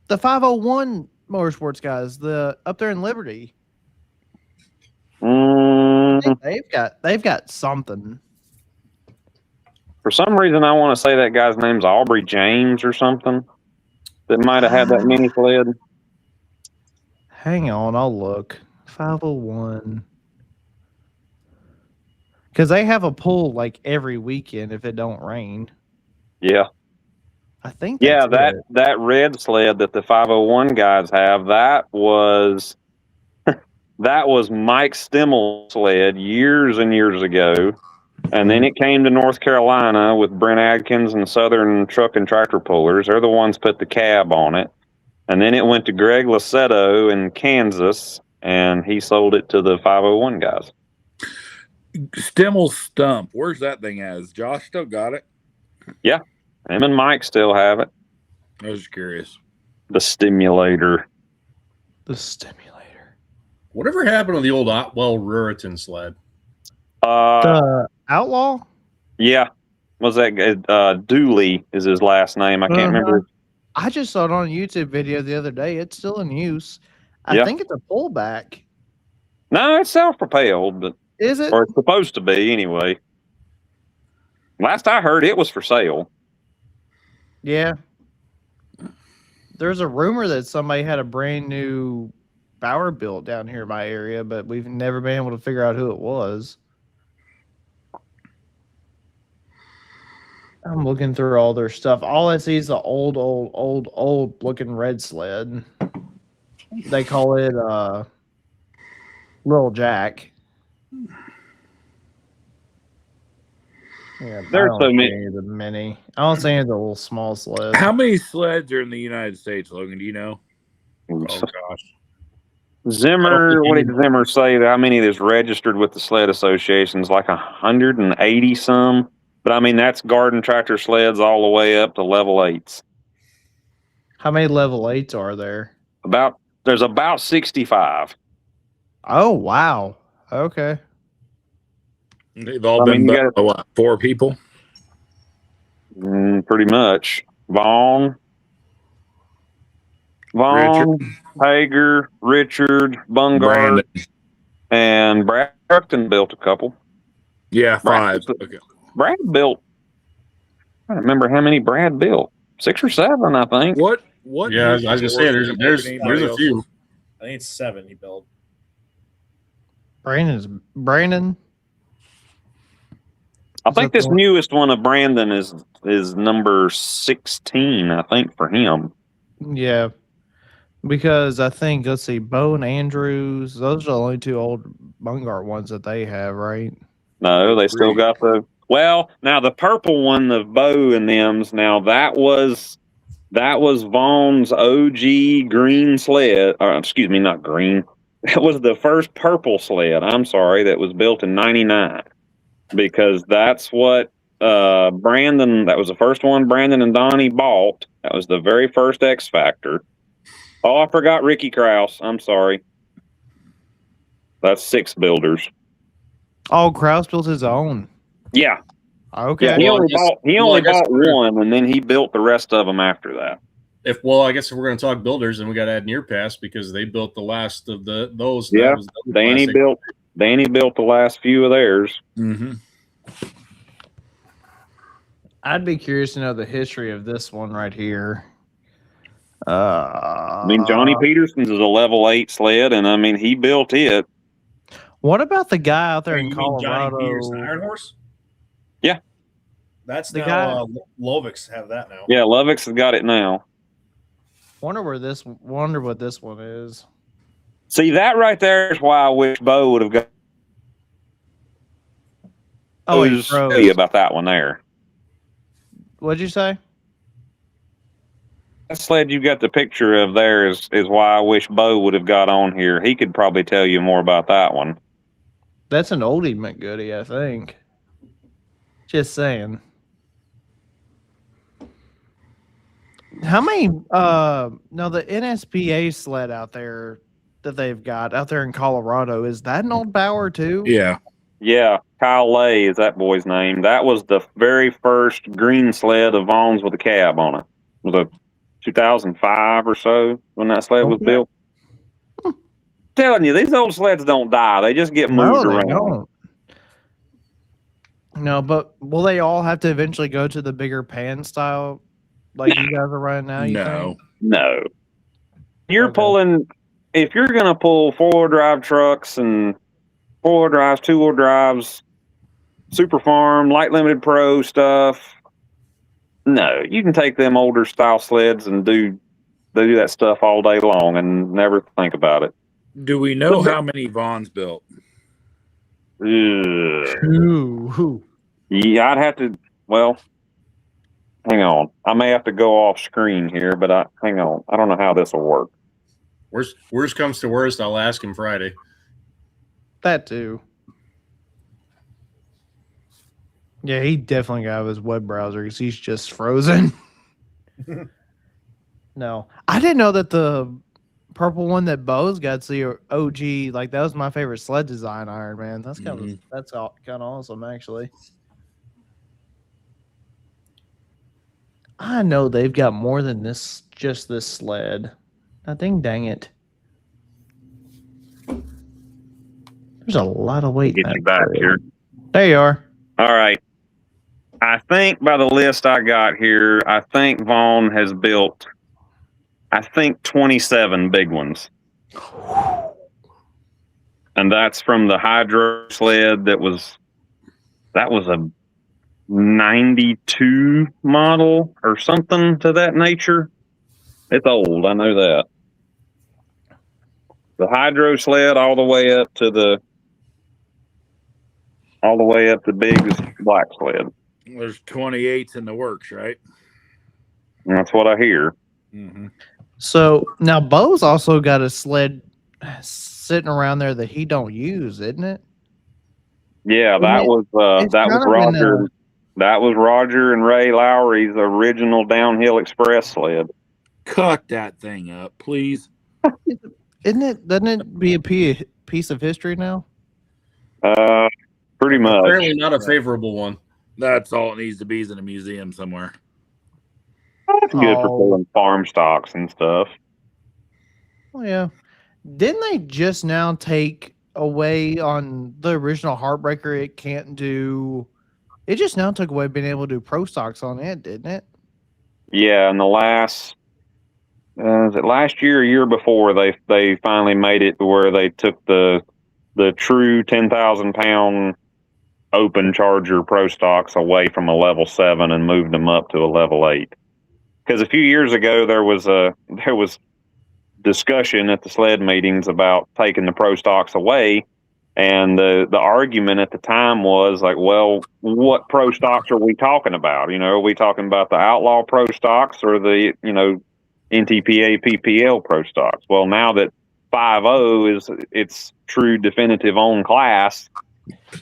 the 501 Motorsports guys, the up there in Liberty. They've got something. For some reason, I want to say that guy's name's Aubrey James or something that might have had that mini sled. Hang on, I'll look. 501. Because they have a pull like every weekend if it don't rain. Yeah. I think. Yeah, that's that red sled that the 501 guys have, that was Mike Stimmel's sled years and years ago. And then it came to North Carolina with Brent Adkins and Southern Truck and Tractor Pullers. They're the ones put the cab on it. And then it went to Greg Lassetto in Kansas, and he sold it to the 501 guys. Stimmel's stump. Where's that thing at? Has Josh still got it? Yeah. Him and Mike still have it. I was curious. The stimulator. The stimulator. Whatever happened to the old Otwell Ruriton sled? The Outlaw? Yeah. Was that Dooley is his last name? I can't remember. I just saw it on a YouTube video the other day. It's still in use. I think it's a pullback. No, it's self-propelled, but is it? Or it's supposed to be anyway. Last I heard, it was for sale. Yeah. There's a rumor that somebody had a brand new Bower built down here in my area, but we've never been able to figure out who it was. I'm looking through all their stuff. All I see is the old looking red sled. They call it Little Jack. Yeah, There's so many. The mini. I don't see any of the little small sleds. How many sleds are in the United States, Logan? Do you know? Oh gosh. Zimmer, what did Zimmer say? How many is registered with the sled associations? Like 180 some. But I mean, that's garden tractor sleds all the way up to level 8s. How many level 8s are there? There's about 65. Oh wow. Okay. They've all been built by what, 4 people? Pretty much. Vaughn, Hager, Richard, Bungard, Brandon. and Brad Upton built a couple. Yeah, 5. Okay. Brad built, I don't remember how many Brad built. 6 or 7, I think. What? Yeah, I year was gonna say was it? there's Anybody a else? few. I think it's 7 he built. Brandon. I Is think that the this one? newest one of Brandon is number 16. I think for him. Yeah, because I think let's see, Bo and Andrews. Those are the only two old Bungart ones that they have, right? No, they still got the. Well, now the purple one, the Bo and them's. Now that was Vaughn's OG green sled. Or, excuse me, not green. That was the first purple sled. I'm sorry, that was built in '99 because that's what Brandon. That was the first one Brandon and Donnie bought. That was the very first X Factor. Oh, I forgot Ricky Krause. I'm sorry. That's 6 builders. Oh, Kraus built his own. Yeah. Okay. Yeah, he only I guess bought one, and then he built the rest of them after that. I guess if we're going to talk builders, then we got to add Near Pass because they built the last of those. Yeah, That was the Danny built the last few of theirs. Mm-hmm. I'd be curious to know the history of this one right here. I mean, Johnny Peterson's is a level 8 sled, and I mean he built it. What about the guy out there in You mean Johnny Colorado? Peterson, Iron Horse? Yeah. That's The now Lovix have that now. Yeah, Lovix has got it now. Wonder what this one is. See, that right there is why I wish Bo would have got. Oh, he Tell froze. you about that one there. What'd you say? That sled you got the picture of there is why I wish Bo would have got on here. He could probably tell you more about that one. That's an oldie McGoody, I think. Just saying. How many no, the NSPA sled out there that they've got out there in Colorado, is that an old Bauer too? Yeah. Yeah, Kyle Lay is that boy's name. That was the very first green sled of Vaughn's with a cab on it. It was a 2005 or so when that sled was built. Telling you, these old sleds don't die. They just get moved around. Don't. No, but will they all have to eventually go to the bigger pan style like you guys are running now? You think? No. You're Okay. pulling, if you're going to pull 4-wheel drive trucks and 4-wheel drives, 2-wheel drives, Super Farm, Light Limited Pro stuff, no, you can take them older style sleds and do that stuff all day long and never think about it. Do we know how many Vaughn's built? Ugh. Ooh. Yeah, I'd have to. Well, hang on. I may have to go off screen here, but hang on. I don't know how this will work. Worst comes to worst, I'll ask him Friday. That too. Yeah, he definitely got his web browser because he's just frozen. No, I didn't know that the purple one that Bo's got's the OG. Like that was my favorite sled design iron, man. That's kind of kind of awesome, actually. I know they've got more than this. Just this sled. I think, dang it. There's a lot of weight. Get you back here. There you are. All right. I think by the list I got here, I think Vaughn has built, 27 big ones. And that's from the IHRA sled that was a 92 model or something to that nature. It's old, I know that. The IHRA sled all the way up to the big black sled. There's 28s in the works, right? And that's what I hear. Mm-hmm. So now Bo's also got a sled sitting around there that he don't use, isn't it? Yeah, that was Roger. That was Roger and Ray Lowry's original downhill express sled. Cut that thing up, please. Isn't it? Doesn't it be a piece of history now? Pretty much. Apparently not a favorable one. That's all it needs to be, is in a museum somewhere. That's good for pulling farm stocks and stuff. Oh yeah. Didn't they just now take away on the original Heartbreaker? It can't do. It just now took away being able to do pro stocks on it, didn't it? Yeah, in the last is it last year or year before they finally made it to where they took the true 10,000 pound open charger pro stocks away from a level 7 and moved them up to a level 8. Because a few years ago there was discussion at the sled meetings about taking the pro stocks away, and the argument at the time was like, well, what pro stocks are we talking about? Are we talking about the outlaw pro stocks or the NTPA PPL pro stocks? Well, now that 5.0 is its true definitive own class,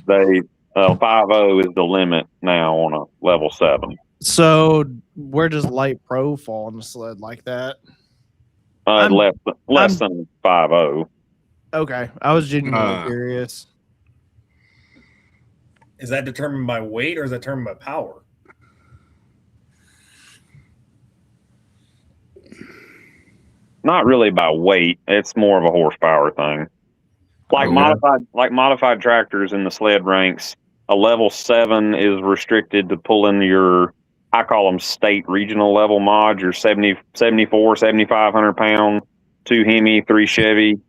5.0 is the limit now on a level 7. So where does light pro fall on the sled like that? Less than 5.0. Okay, I was genuinely curious. Is that determined by weight or is that determined by power? Not really by weight. It's more of a horsepower thing. Modified tractors in the sled ranks, a level 7 is restricted to pulling your, I call them state regional level mods, your 74, 7,500 pound, 2 Hemi, 3 Chevy,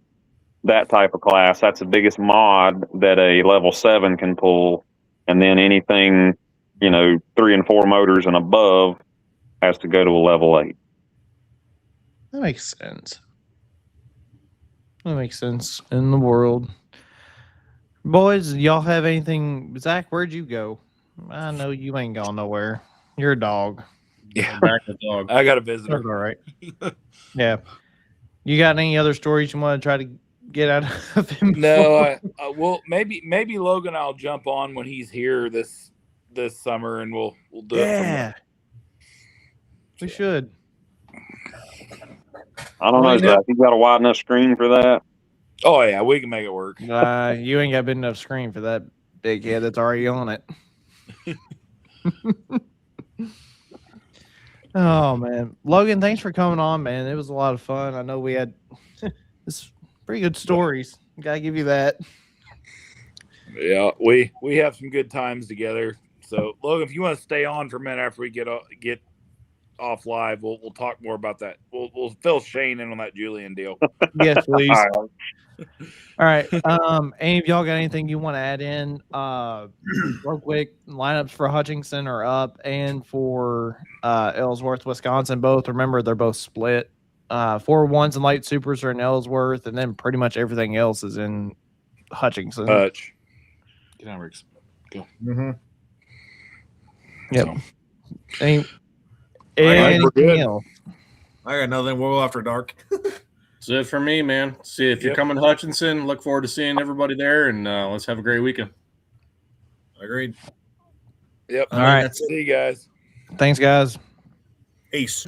that type of class. That's the biggest mod that a level 7 can pull. And then anything, 3 and 4 motors and above has to go to a level 8. That makes sense. That makes sense in the world. Boys, y'all have anything? Zach, where'd you go? I know you ain't gone nowhere. You're a dog. Yeah, Back to dog. I got a visitor. All right. Yeah. You got any other stories you want to try to get out of him? No, well, maybe Logan, I'll jump on when he's here this summer, and we'll do it. Yeah, we should. I don't know, Zach. You got a wide enough screen for that? Oh yeah, we can make it work. You ain't got big enough screen for that big head that's already on it. Oh man, Logan, thanks for coming on, man. It was a lot of fun. I know we had this pretty good stories. Gotta give you that. Yeah, we have some good times together. So Logan, if you want to stay on for a minute after we get off live, we'll talk more about that. We'll fill Shane in on that Julian deal. Yes, please. All right. Any of y'all got anything you want to add in? Real quick, lineups for Hutchinson are up, and for Ellsworth, Wisconsin, both. Remember, they're both split. 4 ones and light supers are in Ellsworth, and then pretty much everything else is in Hutchinson. Hutch. Get on, Riggs. Go. Mm-hmm. Yep. So. Anything else? I got nothing. We'll go after dark. That's it for me, man. See if you're coming to Hutchinson. Look forward to seeing everybody there, and let's have a great weekend. Agreed. Yep. All right. See you guys. Thanks, guys. Peace.